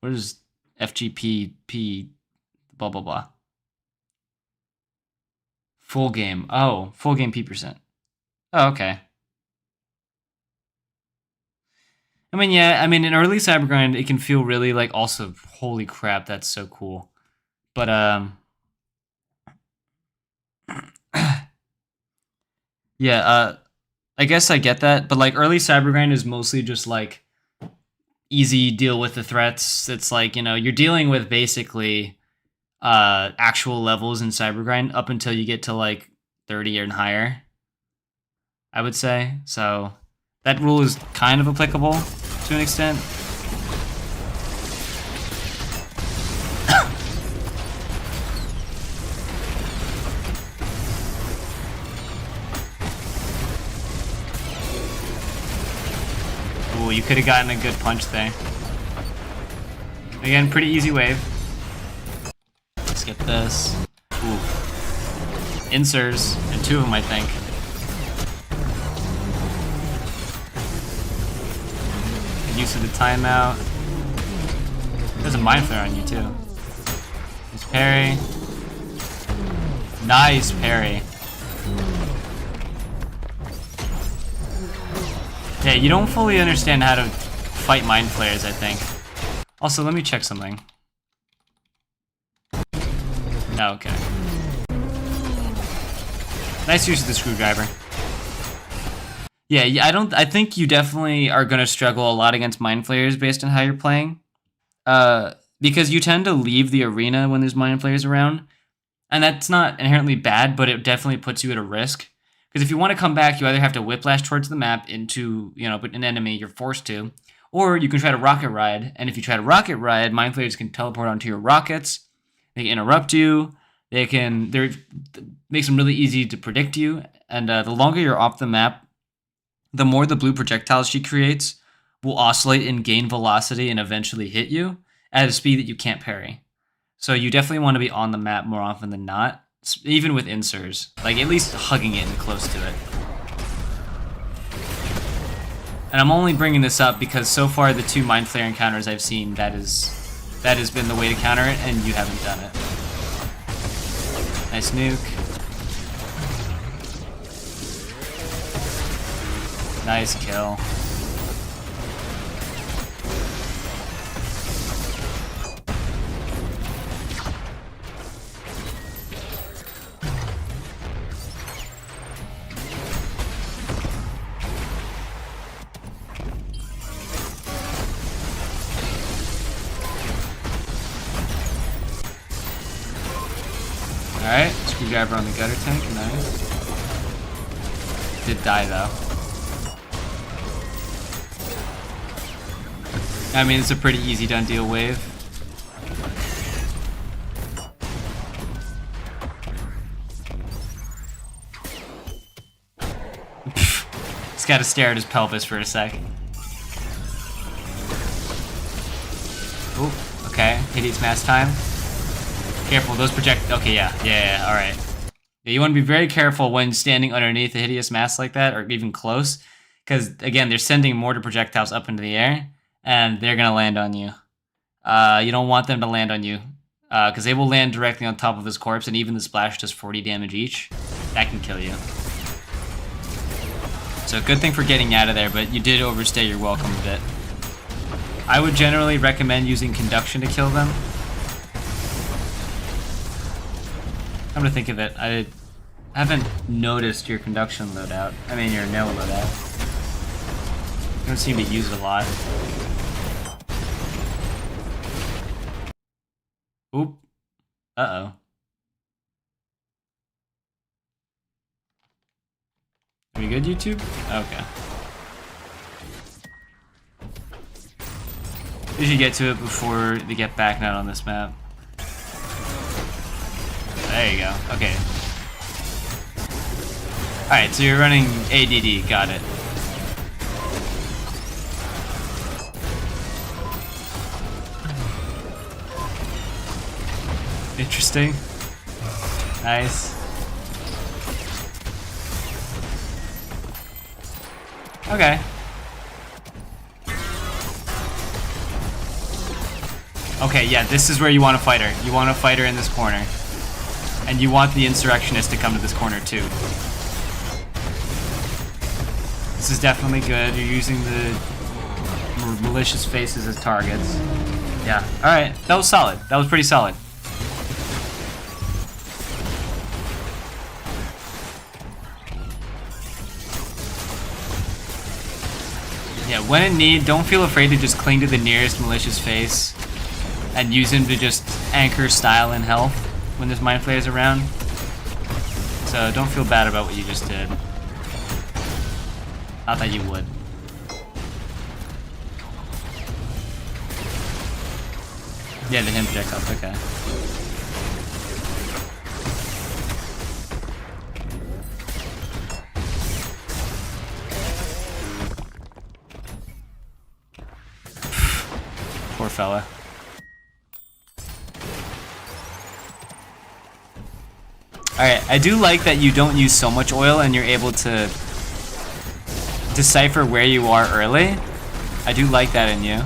What is FGP P blah blah blah? Full game. Oh, full game P%. Oh, okay. I mean, yeah, I mean, in early Cybergrind, it can feel really, like, also, holy crap, that's so cool. But, yeah, I guess I get that, but, like, early Cybergrind is mostly just, like, easy deal with the threats. It's like, you know, you're dealing with basically actual levels in Cybergrind up until you get to, like, 30 and higher, I would say. So that rule is kind of applicable to an extent. Ooh, you could have gotten a good punch there. Again, pretty easy wave. Let's get this. Ooh. Insers, and 2 of them, I think. Good use of the timeout. There's a mind flare on you, too. Nice parry. Nice parry. Yeah, you don't fully understand how to fight mind flares, I think. Also, let me check something. Oh, okay. Nice use of the screwdriver. Yeah, I think you definitely are gonna struggle a lot against mind flayers based on how you're playing. Because you tend to leave the arena when there's mind flayers around. And that's not inherently bad, but it definitely puts you at a risk. Because if you want to come back, you either have to whiplash towards the map into, you know, an enemy, you're forced to, or you can try to rocket ride. And if you try to rocket ride, mind flayers can teleport onto your rockets. They can interrupt you. They makes them really easy to predict you. And the longer you're off the map, the more the blue projectiles she creates will oscillate and gain velocity and eventually hit you at a speed that you can't parry. So you definitely want to be on the map more often than not. Even with insers, like at least hugging it and close to it. And I'm only bringing this up because so far the 2 mind flare encounters I've seen, that has been the way to counter it, and you haven't done it. Nice nuke. Nice kill. Alright, screwdriver on the gutter tank, nice. Did die though. I mean, it's a pretty easy done deal wave. He's gotta stare at his pelvis for a sec. Ooh, okay, hideous mass time. Careful, those okay, yeah, alright. Yeah, you want to be very careful when standing underneath a hideous mass like that, or even close, because, again, they're sending mortar projectiles up into the air, and they're going to land on you. You don't want them to land on you, because they will land directly on top of his corpse, and even the splash does 40 damage each. That can kill you. So, good thing for getting out of there, but you did overstay your welcome a bit. I would generally recommend using conduction to kill them. Come to think of it, I haven't noticed your conduction loadout. I mean, your nail loadout. You don't seem to use it a lot. Oop. Uh-oh. Are we good, YouTube? Okay. We should get to it before they get back not on this map. There you go. Okay. Alright, so you're running ADD. Got it. Interesting. Nice. Okay. Okay, yeah, this is where you want to fight her. You want to fight her in this corner. And you want the insurrectionist to come to this corner too. This is definitely good. You're using the malicious faces as targets. Yeah, alright. That was solid. That was pretty solid. Yeah, when in need, don't feel afraid to just cling to the nearest malicious face and use him to just anchor style and health when this Mind Flayer is around. So don't feel bad about what you just did. Not that you would. Yeah, the him projectiles, okay. Poor fella. Alright, I do like that you don't use so much oil and you're able to decipher where you are early. I do like that in you.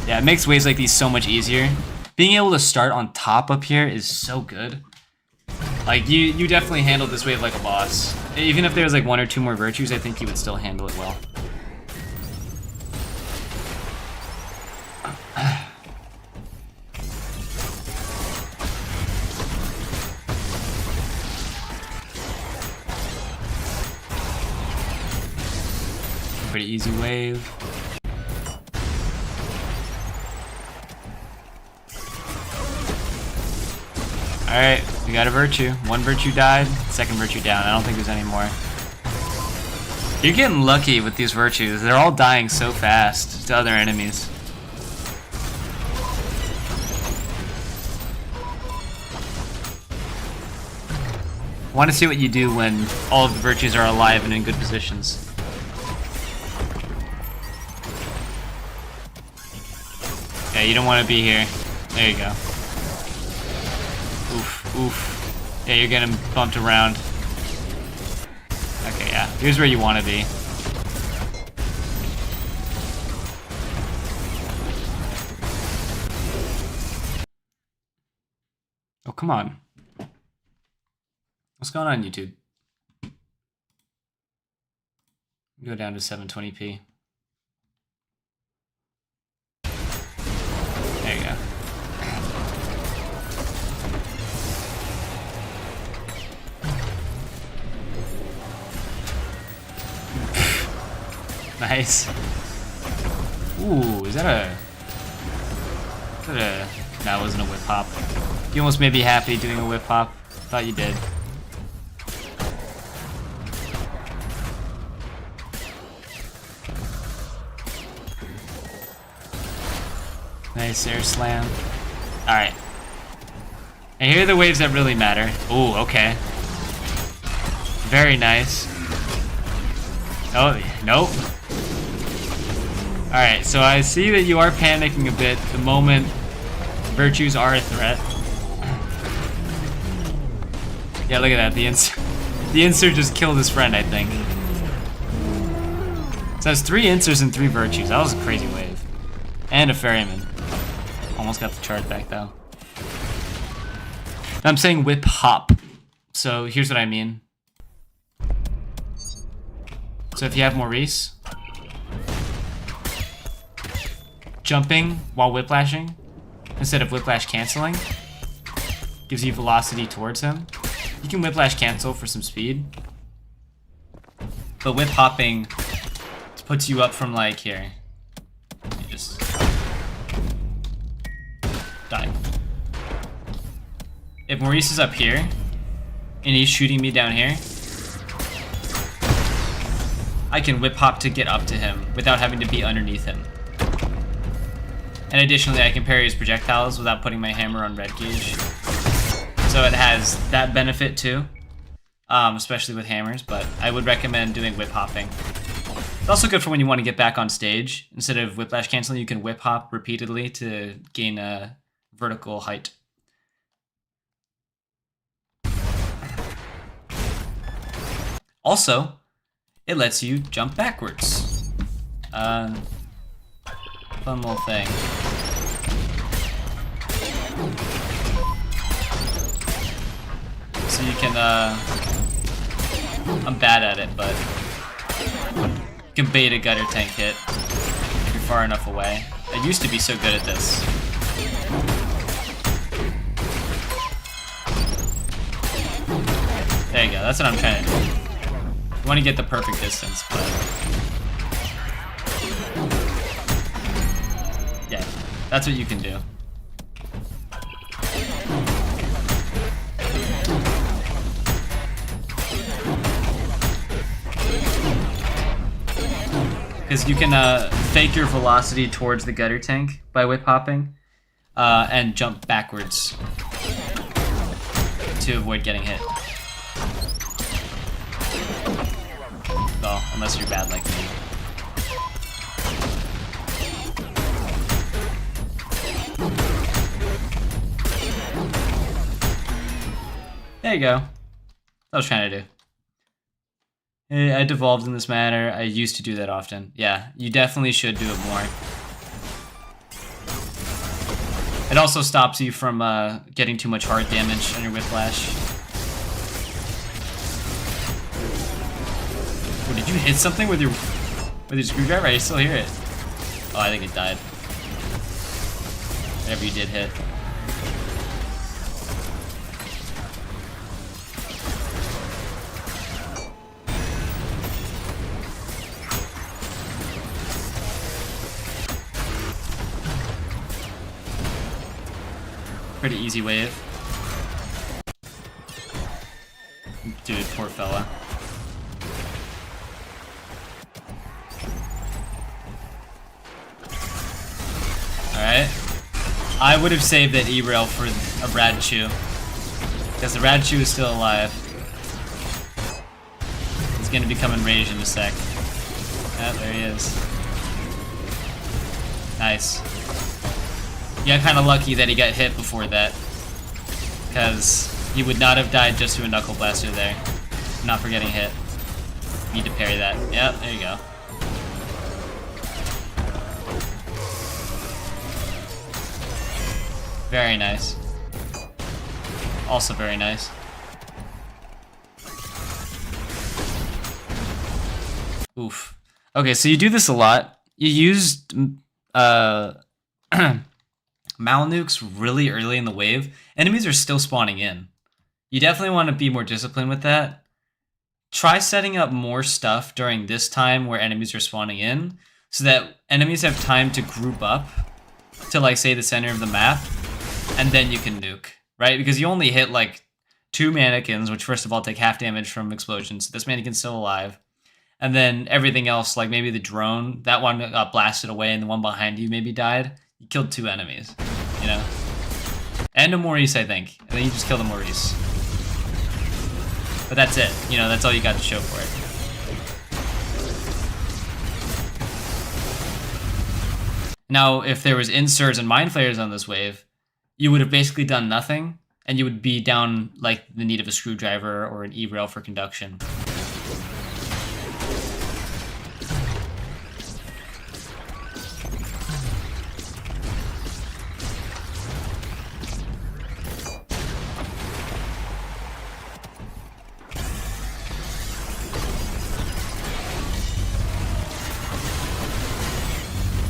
Yeah, it makes waves like these so much easier. Being able to start on top up here is so good. Like, you definitely handled this wave like a boss. Even if there's like 1 or 2 more virtues, I think you would still handle it well. Pretty easy wave. Alright, we got a virtue. 1 virtue died, 2nd virtue down. I don't think there's any more. You're getting lucky with these virtues. They're all dying so fast to other enemies. I want to see what you do when all of the virtues are alive and in good positions. Yeah, you don't want to be here. There you go. Oof, oof. Yeah, you're getting bumped around. Okay, yeah. Here's where you want to be. Oh, come on. What's going on, YouTube? Go down to 720p. There you go. Nice. Ooh, is that a... That wasn't a whip hop. You almost made me happy doing a whip hop. Thought you did. Nice air slam. Alright. And here are the waves that really matter. Ooh, okay. Very nice. Oh, nope. Alright, so I see that you are panicking a bit the moment virtues are a threat. Yeah, look at that. The insert just killed his friend, I think. So that's 3 insers and 3 virtues. That was a crazy wave. And a ferryman. Almost got the chart back though. I'm saying whip hop. So here's what I mean. So if you have Maurice, jumping while whiplashing instead of whiplash canceling gives you velocity towards him. You can whiplash cancel for some speed, but whip hopping puts you up from like here. You just die. If Maurice is up here and he's shooting me down here, I can whip hop to get up to him without having to be underneath him. And additionally, I can parry his projectiles without putting my hammer on red gauge. So it has that benefit too, especially with hammers, but I would recommend doing whip hopping. It's also good for when you want to get back on stage. Instead of whiplash canceling, you can whip hop repeatedly to gain a vertical height. Also, it lets you jump backwards. Fun little thing. So you can, I'm bad at it, but you can bait a gutter tank hit. far enough away. I used to be so good at this. There you go, that's what I'm trying to do. You want to get the perfect distance, but... yeah, that's what you can do. Because you can fake your velocity towards the gutter tank by whip hopping, and jump backwards to avoid getting hit. Well, unless you're bad like me. There you go. That's what I was trying to do. I devolved in this manner. I used to do that often. Yeah, you definitely should do it more. It also stops you from getting too much hard damage on your whiplash. Oh, did you hit something with your screwdriver? I still hear it. Oh, I think it died. Whatever you did hit. Pretty easy wave. Dude, poor fella. Alright. I would have saved that E-rail for a Radchu. Because the Radchu is still alive. He's gonna become enraged in a sec. Ah, there he is. Nice. Yeah, kind of lucky that he got hit before that, because he would not have died just to a Knuckle Blaster there. Not for getting hit. Need to parry that. Yep, there you go. Very nice. Also very nice. Oof. Okay, so you do this a lot. You used Malnukes really early in the wave. Enemies are still spawning in. You definitely want to be more disciplined with that. Try setting up more stuff during this time where enemies are spawning in, so that enemies have time to group up to, like, say, the center of the map, and then you can nuke, right? Because you only hit, like, 2 mannequins, which first of all take half damage from explosions. So this mannequin's still alive. And then everything else, like maybe the drone, that one got blasted away and the one behind you maybe died. You killed 2 enemies, you know? And a Maurice, I think. And then you just killed a Maurice. But that's it. You know, that's all you got to show for it. Now, if there was inserts and mind flayers on this wave, you would have basically done nothing, and you would be down, like, the need of a screwdriver or an E-rail for conduction.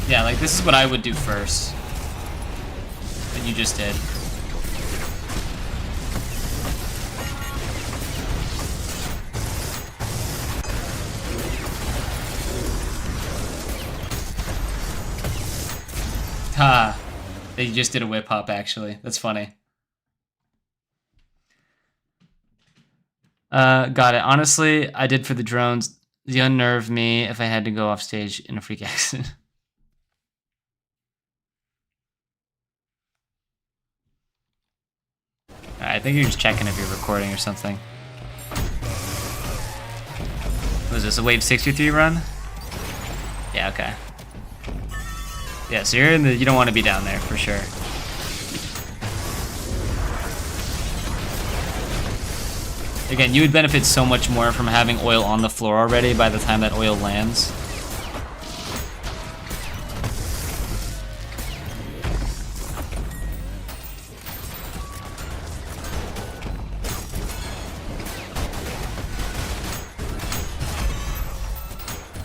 Yeah, like, this is what I would do first. That you just did. Ha! They just did a whip hop, actually. That's funny. Got it. Honestly, I did for the drones. They unnerved me if I had to go off stage in a freak accident. I think you're just checking if you're recording or something. Was this a wave 63 run? Yeah, okay. Yeah, so you're in the, you don't want to be down there for sure. Again, you would benefit so much more from having oil on the floor already by the time that oil lands.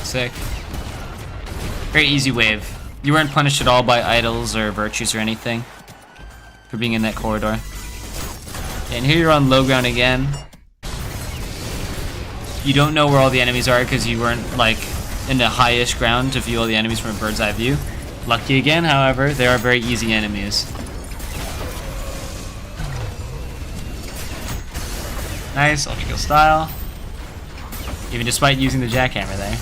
Sick. Very easy wave. You weren't punished at all by idols or virtues or anything for being in that corridor. And here you're on low ground again. You don't know where all the enemies are because you weren't like in the highest ground to view all the enemies from a bird's eye view. Lucky again, however, they are very easy enemies. Nice, ULTRAKILL style. Even despite using the jackhammer there.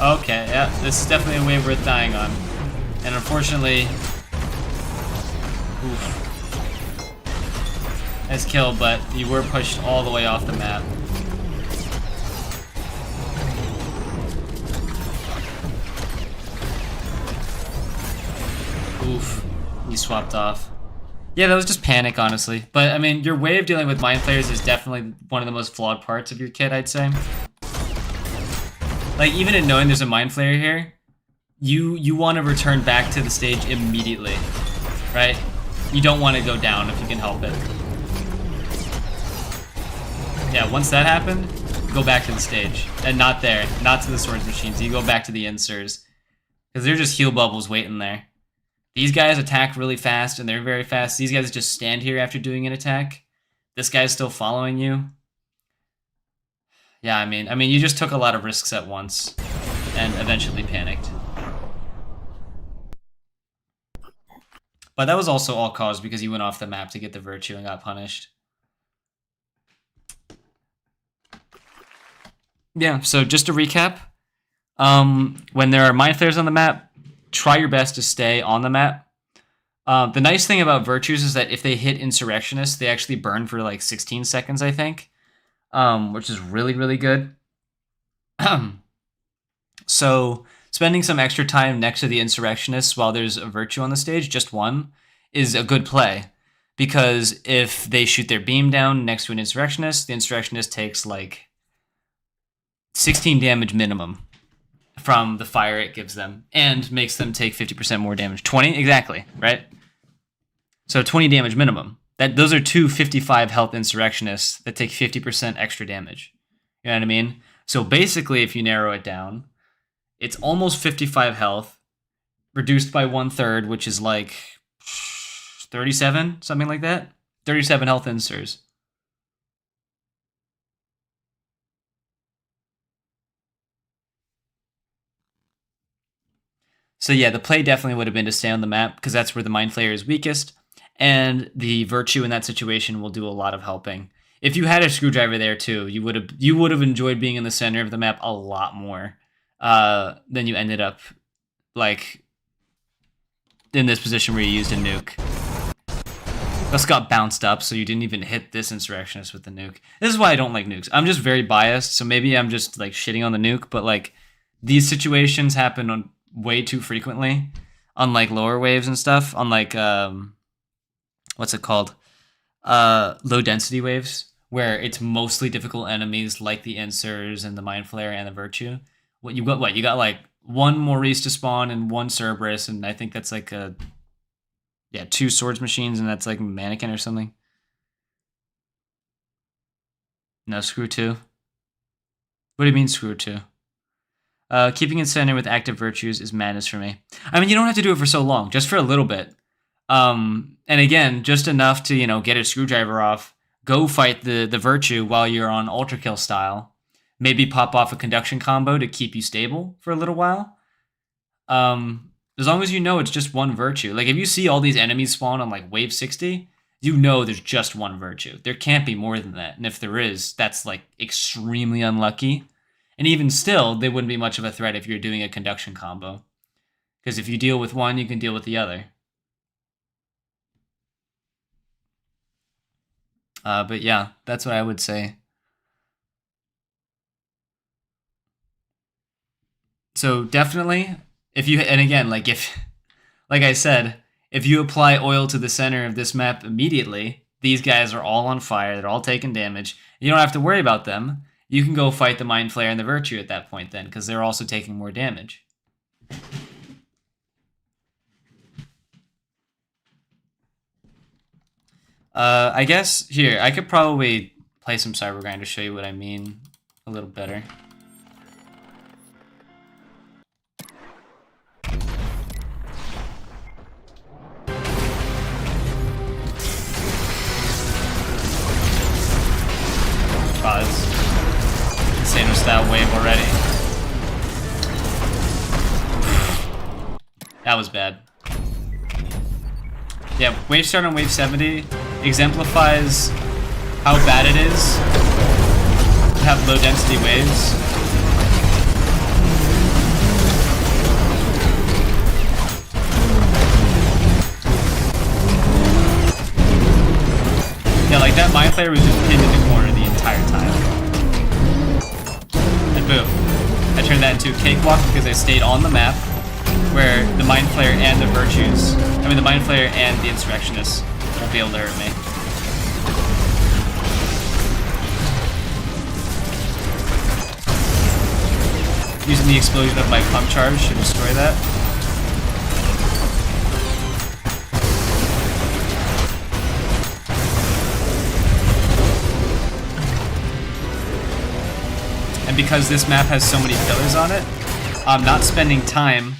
Okay, yeah, this is definitely a wave worth dying on. And unfortunately, has killed, but you were pushed all the way off the map. Oof, he swapped off. Yeah, that was just panic, honestly. But, I mean, your way of dealing with mind flayers is definitely one of the most flawed parts of your kit, I'd say. Like, even in knowing there's a mind flayer here, you want to return back to the stage immediately, right? You don't want to go down if you can help it. Yeah, once that happened, go back to the stage. And not there, not to the swords machines. You go back to the inserts. Because they're just heal bubbles waiting there. These guys attack really fast, and they're very fast. These guys just stand here after doing an attack. This guy's still following you. Yeah, I mean, you just took a lot of risks at once, and eventually panicked. But that was also all caused because you went off the map to get the virtue and got punished. Yeah, so just to recap, when there are mind flayers on the map, try your best to stay on the map. The nice thing about virtues is that if they hit insurrectionists, they actually burn for like 16 seconds, I think. Which is really, really good. So spending some extra time next to the insurrectionists while there's a virtue on the stage, just one, is a good play. Because if they shoot their beam down next to an insurrectionist, the insurrectionist takes like 16 damage minimum from the fire it gives them, and makes them take 50% more damage. 20, exactly, right? So 20 damage minimum. Those are two 55 health insurrectionists that take 50% extra damage. You know what I mean? So basically, if you narrow it down, it's almost 55 health, reduced by 1/3, which is like 37, something like that. 37 health inserts. So yeah, the play definitely would have been to stay on the map, because that's where the mind flayer is weakest. And the virtue in that situation will do a lot of helping. If you had a screwdriver there too, you would have enjoyed being in the center of the map a lot more than you ended up like in this position where you used a nuke. This got bounced up, so you didn't even hit this insurrectionist with the nuke. This is why I don't like nukes. I'm just very biased, so maybe I'm just like shitting on the nuke, but like these situations happen on way too frequently on like lower waves and stuff, on like what's it called? Low density waves, where it's mostly difficult enemies like the Insers and the Mind Flayer and the Virtue. You got like one Maurice to spawn and one Cerberus, and I think that's like two swords machines, and that's like a mannequin or something. No, screw 2. What do you mean screw 2? Keeping in center with active virtues is madness for me. I mean, you don't have to do it for so long, just for a little bit. And again, just enough to, get a screwdriver off, go fight the virtue while you're on ULTRAKILL style. Maybe pop off a conduction combo to keep you stable for a little while. As long as you know it's just one virtue. Like, if you see all these enemies spawn on, like, wave 60, you know there's just one virtue. There can't be more than that. And if there is, that's, like, extremely unlucky. And even still, they wouldn't be much of a threat if you're doing a conduction combo. Because if you deal with one, you can deal with the other. But yeah, that's what I would say. So definitely, and again, like I said, if you apply oil to the center of this map immediately, these guys are all on fire. They're all taking damage. You don't have to worry about them. You can go fight the Mind Flayer and the Virtue at that point then, because they're also taking more damage. I guess, here, I could probably play some Cybergrind to show you what I mean a little better. Wow, it's insane style wave already. That was bad. Yeah, wave start on wave 70 exemplifies how bad it is to have low density waves. Yeah, like that Mind Flayer was just pinned in the corner the entire time. And boom. I turned that into a cakewalk because I stayed on the map where the Mind Flayer and the Virtues, the Mind Flayer and the Insurrectionists won't be able to hurt me. Using the explosion of my pump charge to destroy that. And because this map has so many pillars on it, I'm not spending time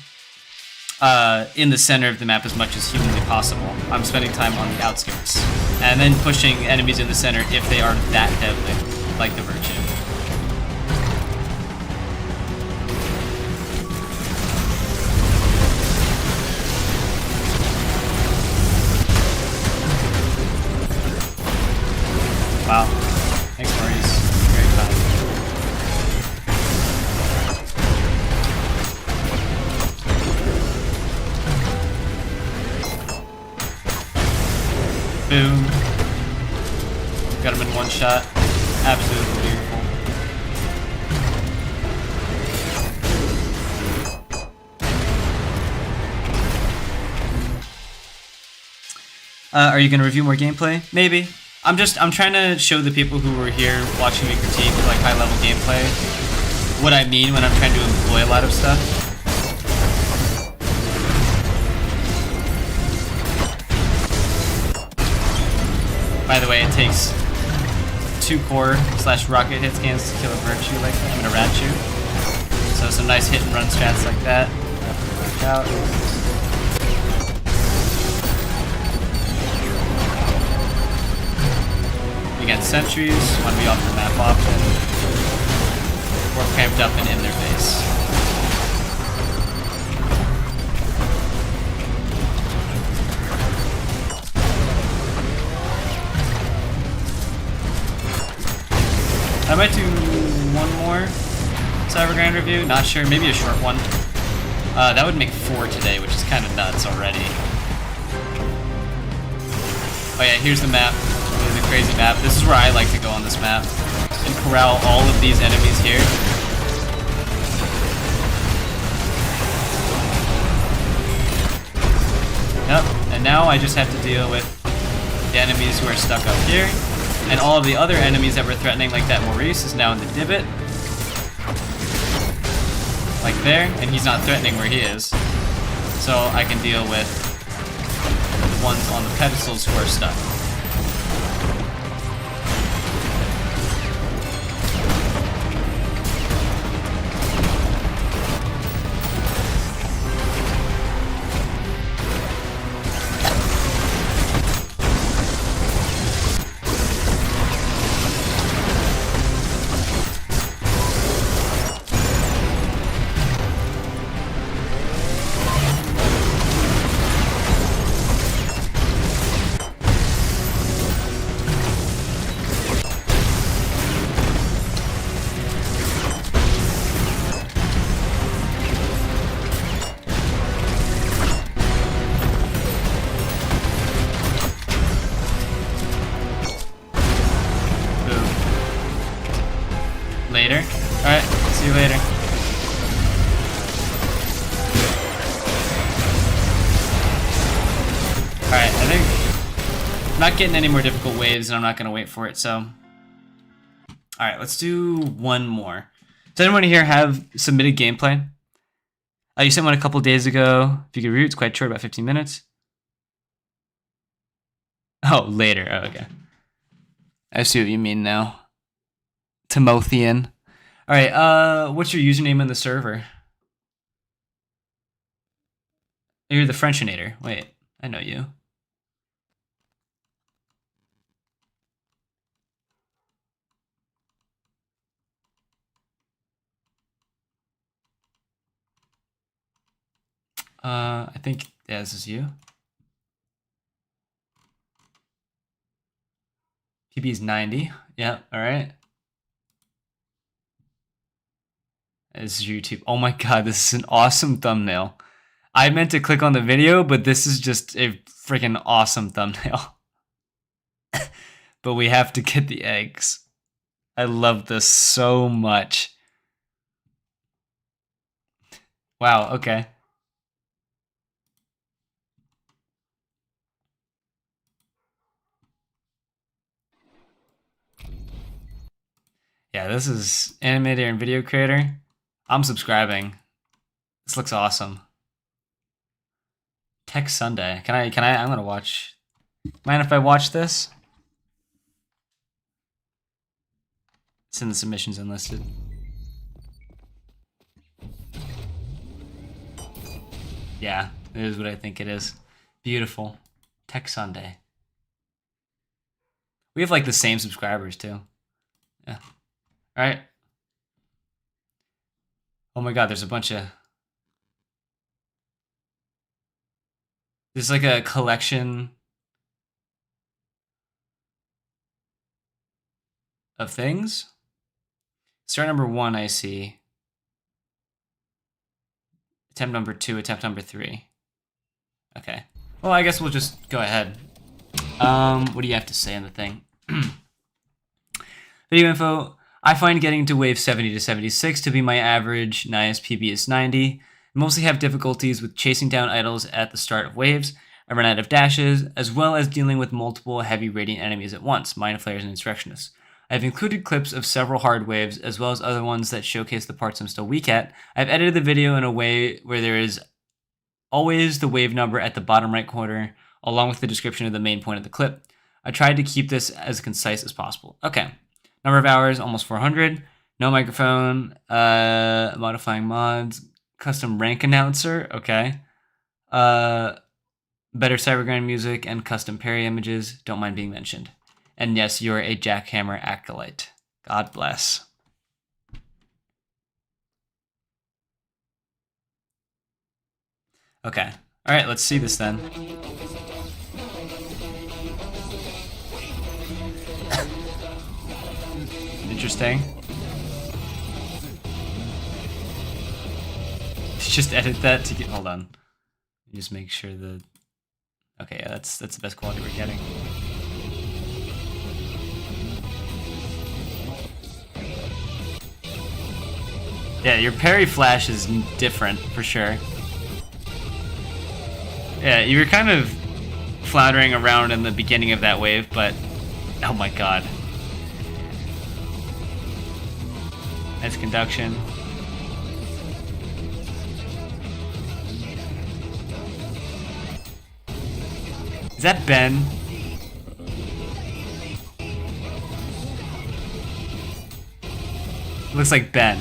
in the center of the map as much as humanly possible. I'm spending time on the outskirts. And then pushing enemies in the center if they are that deadly, like the Virtue. Wow. Thanks, Maurice. Very kind. Boom. Got him in one shot. Absolutely beautiful. Are you gonna review more gameplay? Maybe. I'm trying to show the people who were here watching me critique like high level gameplay what I mean when I'm trying to employ a lot of stuff. By the way, it takes 2 core / rocket hit scans to kill a Virtue like that, a Ratu. So some nice hit and run strats like that. Work out. Against sentries, want to be off the map often, or cramped up and in their base. I might do one more Cybergrind review, not sure, maybe a short one. That would make 4 today, which is kind of nuts already. Oh yeah, here's the map. Really the crazy map. This is where I like to go on this map and corral all of these enemies here. Yep, and now I just have to deal with the enemies who are stuck up here, and all of the other enemies that were threatening, like that Maurice is now in the divot. Like there, and he's not threatening where he is. So I can deal with the ones on the pedestals who are stuck. Later. Alright, see you later. Alright, I think... I'm not getting any more difficult waves, and I'm not gonna wait for it. So, all right, let's do one more. Does anyone here have submitted gameplay? You sent one a couple days ago. If you could read, it's quite short, about 15 minutes. Oh, later. Oh, okay. I see what you mean now. Timothean. All right. What's your username in the server? You're the Frenchinator. Wait, I know you. I think this is you. PB is 90. Yeah, all right. This is YouTube. Oh my god, this is an awesome thumbnail. I meant to click on the video, but this is just a freaking awesome thumbnail. But we have to get the eggs. I love this so much. Wow, okay. Yeah, this is animator and video creator. I'm subscribing. This looks awesome. Tech Sunday. Can I I'm gonna watch. Mind if I watch this? It's in the submissions unlisted. Yeah, it is what I think it is. Beautiful. Tech Sunday. We have like the same subscribers too. Yeah. All right. Oh my god, there's a bunch of... There's like a collection of things. Start number 1, I see. Attempt number 2, attempt number 3. Okay. Well, I guess we'll just go ahead. What do you have to say on the thing? Video info. I find getting to wave 70 to 76 to be my average. Nice. PB is 90. I mostly have difficulties with chasing down idols at the start of waves. I run out of dashes, as well as dealing with multiple heavy radiant enemies at once, mind flayers and insurrectionists. I have included clips of several hard waves, as well as other ones that showcase the parts I'm still weak at. I've edited the video in a way where there is always the wave number at the bottom right corner, along with the description of the main point of the clip. I tried to keep this as concise as possible. Okay. Number of hours, almost 400. No microphone. Modifying mods. Custom rank announcer. Okay. Better Cybergrind music and custom parry images. Don't mind being mentioned. And yes, you're a jackhammer acolyte. God bless. Okay. All right, let's see this then. Interesting. Just edit that to get. Hold on. Just make sure the. Okay, yeah, that's the best quality we're getting. Yeah, your parry flash is different for sure. Yeah, you were kind of floundering around in the beginning of that wave, but oh my god. Nice conduction. Is that Ben? Looks like Ben.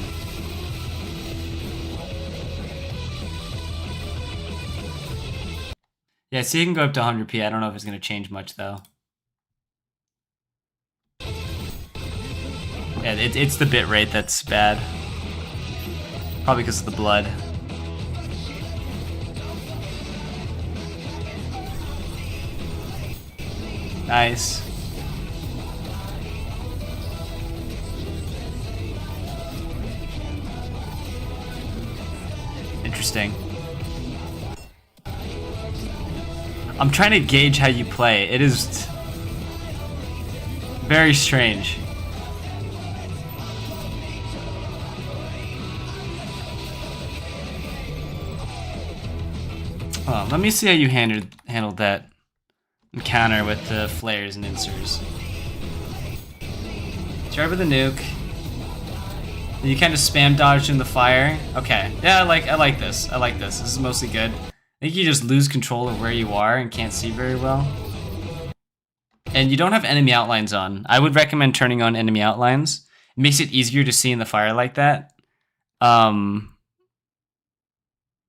Yeah, so you can go up to 100p. I don't know if it's going to change much, though. Yeah, it's the bit rate that's bad. Probably because of the blood. Nice. Interesting. I'm trying to gauge how you play. It is very strange. Let me see how you handled that and counter with the flares and inserts. Start with the nuke. You kind of spam dodge in the fire. Okay, yeah, I like this. I like this. This is mostly good. I think you just lose control of where you are and can't see very well. And you don't have enemy outlines on. I would recommend turning on enemy outlines. It makes it easier to see in the fire like that. Note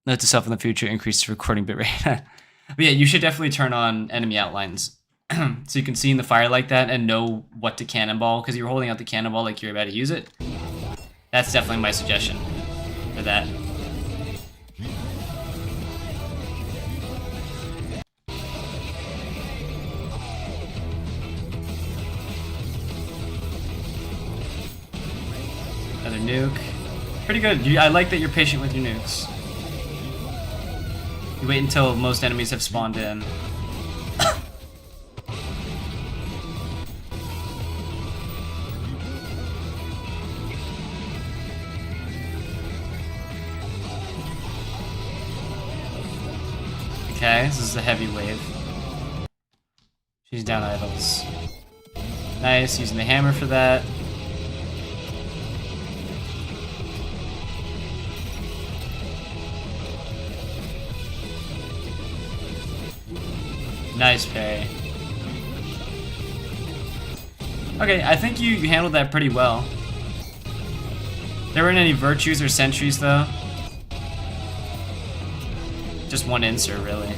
to self in the future, increase the recording bitrate. But yeah, you should definitely turn on enemy outlines. So you can see in the fire like that and know what to cannonball, because you're holding out the cannonball like you're about to use it. That's definitely my suggestion for that. Another nuke. Pretty good. I like that you're patient with your nukes. You wait until most enemies have spawned in. Okay, this is a heavy wave. She's down idols. Nice, using the hammer for that. Nice parry. Okay, I think you handled that pretty well. There weren't any virtues or sentries though. Just one insert, really.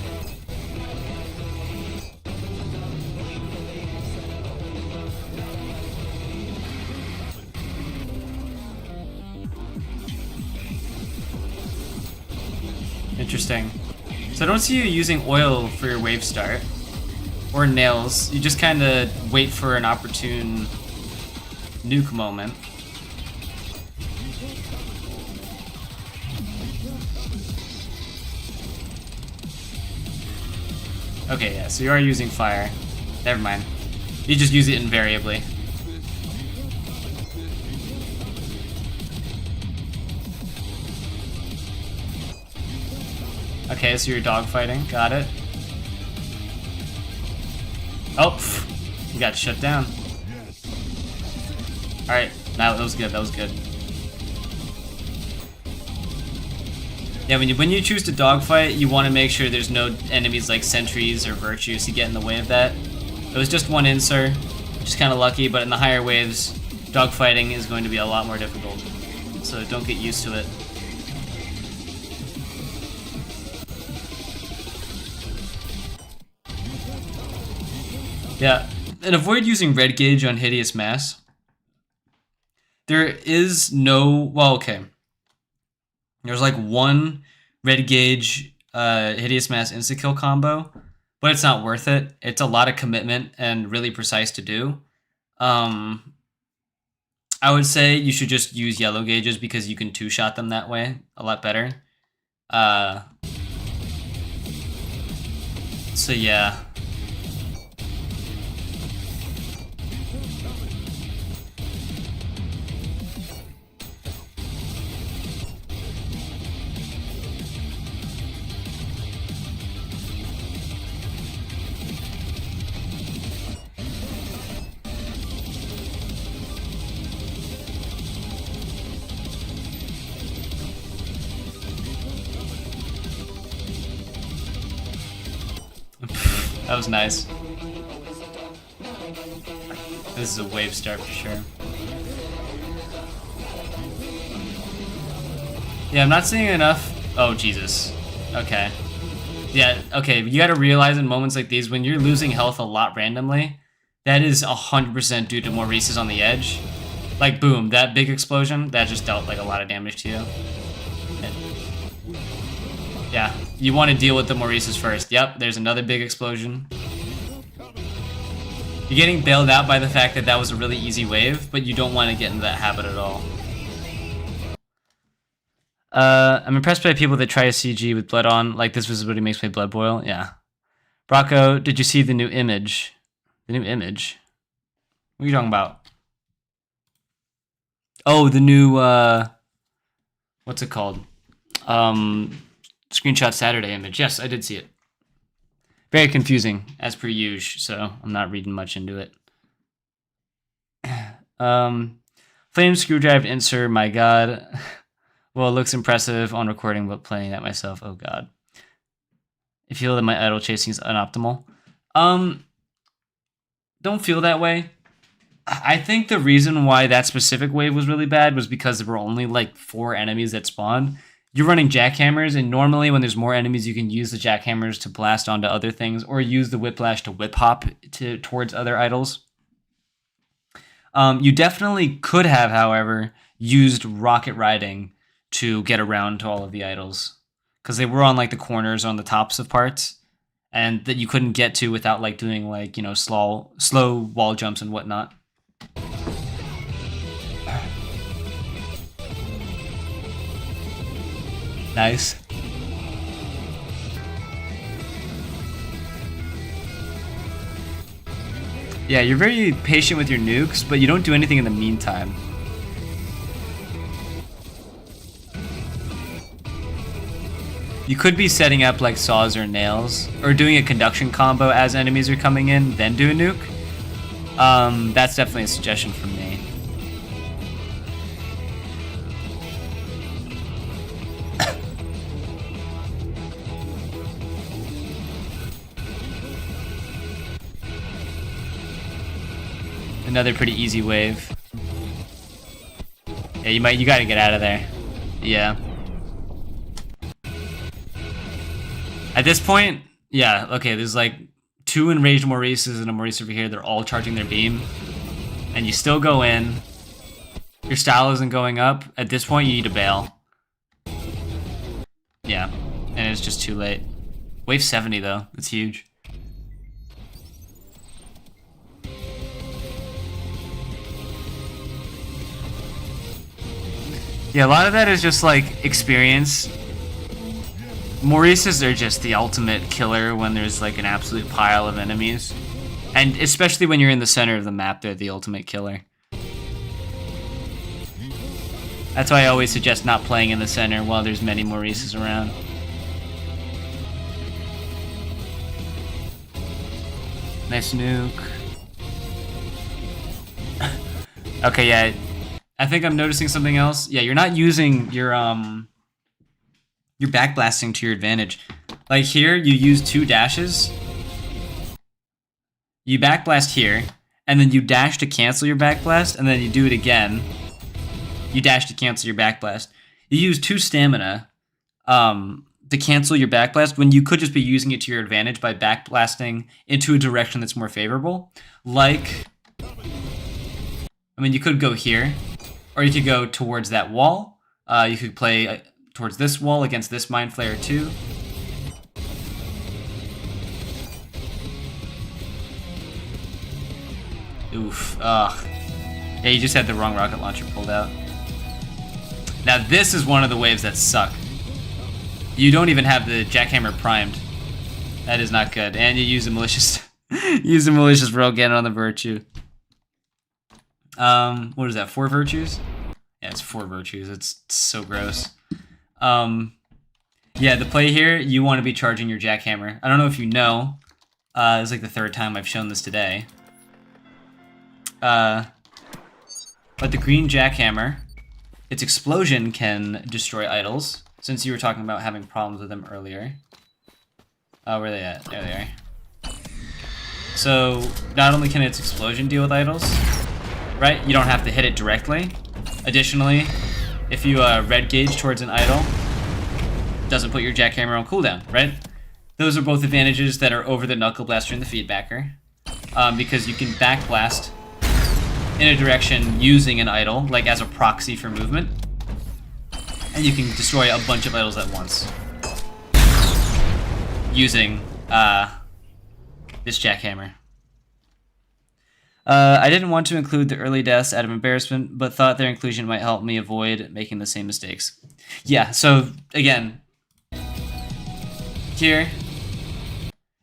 Interesting. So I don't see you using oil for your wave start. Or nails. You just kind of wait for an opportune nuke moment. Okay, yeah, so you are using fire. Never mind. You just use it invariably. Okay, so you're dogfighting. Got it. Oh, you got shut down. Alright, now that was good, that was good. Yeah, when you choose to dogfight, you want to make sure there's no enemies like sentries or virtues to get in the way of that. It was just one insert, which is kind of lucky, but in the higher waves, dogfighting is going to be a lot more difficult. So don't get used to it. Yeah, and avoid using red gauge on Hideous Mass. There is no, well, okay. There's like one red gauge Hideous Mass insta-kill combo, but it's not worth it. It's a lot of commitment and really precise to do. I would say you should just use yellow gauges because you can two-shot them that way a lot better. So yeah. That was nice. This is a wave start for sure. Yeah, I'm not seeing enough. Oh, Jesus. Okay. Yeah, okay, you gotta realize in moments like these, when you're losing health a lot randomly, that is 100% due to Maurice's on the edge. Like, boom, that big explosion, that just dealt like a lot of damage to you. And yeah, you want to deal with the Maurice's first. Yep, there's another big explosion. You're getting bailed out by the fact that that was a really easy wave, but you don't want to get into that habit at all. I'm impressed by people that try a CG with blood on. Like, this visibility makes my blood boil. Yeah. Brocco, did you see the new image? The new image? What are you talking about? Oh, the new, what's it called? Screenshot Saturday image. Yes, I did see it. Very confusing, as per usual, so I'm not reading much into it. Flame screwdriver insert, my god. Well, it looks impressive on recording, but playing that myself, oh god. I feel that my idle chasing is unoptimal. Don't feel that way. I think the reason why that specific wave was really bad was because there were only like 4 enemies that spawned. You're running jackhammers, and normally when there's more enemies, you can use the jackhammers to blast onto other things, or use the whiplash to whip hop towards other idols. You definitely could have, however, used rocket riding to get around to all of the idols, because they were on like the corners, on the tops of parts, and that you couldn't get to without like doing like, you know, slow wall jumps and whatnot. Nice. Yeah, you're very patient with your nukes, but you don't do anything in the meantime. You could be setting up like saws or nails, or doing a conduction combo as enemies are coming in, then do a nuke. That's definitely a suggestion from me. Another pretty easy wave. Yeah, you gotta get out of there. Yeah. At this point, yeah, okay, there's like 2 enraged Maurices and a Maurice over here. They're all charging their beam. And you still go in. Your style isn't going up. At this point, you need to bail. Yeah, and it's just too late. Wave 70, though. That's huge. Yeah, a lot of that is just like experience. Maurices are just the ultimate killer when there's like an absolute pile of enemies. And especially when you're in the center of the map, they're the ultimate killer. That's why I always suggest not playing in the center while there's many Maurices around. Nice nuke. Okay, yeah. I think I'm noticing something else. Yeah, you're not using your backblasting to your advantage. Like here, you use 2 dashes. You backblast here, and then you dash to cancel your backblast, and then you do it again. You dash to cancel your backblast. You use 2 stamina to cancel your backblast when you could just be using it to your advantage by backblasting into a direction that's more favorable. Like, I mean, you could go here, or you could go towards that wall. You could play towards this wall against this Mind Flayer too. Oof. Ugh. Yeah, you just had the wrong rocket launcher pulled out. Now this is one of the waves that suck. You don't even have the jackhammer primed. That is not good. And you use a malicious use a malicious railgun on the virtue. What is that, 4 virtues? Yeah, it's 4 virtues. It's so gross. Yeah, the play here, you want to be charging your jackhammer. I don't know if you know. It's like the 3rd time I've shown this today. But the green jackhammer, its explosion can destroy idols, since you were talking about having problems with them earlier. Oh, where are they at? There they are. So, not only can its explosion deal with idols, right? You don't have to hit it directly. Additionally, if you red gauge towards an idol, it doesn't put your jackhammer on cooldown, right? Those are both advantages that are over the Knuckle Blaster and the Feedbacker, because you can backblast in a direction using an idol, like as a proxy for movement, and you can destroy a bunch of idols at once using this jackhammer. I didn't want to include the early deaths out of embarrassment, but thought their inclusion might help me avoid making the same mistakes. Yeah, so again, here,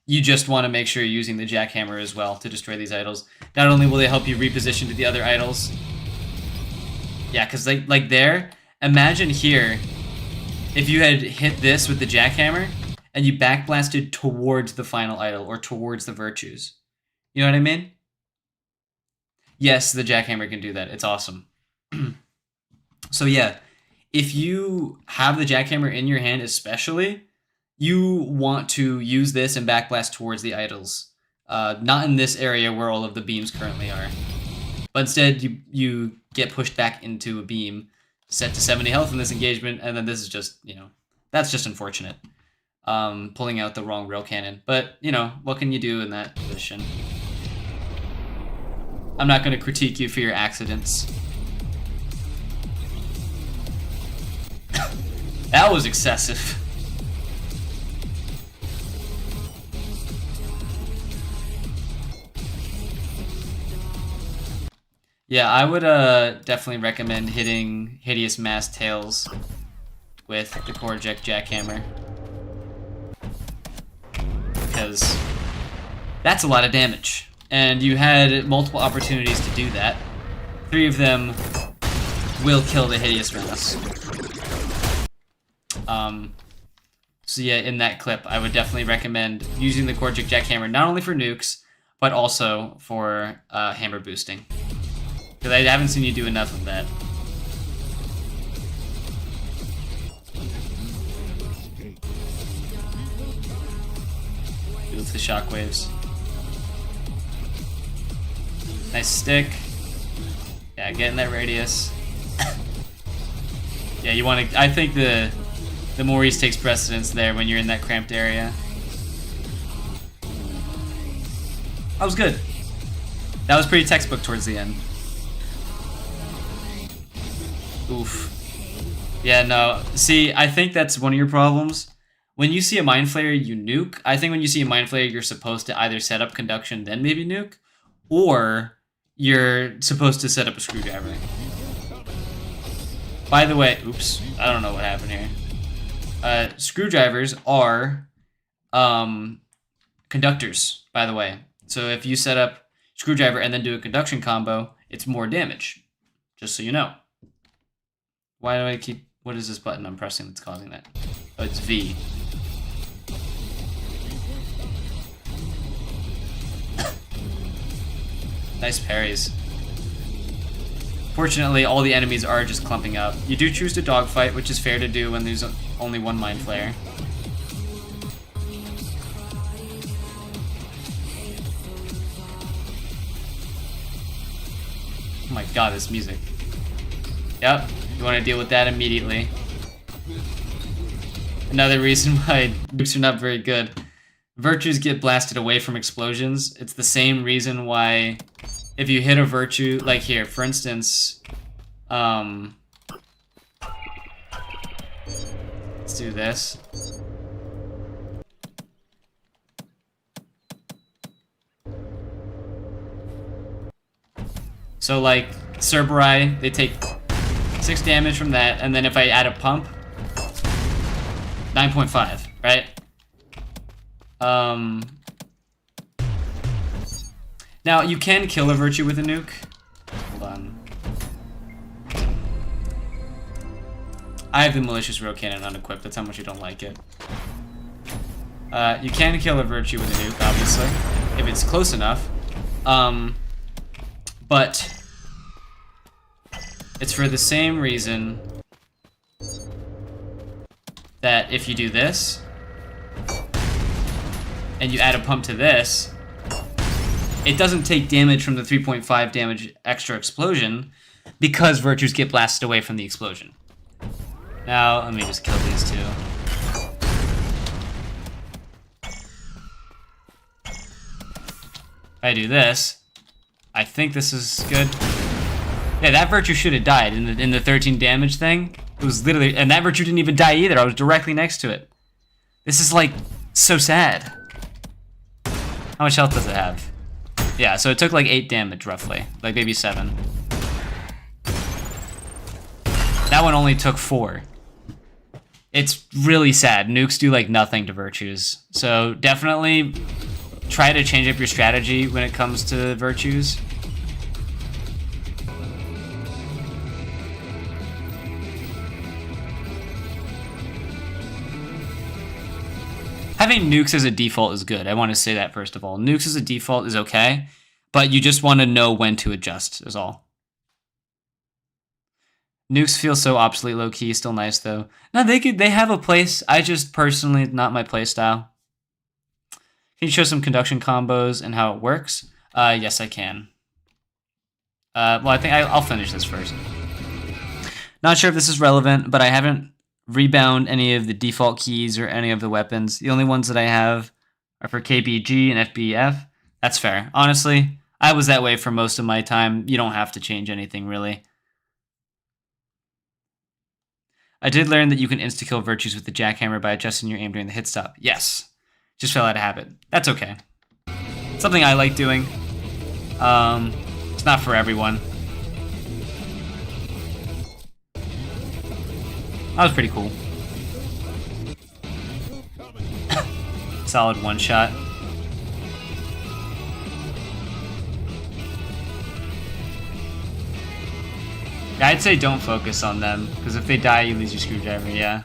you just want to make sure you're using the jackhammer as well to destroy these idols. Not only will they help you reposition to the other idols. Yeah, because like there, imagine here, if you had hit this with the jackhammer, and you backblasted towards the final idol or towards the virtues. You know what I mean? Yes, the jackhammer can do that. It's awesome. So yeah, if you have the jackhammer in your hand especially, you want to use this and backblast towards the idols. Not in this area where all of the beams currently are. But instead, you get pushed back into a beam, set to 70 health in this engagement, and then this is just, that's just unfortunate. Pulling out the wrong rail cannon. But, what can you do in that position? I'm not going to critique you for your accidents. That was excessive. Yeah, I would definitely recommend hitting Hideous Mass Tails with the Korjek Jackhammer. Because that's a lot of damage. And you had multiple opportunities to do that. 3 of them will kill the Hideous Mass. So yeah, in that clip, I would definitely recommend using the Korjek Jackhammer not only for nukes, but also for hammer boosting. Because I haven't seen you do enough of that. With the shockwaves. Nice stick. Yeah, get in that radius. Yeah, you want to. I think the Maurice takes precedence there when you're in that cramped area. That was good. That was pretty textbook towards the end. Oof. Yeah, no. See, I think that's one of your problems. When you see a Mind Flayer, you nuke. I think when you see a Mind Flayer, you're supposed to either set up Conduction, then maybe nuke, or you're supposed to set up a Screwdriver. By the way, oops, I don't know what happened here. Screwdrivers are conductors, by the way. So if you set up Screwdriver and then do a Conduction combo, it's more damage. Just so you know. Why do I keep... What is this button I'm pressing that's causing that? Oh, it's V. Nice parries. Fortunately, all the enemies are just clumping up. You do choose to dogfight, which is fair to do when there's only one Mind Flayer. Oh my god, this music. Yep, you want to deal with that immediately. Another reason why nukes are not very good. Virtues get blasted away from explosions. It's the same reason why if you hit a virtue, like here, for instance, let's do this. So like Cerberus, they take 6 damage from that, and then if I add a pump, 9.5, right? Now you can kill a virtue with a nuke. Hold on. I have the malicious rail cannon unequipped. That's how much you don't like it. You can kill a virtue with a nuke, obviously, if it's close enough. But it's for the same reason that if you do this, and you add a pump to this, it doesn't take damage from the 3.5 damage extra explosion because virtues get blasted away from the explosion. Now, let me just kill these two. If I do this, I think this is good. Yeah, that virtue should have died in the 13 damage thing. It was literally, and that virtue didn't even die either. I was directly next to it. This is like so sad. How much health does it have? Yeah, so it took like 8 damage roughly, like maybe 7. That one only took 4. It's really sad. Nukes do like nothing to virtues. So definitely try to change up your strategy when it comes to virtues. Having nukes as a default is good. I want to say that first of all. Nukes as a default is okay, but you just want to know when to adjust is all. Nukes feel so obsolete low-key, still nice though. No, they have a place. I just personally, not my play style. Can you show some conduction combos and how it works? Yes, I can. Well, I think I'll finish this first. Not sure if this is relevant, but I haven't rebound any of the default keys or any of the weapons. The only ones that I have are for KBG and FBF. That's fair. Honestly, I was that way for most of my time. You don't have to change anything, really. I did learn that you can insta-kill virtues with the jackhammer by adjusting your aim during the hit stop. Yes. Just fell out of habit. That's okay. Something I like doing. It's not for everyone. That was pretty cool. Solid one shot. Yeah, I'd say don't focus on them, because if they die, you lose your screwdriver, yeah.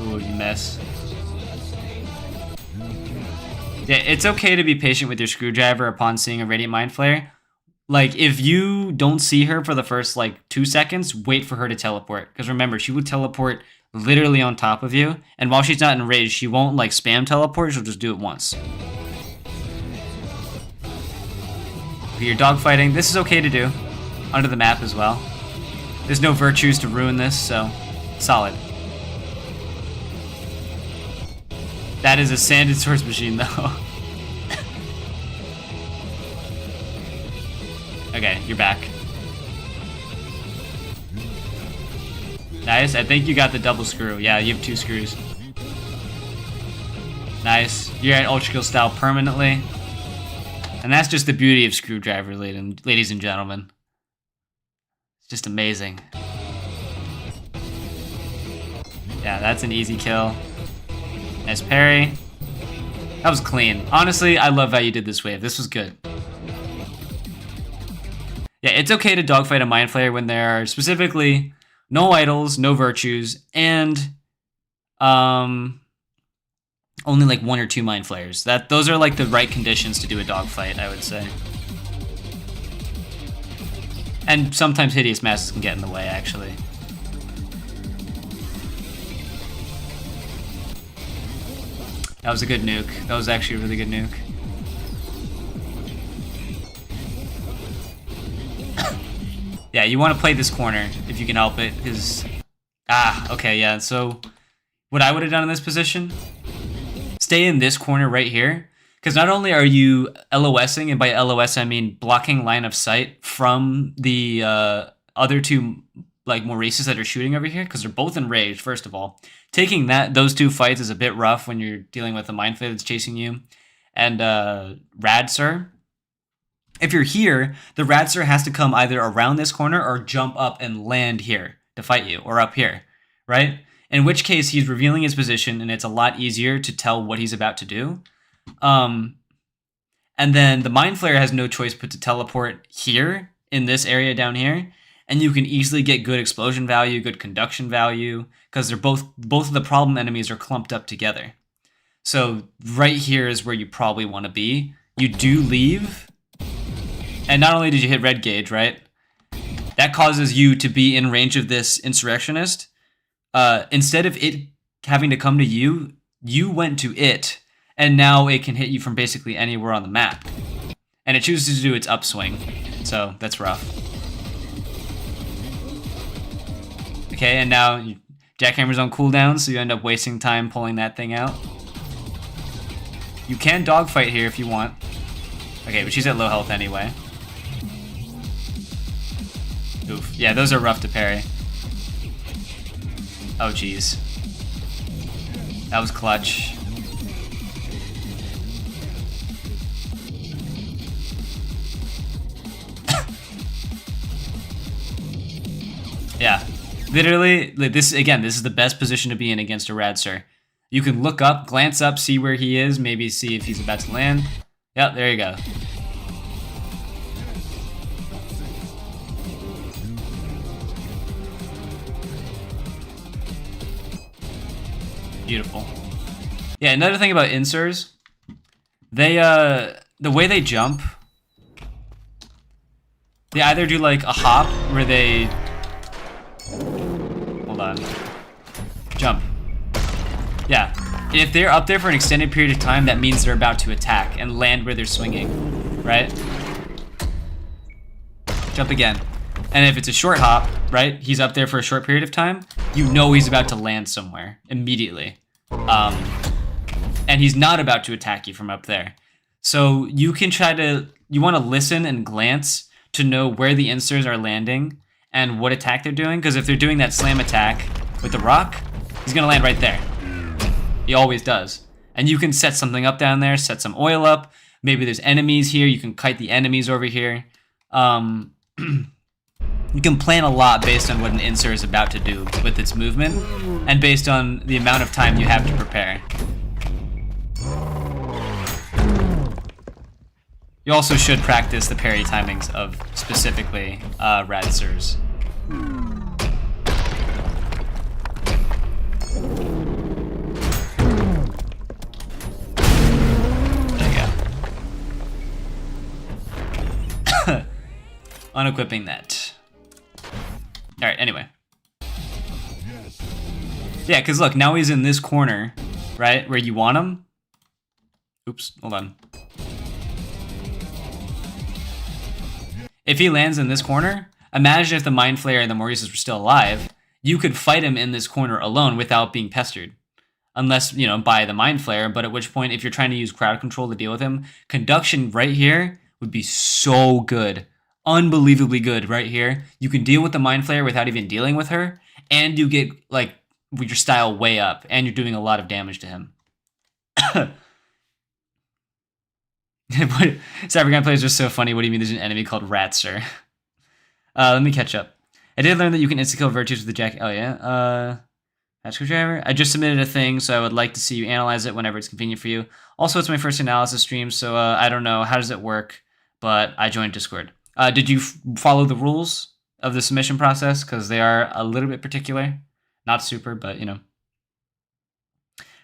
Ooh, you miss. Yeah, it's okay to be patient with your screwdriver upon seeing a Radiant Mind Flayer. Like, if you don't see her for the first, 2 seconds, wait for her to teleport. Because remember, she would teleport literally on top of you. And while she's not enraged, she won't, spam teleport. She'll just do it once. If you're dogfighting, this is okay to do. Under the map as well. There's no virtues to ruin this, so solid. That is a sanded source machine, though. Okay, you're back. Nice. I think you got the double screw. Yeah, you have 2 screws. Nice. You're at ULTRAKILL style permanently. And that's just the beauty of screwdriver, ladies and gentlemen. It's just amazing. Yeah, that's an easy kill. Nice parry. That was clean. Honestly, I love how you did this wave. This was good. Yeah, it's okay to dogfight a Mind Flayer when there are specifically no idols, no virtues, and only 1 or 2 Mind Flayers. Those are the right conditions to do a dogfight, I would say. And sometimes Hideous Masks can get in the way, actually. That was a good nuke. That was actually a really good nuke. Yeah, you want to play this corner if you can help it, because... okay, yeah, so... What I would have done in this position... Stay in this corner right here, because not only are you LOSing, and by LOS I mean blocking line of sight from the other 2 Maurices that are shooting over here, because they're both enraged, first of all. Taking those 2 fights is a bit rough when you're dealing with a Mind Flayer that's chasing you. And Radsir, if you're here, the Radsir has to come either around this corner or jump up and land here to fight you, or up here, right? In which case, he's revealing his position, and it's a lot easier to tell what he's about to do. And then the Mind Flayer has no choice but to teleport here, in this area down here, and you can easily get good explosion value, good conduction value, because they're both of the problem enemies are clumped up together. So right here is where you probably want to be. You do leave, and not only did you hit red gauge, right? That causes you to be in range of this insurrectionist. Instead of it having to come to you, you went to it, and now it can hit you from basically anywhere on the map. And it chooses to do its upswing, so that's rough. Okay, and now Jackhammer's on cooldown, so you end up wasting time pulling that thing out. You can dogfight here if you want. Okay, but she's at low health anyway. Oof. Yeah, those are rough to parry. Oh, jeez. That was clutch. Yeah. Literally, this is the best position to be in against a Radsir. You can look up, glance up, see where he is, maybe see if he's about to land. Yep, there you go. Beautiful. Yeah, another thing about insers, they the way they jump, they either do like a hop where they hold on. Jump. Yeah. And if they're up there for an extended period of time, that means they're about to attack and land where they're swinging, right? Jump again. And if it's a short hop, right, he's up there for a short period of time, you know he's about to land somewhere immediately. And he's not about to attack you from up there. So you can you want to listen and glance to know where the insters are landing and what attack they're doing, because if they're doing that slam attack with the rock, he's going to land right there. He always does. And you can set something up down there, set some oil up. Maybe there's enemies here. You can kite the enemies over here. You can plan a lot based on what an insert is about to do with its movement and based on the amount of time you have to prepare. You also should practice the parry timings of specifically Radsers. Unequipping that. Alright, anyway. Yeah, because look, now he's in this corner, right? Where you want him. Oops, hold on. If he lands in this corner, imagine if the Mind Flayer and the Maurices were still alive, you could fight him in this corner alone without being pestered. Unless, you know, by the Mind Flayer, but at which point, if you're trying to use crowd control to deal with him, conduction right here would be so good. Unbelievably good right here. You can deal with the Mind Flayer without even dealing with her, and you get, like, with your style way up, and you're doing a lot of damage to him. Cybergrind players are so funny. What do you mean there's an enemy called Ratser? Let me catch up. I did learn that you can insta-kill Virtues with the jack. Oh, yeah? Screwdriver? I just submitted a thing, so I would like to see you analyze it whenever it's convenient for you. Also, it's my first analysis stream, so I don't know. How does it work? But I joined Discord. Did you follow the rules of the submission process? Because they are a little bit particular. Not super, but, you know.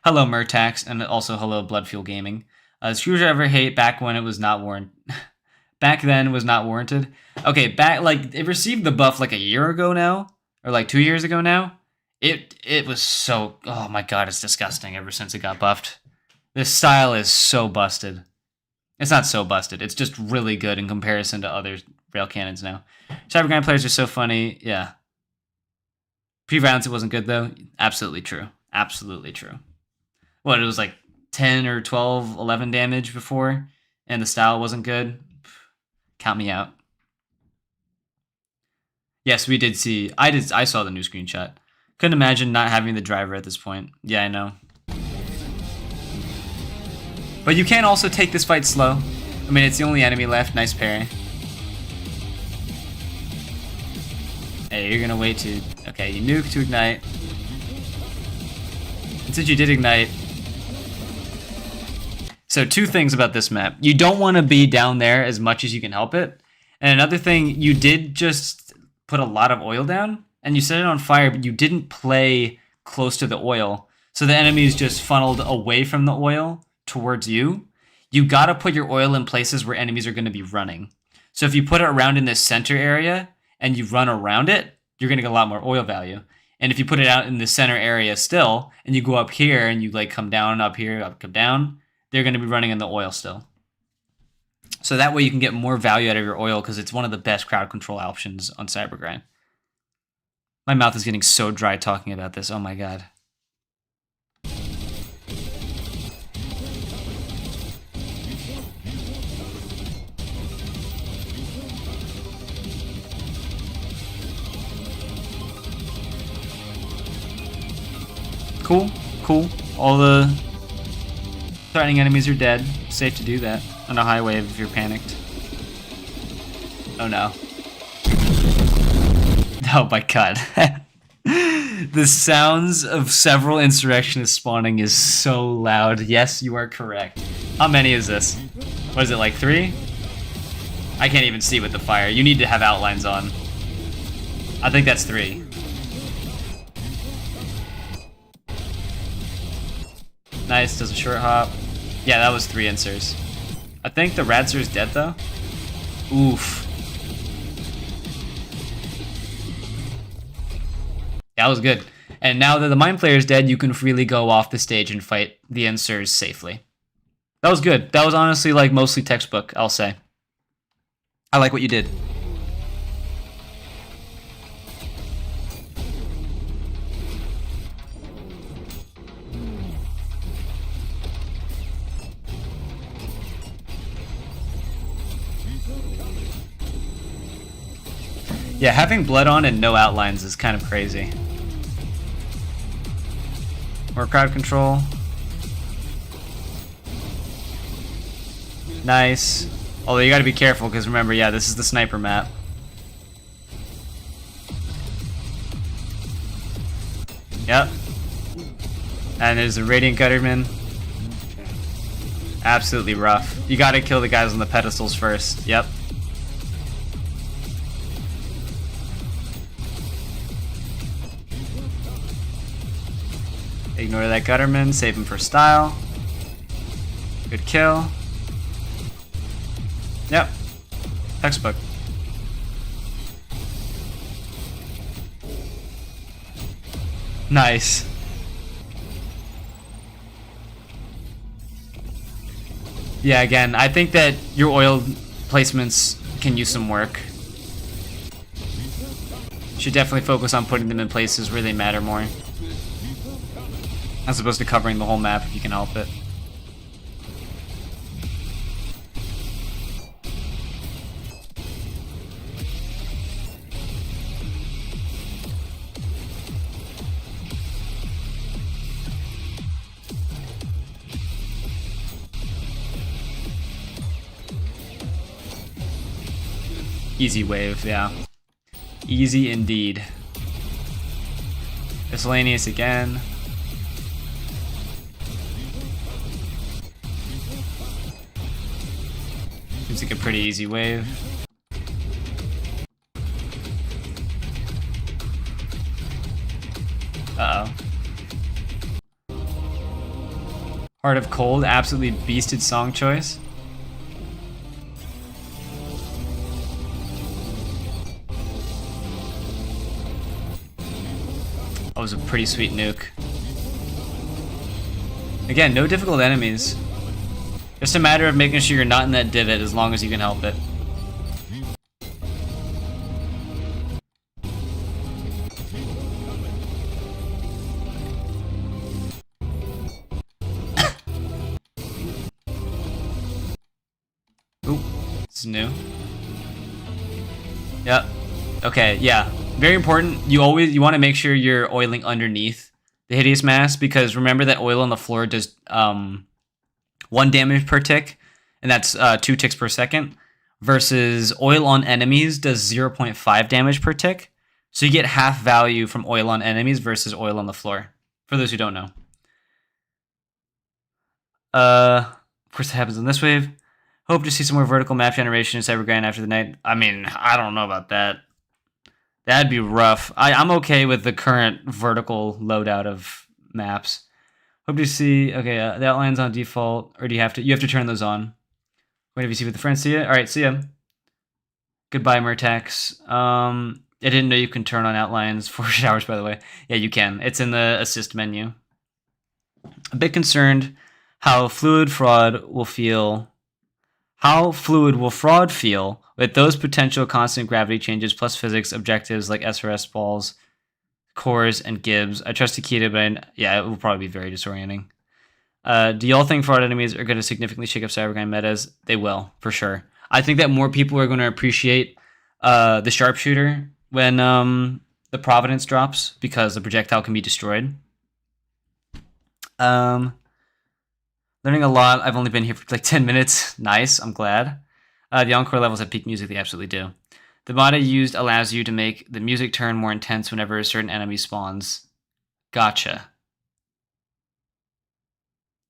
Hello, Murtax, and also hello, Bloodfuel Gaming. Screwdriver hate back when it was not warranted. Back then was not warranted. Okay, it received the buff like a year ago now, or like 2 years ago now. It was so, oh my god, it's disgusting ever since it got buffed. This style is so busted. It's not so busted. It's just really good in comparison to other rail cannons now. Cybergrind players are so funny. Yeah. Pre-violence, it wasn't good, though. Absolutely true. Absolutely true. What, it was like 10 or 12, 11 damage before, and the style wasn't good? Count me out. Yes, we did see... I saw the new screenshot. Couldn't imagine not having the driver at this point. Yeah, I know. But you can also take this fight slow. I mean, it's the only enemy left. Nice parry. Hey, you're gonna wait to... Okay, you nuke to ignite. And since you did ignite... So, two things about this map. You don't want to be down there as much as you can help it. And another thing, you did just put a lot of oil down, and you set it on fire, but you didn't play close to the oil. So the enemies just funneled away from the oil towards you. You gotta put your oil in places where enemies are gonna be running. So if you put it around in this center area and you run around it, you're gonna get a lot more oil value. And if you put it out in the center area still, and you go up here and you like come down up here, up, come down, they're gonna be running in the oil still. So that way you can get more value out of your oil because it's one of the best crowd control options on Cybergrind. My mouth is getting so dry talking about this, oh my god. Cool, cool. All the threatening enemies are dead. Safe to do that on a high wave if you're panicked. Oh no. Oh my god. The sounds of several insurrectionists spawning is so loud. Yes, you are correct. How many is this? What is it, like 3? I can't even see with the fire. You need to have outlines on. I think that's 3. Nice, does a short hop. Yeah, that was 3 insers. I think the Radster's dead though. Oof. That was good. And now that the Mind Flayer's dead, you can freely go off the stage and fight the insers safely. That was good. That was honestly like mostly textbook, I'll say. I like what you did. Yeah, having blood on and no outlines is kind of crazy. More crowd control. Nice. Although you gotta be careful because remember, yeah, this is the sniper map. Yep. And there's a Radiant Gutterman. Absolutely rough. You gotta kill the guys on the pedestals first. Yep. Ignore that Gutterman, save him for style. Good kill. Yep. Textbook. Nice. Yeah, again, I think that your oil placements can use some work. Should definitely focus on putting them in places where they matter more, as opposed to covering the whole map if you can help it. Easy wave, yeah. Easy indeed. Miscellaneous again. Seems like a pretty easy wave. Uh-oh. Heart of Cold, absolutely beasted song choice. That was a pretty sweet nuke. Again, no difficult enemies. Just a matter of making sure you're not in that divot as long as you can help it. Ooh, this is new. Yep. Okay, yeah. Very important. You want to make sure you're oiling underneath the Hideous Mass, because remember that oil on the floor does 1 damage per tick, and that's 2 ticks per second, versus oil on enemies does 0.5 damage per tick. So you get half value from oil on enemies versus oil on the floor, for those who don't know. Of course, it happens in this wave. Hope to see some more vertical map generation in Cybergrind after the night. I mean, I don't know about that. That'd be rough. I'm okay with the current vertical loadout of maps. Hope to see. Okay, the outline's on default, or do you have to turn those on? Wait, have you seen with the friends? See ya. All right, see ya. Goodbye, Murtax. I didn't know you can turn on outlines for showers, by the way. Yeah, you can. It's in the assist menu. A bit concerned how fluid will fraud feel with those potential constant gravity changes plus physics objectives like SRS balls, cores, and gibs. I trust Akita, but yeah, it will probably be very disorienting. Do y'all think fraud enemies are going to significantly shake up Cybergrind metas? They will, for sure. I think that more people are going to appreciate the sharpshooter when the Providence drops, because the projectile can be destroyed. Learning a lot. I've only been here for like 10 minutes. Nice, I'm glad. The encore levels have peak music, they absolutely do. The mod I used allows you to make the music turn more intense whenever a certain enemy spawns. Gotcha.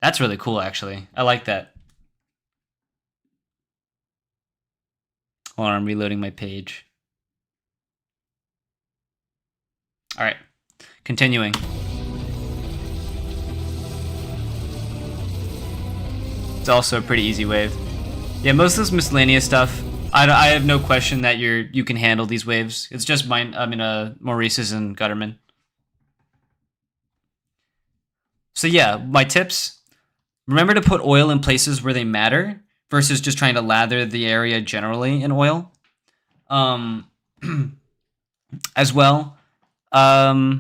That's really cool, actually. I like that. Hold on, I'm reloading my page. Alright, continuing. It's also a pretty easy wave. Yeah, most of this miscellaneous stuff, I have no question that you can handle these waves. It's just mine. I mean, Maurice's and Gutterman. So yeah, my tips: remember to put oil in places where they matter versus just trying to lather the area generally in oil. As well, try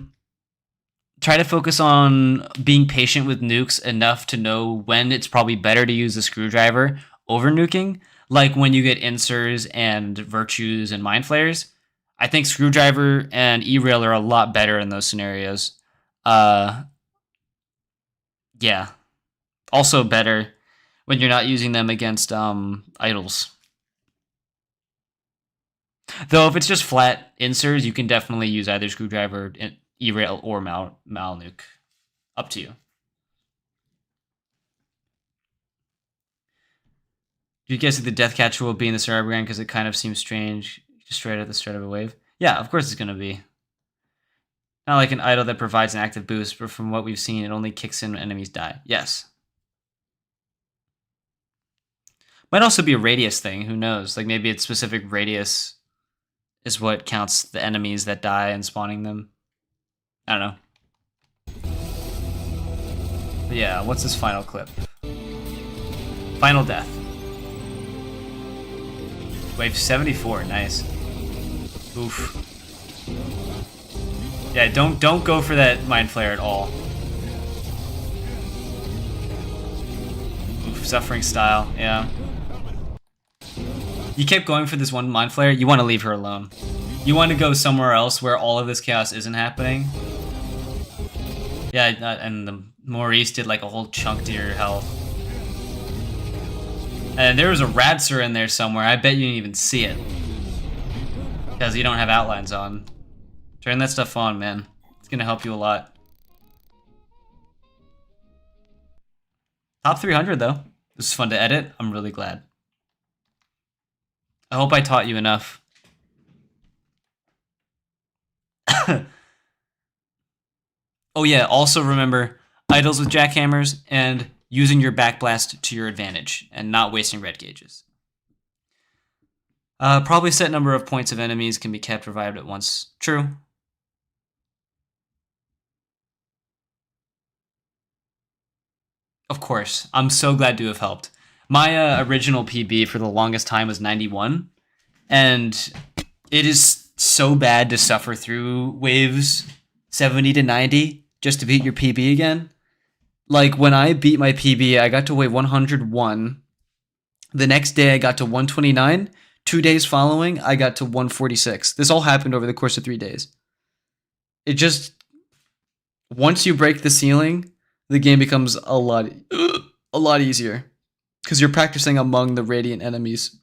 to focus on being patient with nukes enough to know when it's probably better to use a screwdriver over nuking. Like when you get insers and virtues and mind flayers. I think screwdriver and E-rail are a lot better in those scenarios. Yeah. Also better when you're not using them against idols. Though if it's just flat insers, you can definitely use either screwdriver, E-rail, or mal nuke. Up to you. Do you guys think the death catcher will be in the Cybergrind because it kind of seems strange just straight at the start of a wave? Yeah, of course it's going to be. Not like an idol that provides an active boost, but from what we've seen, it only kicks in when enemies die. Yes. Might also be a radius thing, who knows? Like maybe its specific radius is what counts the enemies that die and spawning them. I don't know. But yeah, what's this final clip? Final death. Wave 74, nice. Oof. Yeah, don't go for that mind flare at all. Oof, suffering style, yeah. You kept going for this one mind flare, you want to leave her alone. You want to go somewhere else where all of this chaos isn't happening. Yeah, and the Maurice did like a whole chunk to your health. And there was a Radser in there somewhere. I bet you didn't even see it. Because you don't have outlines on. Turn that stuff on, man. It's going to help you a lot. Top 300, though. This is fun to edit. I'm really glad. I hope I taught you enough. Oh yeah, also remember, idols with jackhammers and using your backblast to your advantage and not wasting red gauges. Probably set number of points of enemies can be kept revived at once. True. Of course. I'm so glad to have helped. My original PB for the longest time was 91. And it is so bad to suffer through waves 70 to 90 just to beat your PB again. Like, when I beat my PB, I got to wave 101. The next day, I got to 129. 2 days following, I got to 146. This all happened over the course of 3 days. It just... Once you break the ceiling, the game becomes a lot easier. Because you're practicing among the radiant enemies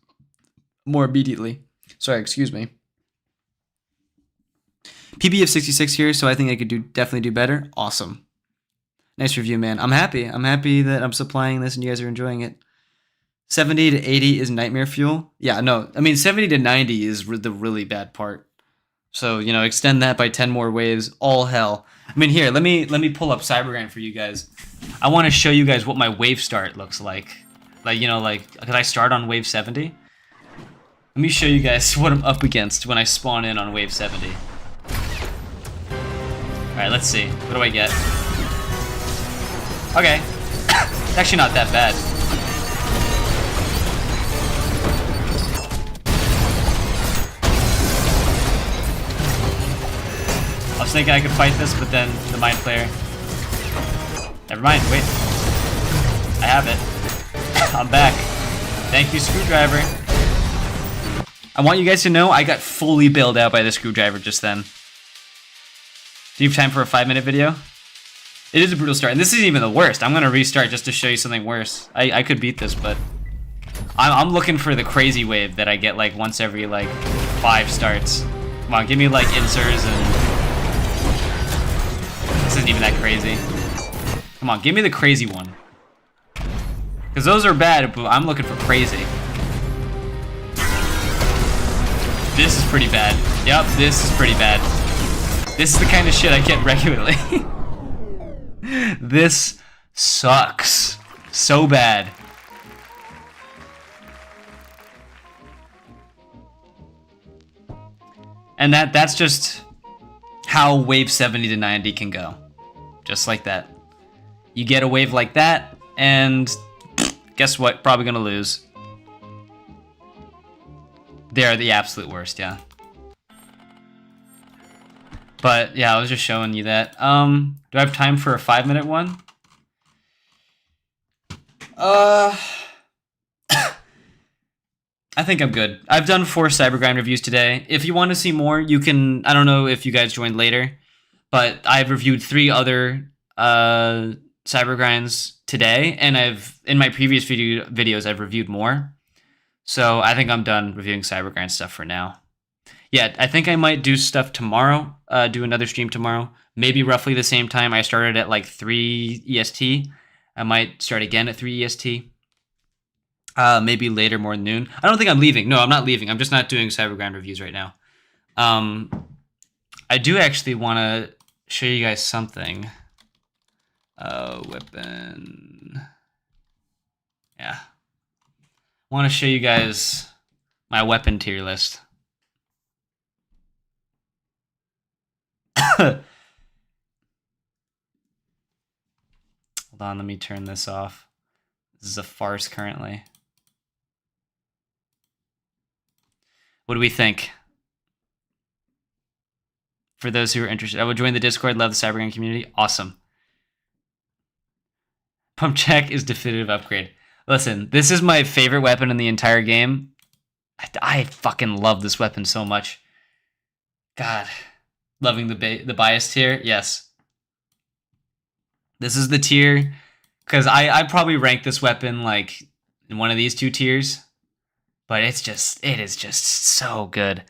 more immediately. Sorry, excuse me. PB of 66 here, so I think I could definitely do better. Awesome. Nice review, man. I'm happy. I'm happy that I'm supplying this and you guys are enjoying it. 70 to 80 is nightmare fuel. Yeah, no. I mean, 70 to 90 is the really bad part. So, you know, extend that by 10 more waves. All hell. I mean, here, let me pull up Cybergrind for you guys. I want to show you guys what my wave start looks like. Like, you know, like, could I start on wave 70? Let me show you guys what I'm up against when I spawn in on wave 70. Alright, let's see. What do I get? Okay. It's actually not that bad. I was thinking I could fight this, but then the mind player. Never mind, wait. I have it. I'm back. Thank you, screwdriver. I want you guys to know I got fully bailed out by the screwdriver just then. Do you have time for a 5-minute video? It is a brutal start, and this isn't even the worst. I'm gonna restart just to show you something worse. I could beat this, but I'm looking for the crazy wave that I get like once every like 5 starts. Come on, give me like insers and this isn't even that crazy. Come on, give me the crazy one. Because those are bad, but I'm looking for crazy. This is pretty bad. Yep, this is pretty bad. This is the kind of shit I get regularly. This sucks. So bad. And that's just how wave 70 to 90 can go. Just like that. You get a wave like that, and guess what? Probably gonna lose. They're the absolute worst, yeah. But yeah, I was just showing you that. Do I have time for a 5-minute one? I think I'm good. I've done 4 Cybergrind reviews today. If you want to see more, you can... I don't know if you guys joined later, but I've reviewed 3 other Cybergrinds today, and in my previous videos, I've reviewed more. So I think I'm done reviewing Cybergrind stuff for now. Yeah, I think I might do stuff tomorrow, do another stream tomorrow. Maybe roughly the same time. I started at like 3 EST. I might start again at 3 EST. Maybe later, more noon. I don't think I'm leaving. No, I'm not leaving. I'm just not doing Cybergrind reviews right now. I do actually want to show you guys something. Weapon. Yeah. I want to show you guys my weapon tier list. Hold on, let me turn this off. This is a farce currently. What do we think? For those who are interested, I would join the Discord. Love the Cybergrind community. Awesome. Pump check is definitive upgrade. Listen, this is my favorite weapon in the entire game. I fucking love this weapon so much. God. Loving the bias tier? Yes. This is the tier, because I probably rank this weapon like in one of these 2 tiers, but it is just so good.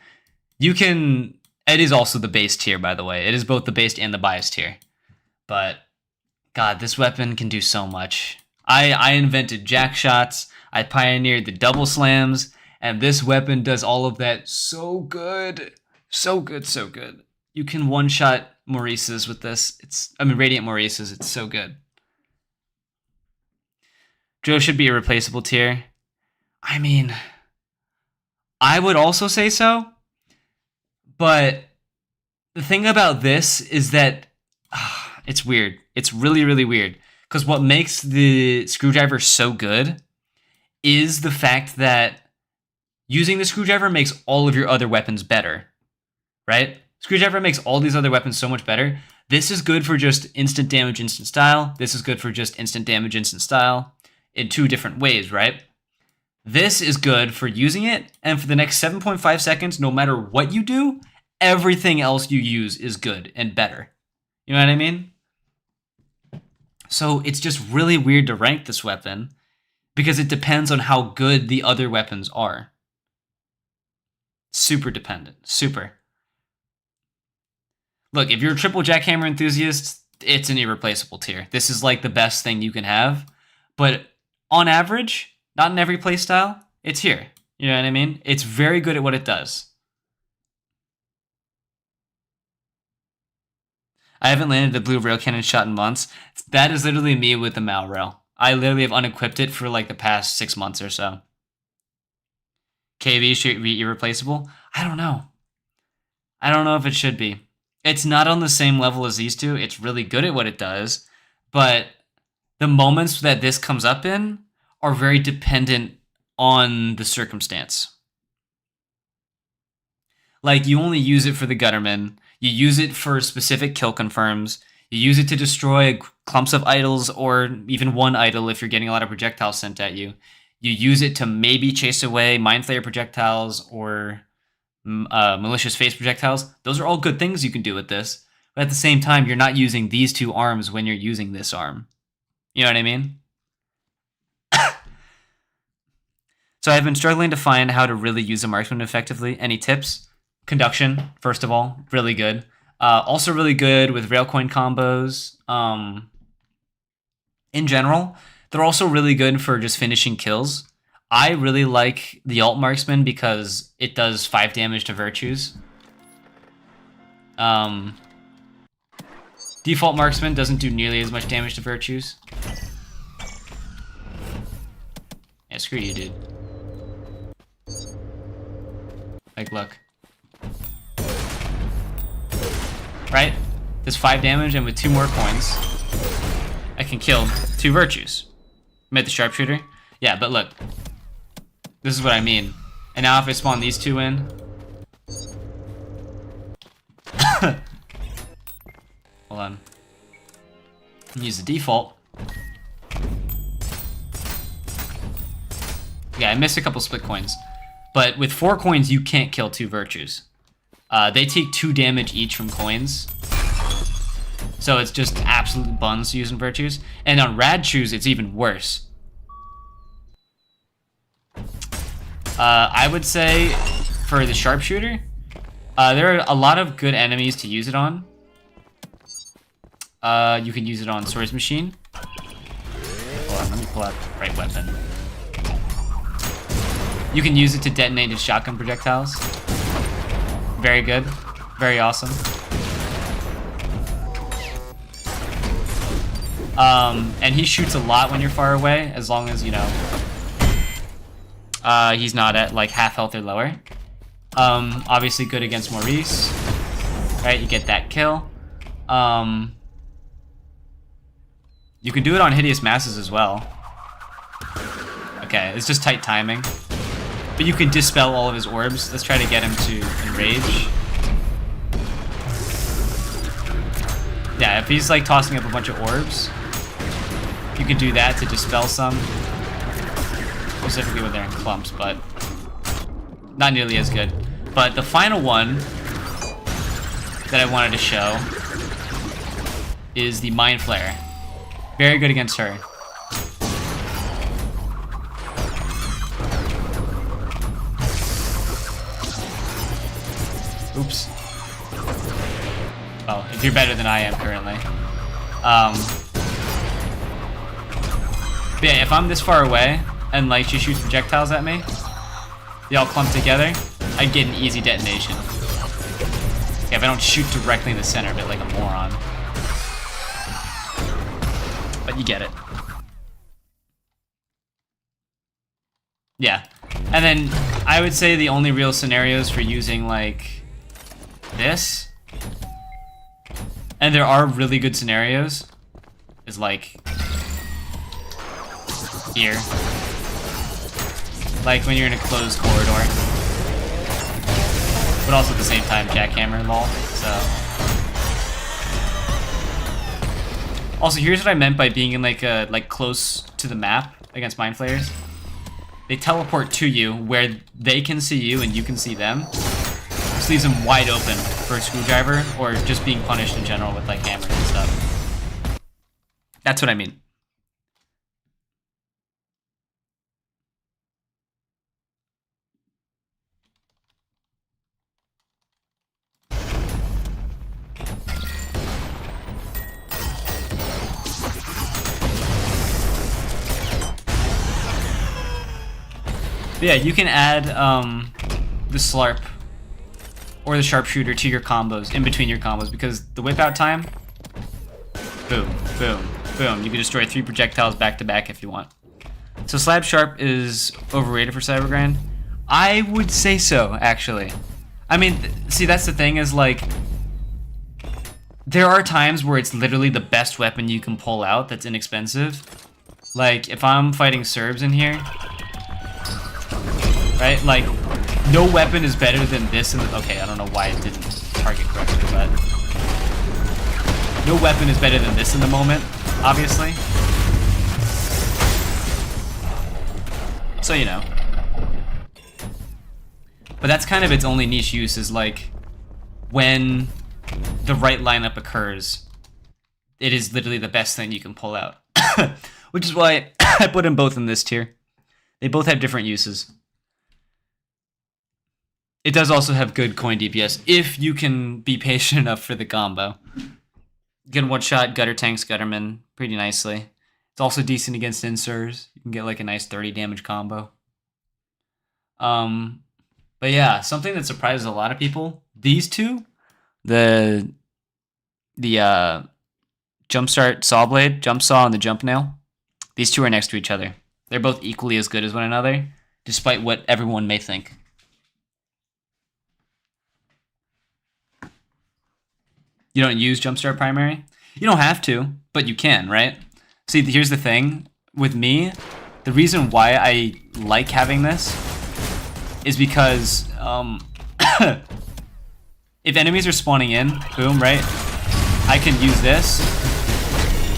It is also the base tier, by the way. It is both the base and the bias tier. But God, this weapon can do so much. I invented jack shots, I pioneered the double slams, and this weapon does all of that so good. So good, so good. You can one-shot Maurices with this. Radiant Maurices. It's so good. Joe should be a replaceable tier. I mean, I would also say so. But the thing about this is that it's weird. It's really, really weird. Because what makes the screwdriver so good is the fact that using the screwdriver makes all of your other weapons better. Right? Screwdriver makes all these other weapons so much better. This is good for just instant damage, instant style. This is good for just instant damage, instant style in 2 different ways, right? This is good for using it, and for the next 7.5 seconds, no matter what you do, everything else you use is good and better. You know what I mean? So it's just really weird to rank this weapon because it depends on how good the other weapons are. Super dependent. Super. Look, if you're a triple jackhammer enthusiast, it's an irreplaceable tier. This is like the best thing you can have. But on average, not in every playstyle, it's here. You know what I mean? It's very good at what it does. I haven't landed the blue rail cannon shot in months. That is literally me with the Mal rail. I literally have unequipped it for like the past 6 months or so. KV should be irreplaceable? I don't know. I don't know if it should be. It's not on the same level as these 2. It's really good at what it does, but the moments that this comes up in are very dependent on the circumstance. Like, you only use it for the Gutterman, you use it for specific kill confirms, you use it to destroy clumps of idols or even one idol if you're getting a lot of projectiles sent at you. You use it to maybe chase away Mind Flayer projectiles or malicious face projectiles. Those are all good things you can do with this, but at the same time, you're not using these 2 arms when you're using this arm. You know what I mean? So I've been struggling to find how to really use a marksman effectively. Any tips? Conduction, first of all, really good. Also really good with railcoin combos. In general, they're also really good for just finishing kills. I really like the alt marksman because it does 5 damage to virtues. Default marksman doesn't do nearly as much damage to virtues. Yeah, screw you, dude. Like, look. right? Does 5 damage, and with 2 more coins, I can kill 2 virtues. Made the sharpshooter? Yeah, but look. This is what I mean. And now if I spawn these 2 in... Hold on. Use the default. Yeah, I missed a couple split coins. But with 4 coins, you can't kill 2 virtues. They take 2 damage each from coins. So it's just absolute buns using virtues. And on rad shoes, it's even worse. I would say for the sharpshooter, there are a lot of good enemies to use it on. You can use it on Swords Machine. Hold on, let me pull out the right weapon. You can use it to detonate his shotgun projectiles. Very good. Very awesome. And he shoots a lot when you're far away, as long as, you know, he's not at, like, half health or lower. Obviously good against Maurice. Right, you get that kill. You can do it on Hideous Masses as well. Okay, it's just tight timing. But you can dispel all of his orbs. Let's try to get him to enrage. Yeah, if he's like tossing up a bunch of orbs, you can do that to dispel some. Specifically when they're in clumps, but not nearly as good. But the final one that I wanted to show is the Mind Flare. Very good against her. Oops. Well, if you're better than I am currently. But yeah, if I'm this far away and like she shoots projectiles at me, they all clump together, I get an easy detonation. Yeah, if I don't shoot directly in the center of it like a moron. But you get it. Yeah. And then I would say the only real scenarios for using like this, and there are really good scenarios, is like here. Like when you're in a closed corridor. But also at the same time jackhammer lol. So also, here's what I meant by being in like close to the map against Mind Flayers. They teleport to you where they can see you and you can see them. This leaves them wide open for a screwdriver or just being punished in general with like hammers and stuff. That's what I mean. But yeah, you can add the Slarp or the Sharpshooter to your combos, in between your combos, because the whip out time, boom, boom, boom. You can destroy 3 projectiles back to back if you want. So Slab Sharp is overrated for Cybergrind? I would say so, actually. I mean, see, that's the thing is like, there are times where it's literally the best weapon you can pull out that's inexpensive. Like, if I'm fighting Serbs in here, right? Like, no weapon is better than this in the... Okay, I don't know why it didn't target correctly, but... No weapon is better than this in the moment, obviously. So, you know. But that's kind of its only niche use, is like, when the right lineup occurs, it is literally the best thing you can pull out. Which is why I put them both in this tier. They both have different uses. It does also have good coin DPS, if you can be patient enough for the combo. You can one-shot Gutter Tanks, Gutterman pretty nicely. It's also decent against Insurs. You can get like a nice 30 damage combo. But yeah, something that surprises a lot of people, these two, the Jumpstart Saw Blade, Jump Saw, and the Jump Nail, these two are next to each other. They're both equally as good as one another, despite what everyone may think. You don't use Jumpstart Primary? You don't have to, but you can, right? See, here's the thing. With me, the reason why I like having this is because if enemies are spawning in, boom, right? I can use this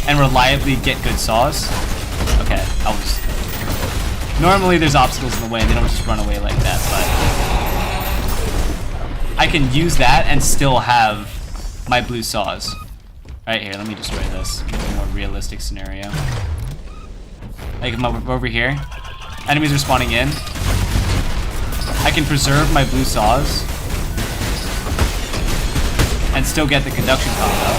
and reliably get good saws. Okay, normally there's obstacles in the way and they don't just run away like that, but I can use that and still have my blue saws. Right here, let me destroy this. A more realistic scenario. Like if I'm over here, enemies are spawning in. I can preserve my blue saws and still get the conduction combo.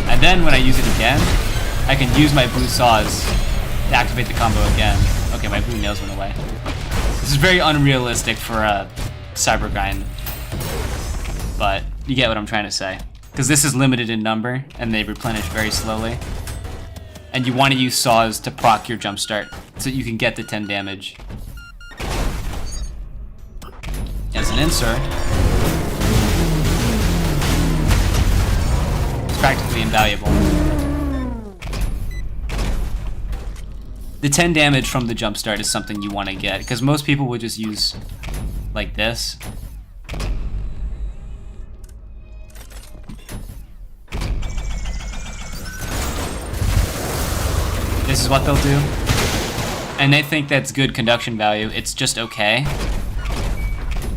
And then when I use it again, I can use my blue saws to activate the combo again. Okay, my blue nails went away. This is very unrealistic for a Cybergrind, but you get what I'm trying to say. Because this is limited in number, and they replenish very slowly. And you want to use saws to proc your jumpstart, so you can get the 10 damage. As an insert, it's practically invaluable. The 10 damage from the jumpstart is something you want to get, because most people would just use like this. This is what they'll do. And they think that's good conduction value. It's just okay.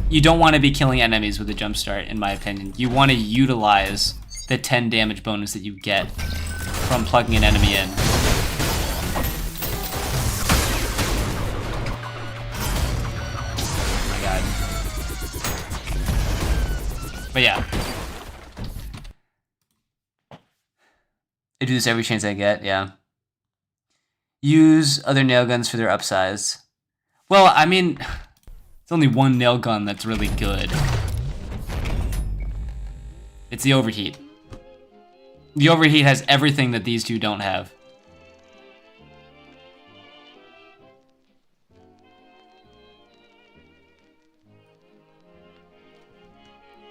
You don't want to be killing enemies with a jumpstart, in my opinion. You want to utilize the 10 damage bonus that you get from plugging an enemy in. Oh my god. But yeah. I do this every chance I get, yeah. Use other nail guns for their upsize. Well, I mean, it's only one nail gun that's really good. It's the overheat. The overheat has everything that these two don't have.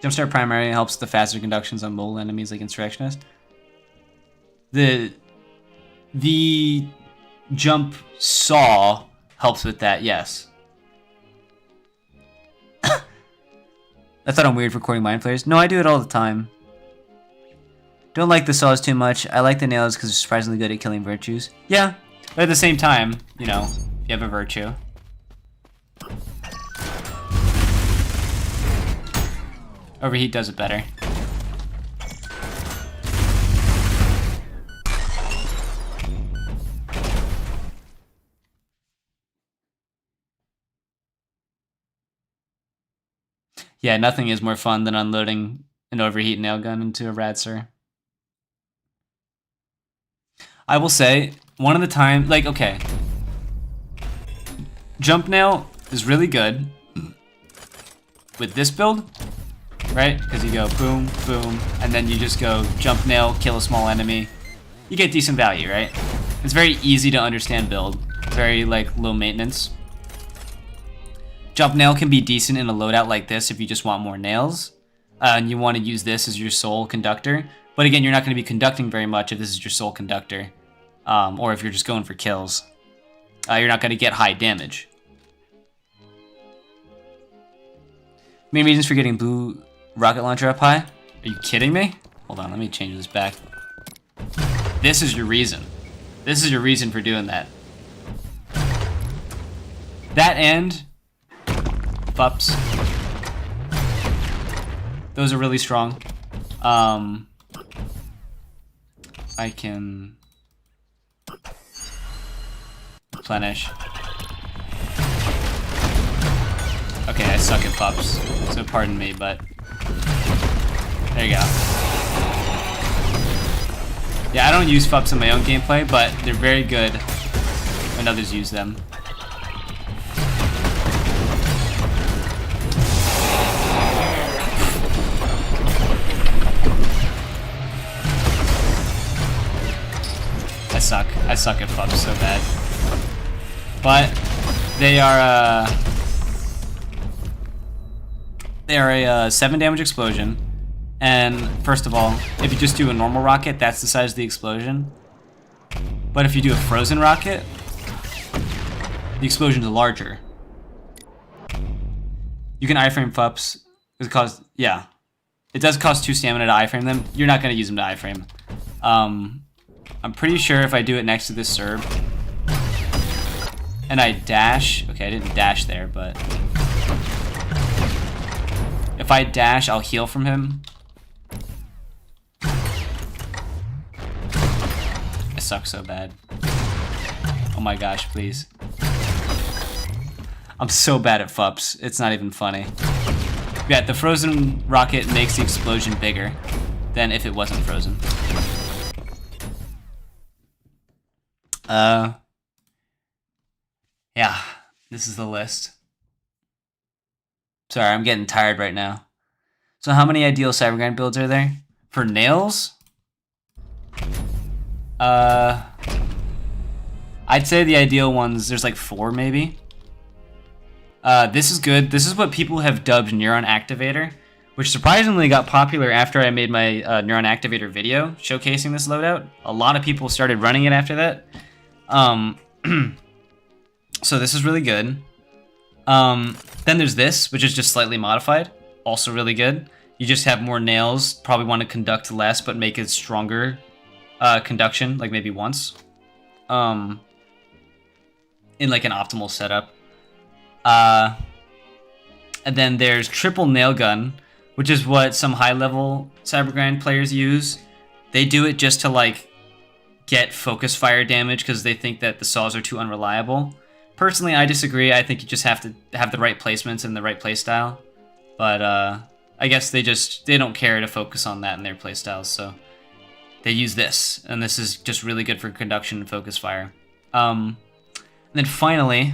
Jumpstart Primary helps the faster conductions on mobile enemies like Insurrectionist. The jump saw helps with that, yes. I thought I'm weird for recording mind flayers. No, I do it all the time. Don't like the saws too much. I like the nails because they're surprisingly good at killing virtues. Yeah, but at the same time, you know, if you have a virtue. Overheat does it better. Yeah, nothing is more fun than unloading an overheat nail gun into a Radser. I will say, one of the time, like, okay. Jump nail is really good with this build, right? Because you go boom, boom, and then you just go jump nail, kill a small enemy. You get decent value, right? It's very easy to understand build. Very, like, low maintenance. Jump nail can be decent in a loadout like this if you just want more nails. And you want to use this as your sole conductor. But again, you're not going to be conducting very much if this is your sole conductor. Or if you're just going for kills. You're not going to get high damage. Main reasons for getting blue rocket launcher up high? Are you kidding me? Hold on, let me change this back. This is your reason. This is your reason for doing that. That and Fups. Those are really strong. I can replenish. Okay, I suck at Fups, so pardon me, but there you go. Yeah, I don't use Fups in my own gameplay, but they're very good when others use them. I suck at Fups so bad. But they are a 7 damage explosion. And first of all, if you just do a normal rocket, that's the size of the explosion. But if you do a frozen rocket, the explosions are larger. You can iframe FUPs. Yeah. It does cost 2 stamina to iframe them. You're not going to use them to iframe. I'm pretty sure if I do it next to this Serb, and I dash... Okay, I didn't dash there, but... If I dash, I'll heal from him. I suck so bad. Oh my gosh, please. I'm so bad at FUPs. It's not even funny. Yeah, the frozen rocket makes the explosion bigger than if it wasn't frozen. Yeah, this is the list. Sorry, I'm getting tired right now. So how many ideal Cybergrind builds are there? For nails? I'd say the ideal ones, there's like 4 maybe. This is good. This is what people have dubbed Neuron Activator, which surprisingly got popular after I made my Neuron Activator video showcasing this loadout. A lot of people started running it after that. So this is really good. Then there's this, which is just slightly modified. Also really good. You just have more nails, probably want to conduct less, but make it stronger conduction, like maybe once. In like an optimal setup. And then there's triple nail gun, which is what some high-level Cybergrind players use. They do it just to like get focus fire damage because they think that the saws are too unreliable. Personally, I disagree. I think you just have to have the right placements and the right playstyle. But I guess they don't care to focus on that in their playstyles, so they use this, and this is just really good for conduction and focus fire. And then finally,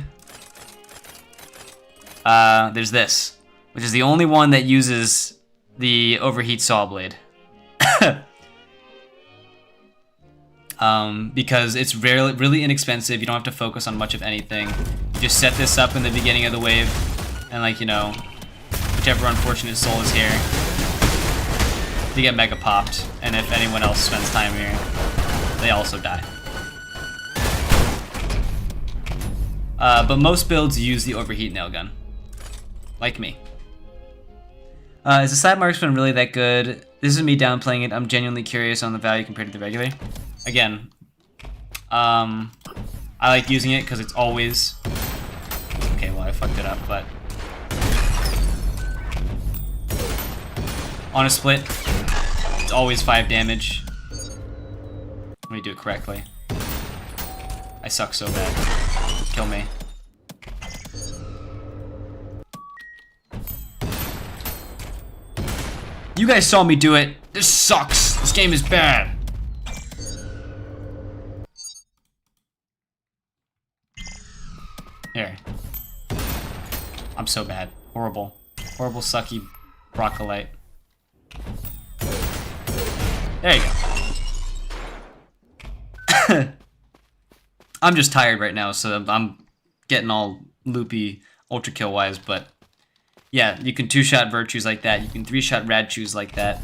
there's this, which is the only one that uses the overheat saw blade. Because it's really inexpensive. You don't have to focus on much of anything. You just set this up in the beginning of the wave, and like, you know, whichever unfortunate soul is here, they get mega popped, and if anyone else spends time here, they also die. But most builds use the overheat nail gun, like me. Is the side marksman really that good? This is me downplaying it. I'm genuinely curious on the value compared to the regular. Again, I like using it because it's always... Okay, well I fucked it up, but... On a split, it's always 5 damage. Let me do it correctly. I suck so bad. Kill me. You guys saw me do it. This sucks. This game is bad. Here. I'm so bad. Horrible. Horrible, sucky brocolite. There you go. I'm just tired right now, so I'm getting all loopy ultra kill wise, but yeah, you can 2-shot virtues like that, you can 3-shot rad chews like that.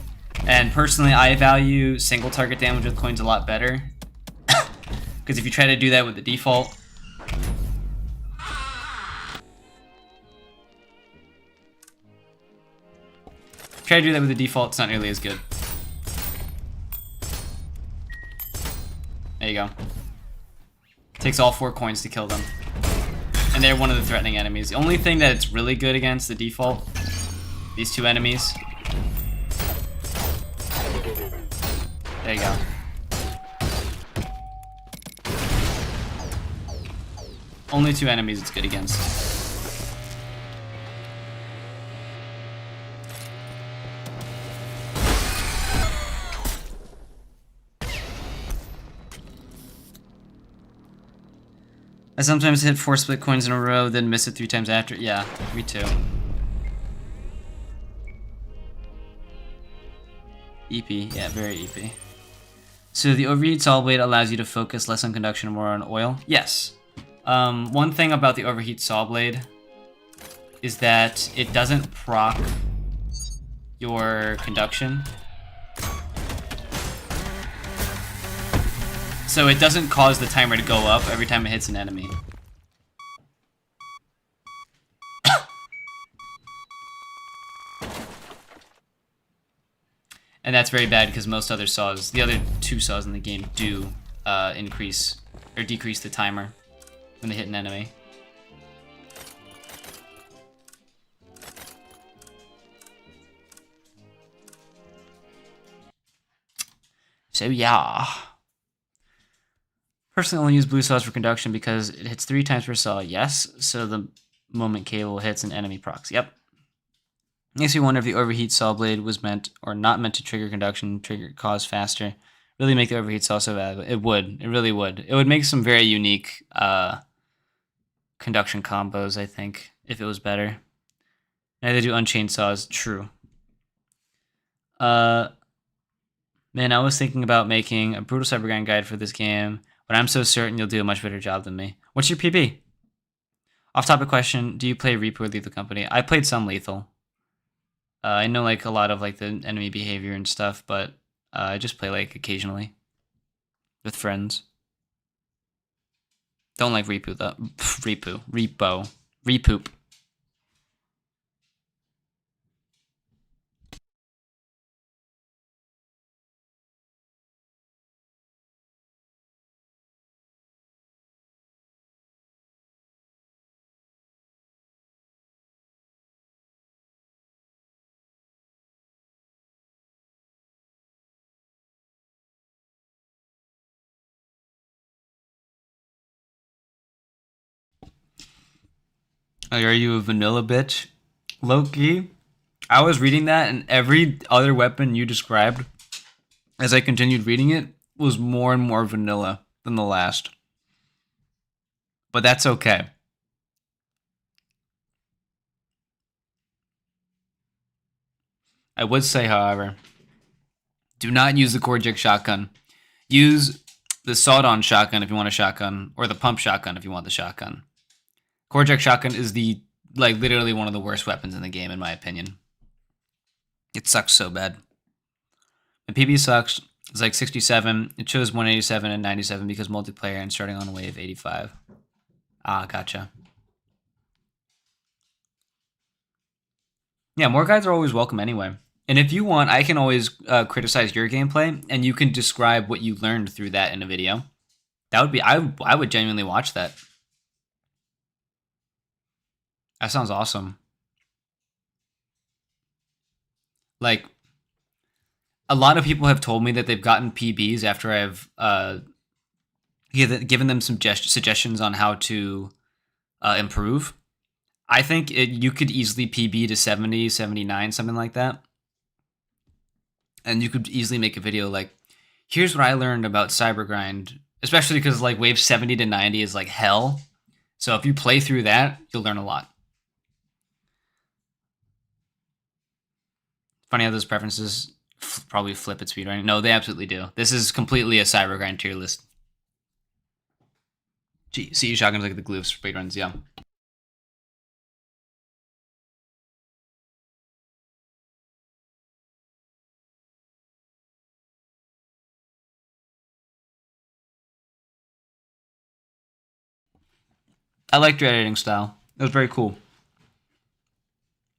And personally, I value single target damage with coins a lot better. Because if you try to do that with the default, it's not nearly as good. There you go. Takes all 4 coins to kill them. And they're one of the threatening enemies. The only thing that it's really good against, the default, these 2 enemies. There you go. Only 2 enemies it's good against. I sometimes hit 4 split coins in a row, then miss it 3 times after. Yeah, me too. EP, yeah, very EP. So the overheat saw blade allows you to focus less on conduction and more on oil? Yes. One thing about the overheat saw blade is that it doesn't proc your conduction. So it doesn't cause the timer to go up every time it hits an enemy. And that's very bad because most other saws, the other two saws in the game, do increase or decrease the timer when they hit an enemy. So yeah. Personally only use blue saws for conduction because it hits 3 times per saw, yes, so the moment cable hits an enemy procs. Yep. Makes me wonder if the overheat saw blade was meant or not meant to trigger conduction, trigger cause faster. Really make the overheat saw so valuable. It would. It really would. It would make some very unique conduction combos, I think, if it was better. Now they do unchained saws. True. Man, I was thinking about making a brutal Cybergrind guide for this game, but I'm so certain you'll do a much better job than me. What's your PB? Off-topic question, do you play Reaper or Lethal Company? I played some Lethal. I know like a lot of like the enemy behavior and stuff, but I just play like occasionally with friends. Don't like Repo though. Repoop. Are you a vanilla bitch? Low-key, I was reading that and every other weapon you described, as I continued reading it, was more and more vanilla than the last. But that's okay. I would say, however, do not use the Korjik shotgun. Use the sawed-on shotgun if you want a shotgun, or the pump shotgun if you want the shotgun. Korjak shotgun is the literally one of the worst weapons in the game, in my opinion. It sucks so bad. The PB sucks. It's like 67. It shows 187 and 97 because multiplayer and starting on wave 85. Ah, gotcha. Yeah, more guides are always welcome anyway. And if you want, I can always criticize your gameplay, and you can describe what you learned through that in a video. That would be, I would genuinely watch that. That sounds awesome. Like, a lot of people have told me that they've gotten PBs after I've given them some suggestions on how to improve. I think you could easily PB to 70, 79, something like that. And you could easily make a video like, here's what I learned about Cybergrind. Especially because like wave 70 to 90 is like hell. So if you play through that, you'll learn a lot. Funny how those preferences probably flip at speedrunning. No, they absolutely do. This is completely a Cybergrind tier list. Gee, CE shotguns like the glue of speedruns, yeah. I liked your editing style. It was very cool.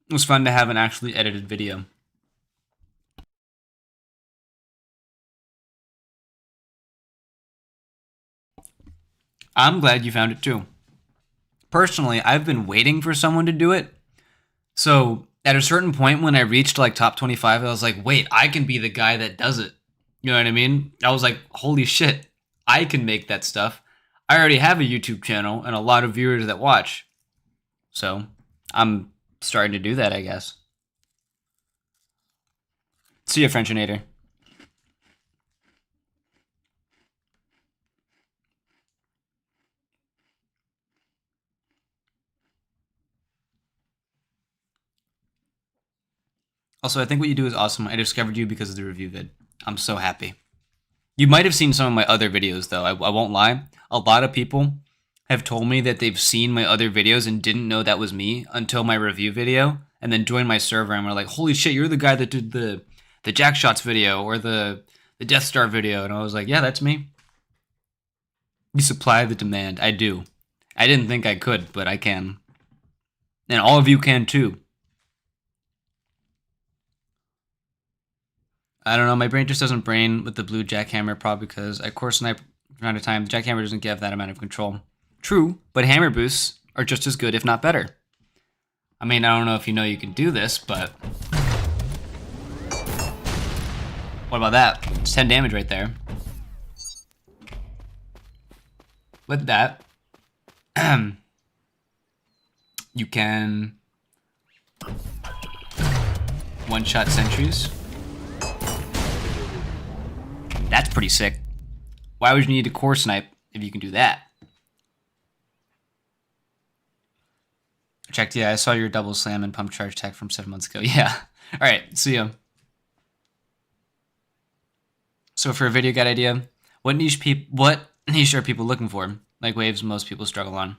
It was fun to have an actually edited video. I'm glad you found it too. Personally, I've been waiting for someone to do it. So at a certain point when I reached like top 25, I was like, wait, I can be the guy that does it. You know what I mean? I was like, holy shit, I can make that stuff. I already have a YouTube channel and a lot of viewers that watch. So I'm starting to do that, I guess. See ya, Frenchinator. Also, I think what you do is awesome. I discovered you because of the review vid. I'm so happy. You might have seen some of my other videos, though. I won't lie. A lot of people have told me that they've seen my other videos and didn't know that was me until my review video. and then joined my server and were like, holy shit, you're the guy that did the Jack Shots video or the Death Star video. And I was like, yeah, that's me. You supply the demand. I do. I didn't think I could, but I can. And all of you can too. I don't know, my brain just doesn't brain with the blue jackhammer, probably because I core snipe around a time. The jackhammer doesn't give that amount of control. True, but hammer boosts are just as good, if not better. I mean, I don't know if you know you can do this, but... What about that? It's 10 damage right there. With that, you can one-shot sentries. That's pretty sick. Why would you need to core snipe if you can do that? Checked, yeah, I saw your double slam and pump charge tech from 7 months ago. Yeah. Alright, see ya. So for a video guide idea, what niche are people looking for? Like waves most people struggle on.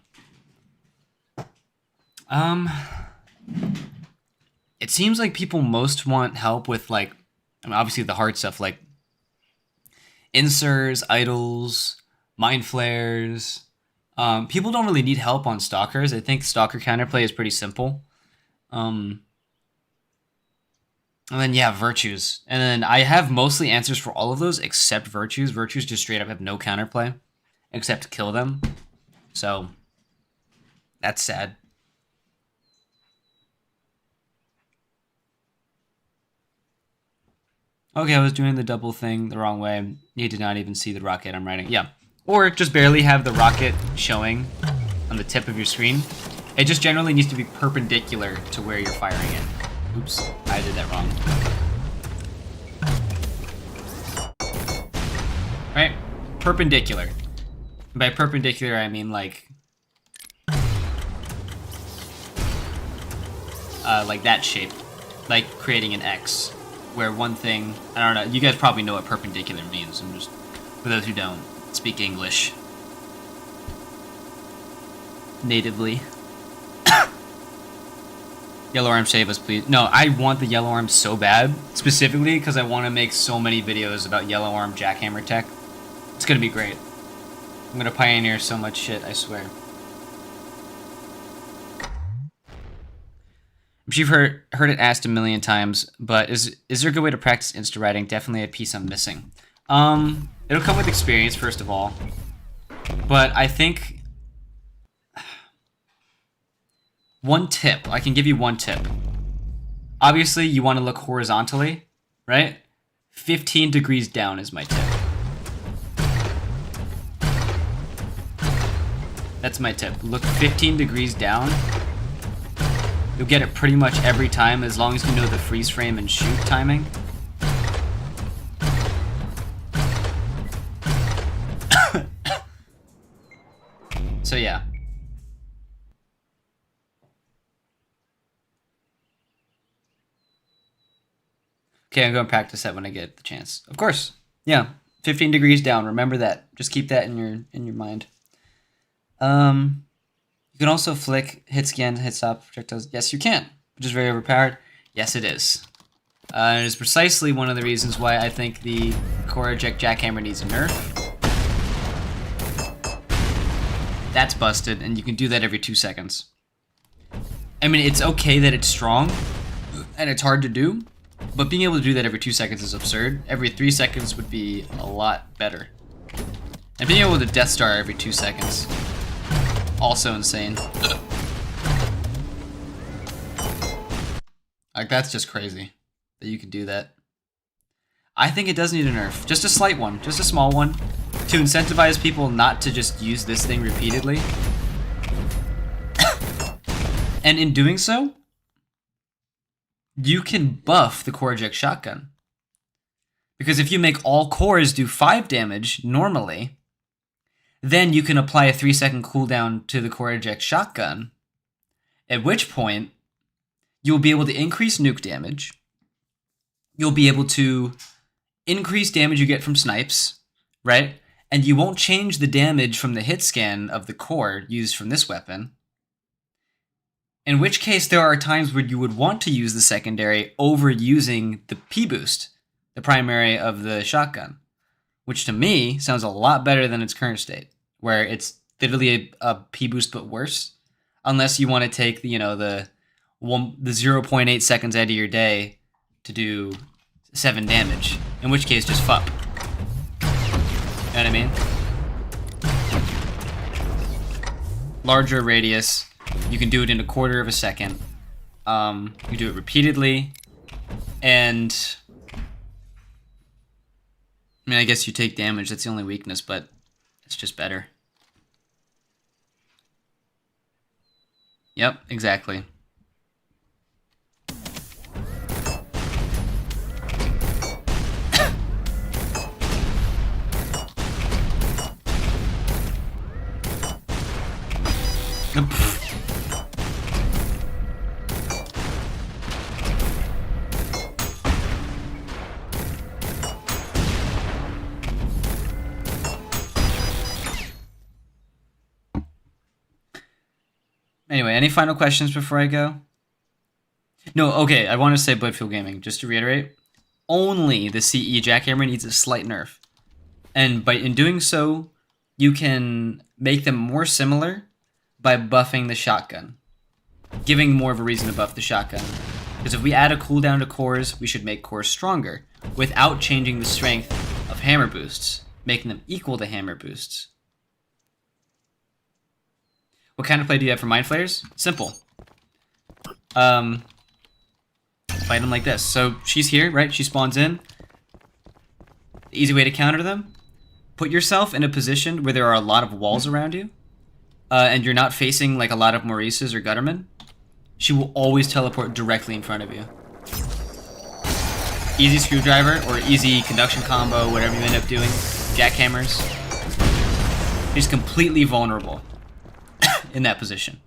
It seems like people most want help with, like, I mean, obviously the hard stuff, like insers, idols, mind flares. People don't really need help on stalkers. I think stalker counterplay is pretty simple. And then, yeah, virtues. And then I have mostly answers for all of those except virtues. Virtues just straight up have no counterplay except kill them. So that's sad. Okay, I was doing the double thing the wrong way. You did not even see the rocket I'm writing. Yeah. Or just barely have the rocket showing on the tip of your screen. It just generally needs to be perpendicular to where you're firing it. Oops, I did that wrong. Right? Perpendicular. By perpendicular, I mean like that shape. Like creating an X. Where one thing, I don't know, you guys probably know what perpendicular means. I'm just, for those who don't speak English natively. Yellow arm, save us, please. No, I want the yellow arm so bad, specifically because I want to make so many videos about yellow arm jackhammer tech. It's going to be great. I'm going to pioneer so much shit, I swear. You've heard it asked a million times, but is there a good way to practice insta writing? Definitely a piece I'm missing. It'll come with experience, first of all. But I think one tip, I can give you one tip. Obviously, you want to look horizontally, right? 15 degrees down is my tip. That's my tip. Look 15 degrees down. You'll get it pretty much every time as long as you know the freeze frame and shoot timing. So yeah. Okay, I'm going to practice that when I get the chance. Of course. Yeah. 15 degrees down. Remember that. Just keep that in your mind. You can also flick, hit scan, hit stop projectiles. Yes, you can, which is very overpowered. Yes, it is. It is precisely one of the reasons why I think the core eject jackhammer needs a nerf. That's busted, and you can do that every 2 seconds. I mean, it's okay that it's strong, and it's hard to do, but being able to do that every 2 seconds is absurd. Every 3 seconds would be a lot better. And being able to Death Star every 2 seconds, also insane. Like, that's just crazy that you can do that. I think it does need a nerf. Just a slight one. Just a small one. To incentivize people not to just use this thing repeatedly. And in doing so, you can buff the core eject shotgun. Because if you make all cores do 5 damage normally, then you can apply a 3-second cooldown to the core eject shotgun, at which point you'll be able to increase nuke damage. You'll be able to increase damage you get from snipes, right? And you won't change the damage from the hit scan of the core used from this weapon. In which case, there are times where you would want to use the secondary over using the P boost, the primary of the shotgun, which to me sounds a lot better than its current state, where it's literally a P boost but worse, unless you want to take the 0.8 seconds out of your day to do 7 damage, in which case just fuck. You know what I mean? Larger radius. You can do it in a quarter of a second. You do it repeatedly. And I mean, I guess you take damage. That's the only weakness, but it's just better. Yep, exactly. Anyway, any final questions before I go? No, okay, I want to say Bloodfield Gaming, just to reiterate. Only the CE Jackhammer needs a slight nerf. And in doing so, you can make them more similar by buffing the shotgun. Giving more of a reason to buff the shotgun. Because if we add a cooldown to cores, we should make cores stronger, without changing the strength of hammer boosts, making them equal to hammer boosts. What kind of play do you have for Mind Flayers? Simple. Fight them like this. So she's here, right? She spawns in. The easy way to counter them: put yourself in a position where there are a lot of walls around you, and you're not facing like a lot of Maurices or Guttermen. She will always teleport directly in front of you. Easy screwdriver or easy conduction combo, whatever you end up doing. Jackhammers. She's completely vulnerable in that position.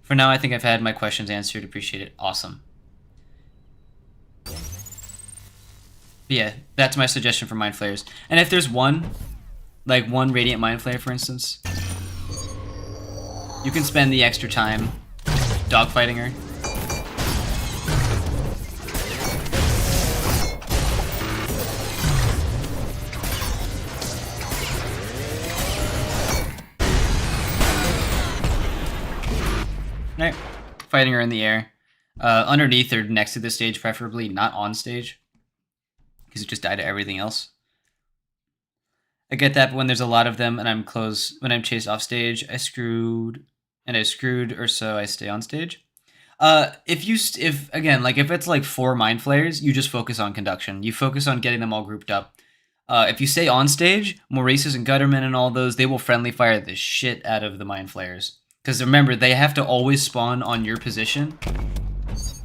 For now, I think I've had my questions answered. Appreciate it. Awesome. But yeah, that's my suggestion for Mind Flayers. And if there's one Radiant Mind Flayer, for instance, you can spend the extra time dogfighting her. Right, fighting her in the air, underneath or next to the stage, preferably not on stage, because you just die to everything else. I get that, but when there's a lot of them and when I'm chased off stage, I screwed, or so I stay on stage. If it's like 4 Mind Flayers, you just focus on conduction. You focus on getting them all grouped up. If you stay on stage, Maurices and Guttermen and all those, they will friendly fire the shit out of the Mind Flayers. Because remember, they have to always spawn on your position.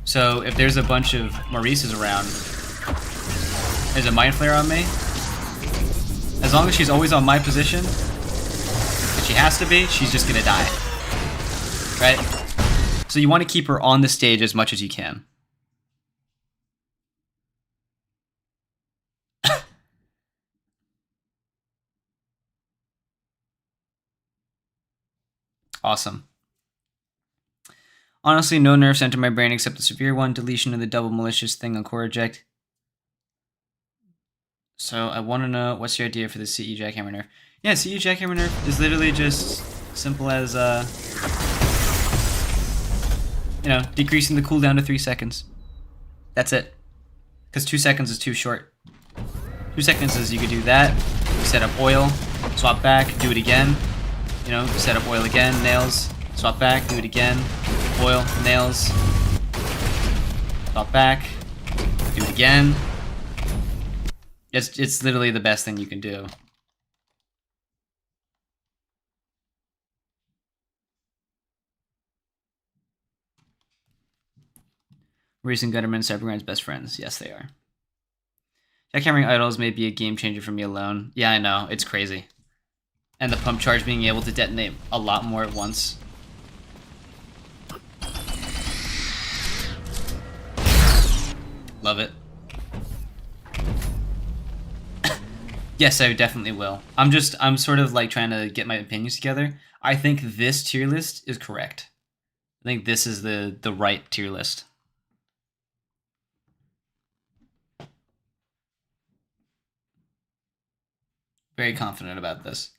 So if there's a bunch of Maurices around, there's a Mind Flayer on me. As long as she's always on my position, if she has to be, she's just gonna die. Right? So you want to keep her on the stage as much as you can. Awesome. Honestly, no nerfs enter my brain except the severe one, deletion of the double malicious thing on core eject. So I want to know, what's your idea for the CE Jackhammer nerf? Yeah, CE Jackhammer nerf is literally just simple as, decreasing the cooldown to 3 seconds. That's it. Because 2 seconds is too short. 2 seconds is you could do that, set up oil, swap back, do it again. Set up oil again, nails, swap back, do it again, oil, nails, swap back, do it again. It's literally the best thing you can do. Reese and Gutterman, Cybergrind's best friends. Yes, they are. Jackhammering idols may be a game changer for me alone. Yeah, I know. It's crazy. And the pump charge being able to detonate a lot more at once. Love it. Yes, I definitely will. I'm sort of like trying to get my opinions together. I think this tier list is correct. I think this is the right tier list. Very confident about this.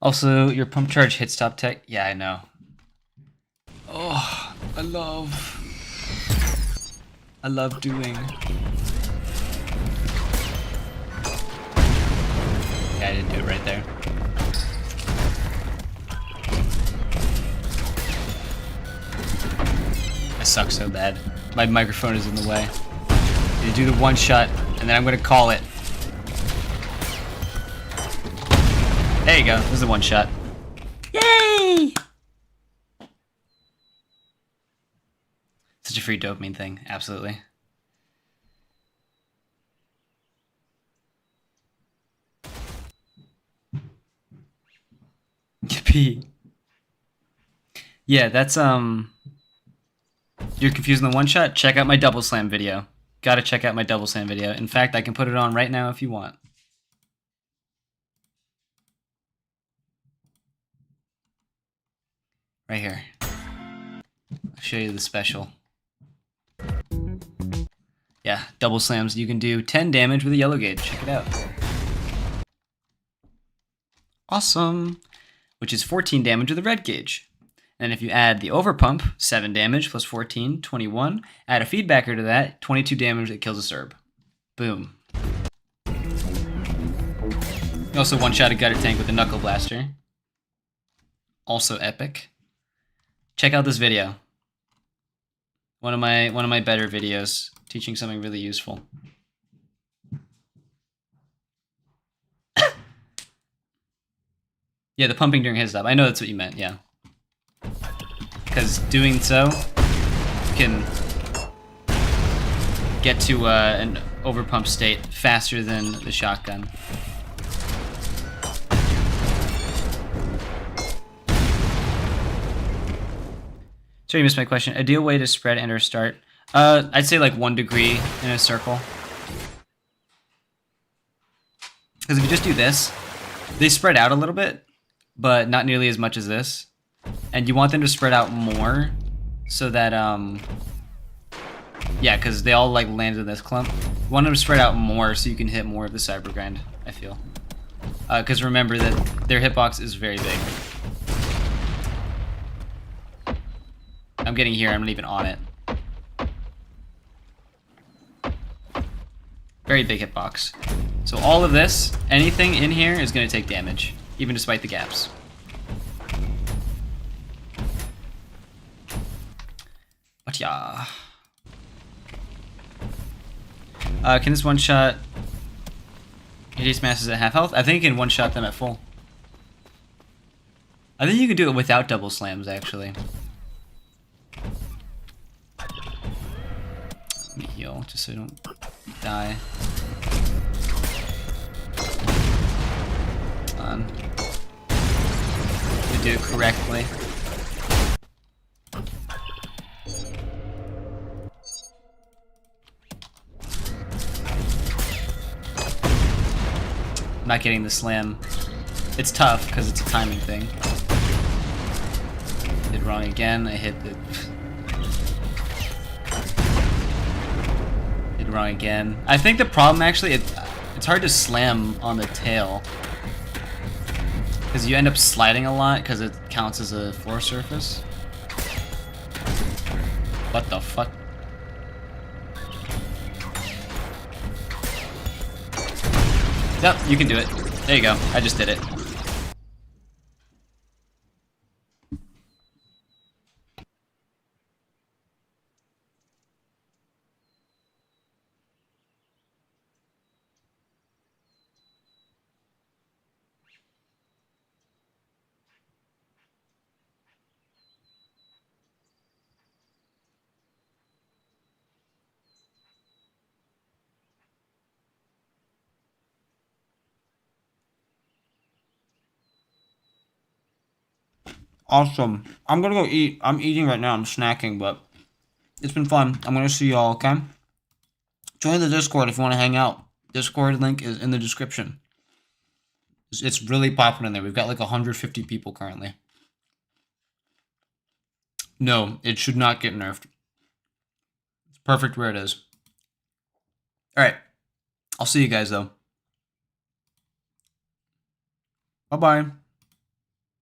Also, your pump charge hit stop tech. Yeah, I know. Oh, I love doing. Yeah, I didn't do it right there. I suck so bad. My microphone is in the way. You do the one shot, and then I'm gonna call it. There you go. This is the one shot. Yay! Such a free dopamine thing. Absolutely. Yippee. Yeah, that's you're confusing the one shot? Check out my double slam video. Gotta check out my double slam video. In fact, I can put it on right now if you want. Right here. I'll show you the special. Yeah, double slams. You can do 10 damage with a yellow gauge. Check it out. Awesome. Which is 14 damage with a red gauge. And if you add the overpump, 7 damage plus 14, 21. Add a feedbacker to that, 22 damage that kills a Serb. Boom. You also one-shot a gutter tank with a knuckle blaster. Also epic. Check out this video. One of my better videos, teaching something really useful. Yeah, the pumping during his stop. I know that's what you meant, yeah. Because doing so, you can get to an overpump state faster than the shotgun. Sorry, you missed my question. Ideal way to spread and or start? I'd say like 1 degree in a circle. Because if you just do this, they spread out a little bit, but not nearly as much as this. And you want them to spread out more so that, yeah, because they all like land in this clump. You want them to spread out more so you can hit more of the Cybergrind, I feel. Because remember that their hitbox is very big. I'm getting here, I'm not even on it. Very big hitbox. So all of this, anything in here is going to take damage, even despite the gaps. But yeah. Can this one-shot Hideous Masses at half health? I think you can one-shot them at full. I think you can do it without double slams, actually. Let me heal, just so I don't die. I'm gonna do it correctly. I'm not getting the slam. It's tough because it's a timing thing. Did wrong again. I hit the. Did wrong again. I think the problem actually it's hard to slam on the tail because you end up sliding a lot because it counts as a floor surface. What the fuck? Yep, you can do it. There you go. I just did it. Awesome. I'm gonna go eat. I'm eating right now. I'm snacking, but it's been fun. I'm gonna see y'all, okay? Join the Discord if you want to hang out. Discord link is in the description. It's really popping in there. We've got like 150 people currently. No, it should not get nerfed. It's perfect where it is. Alright. I'll see you guys though. Bye-bye.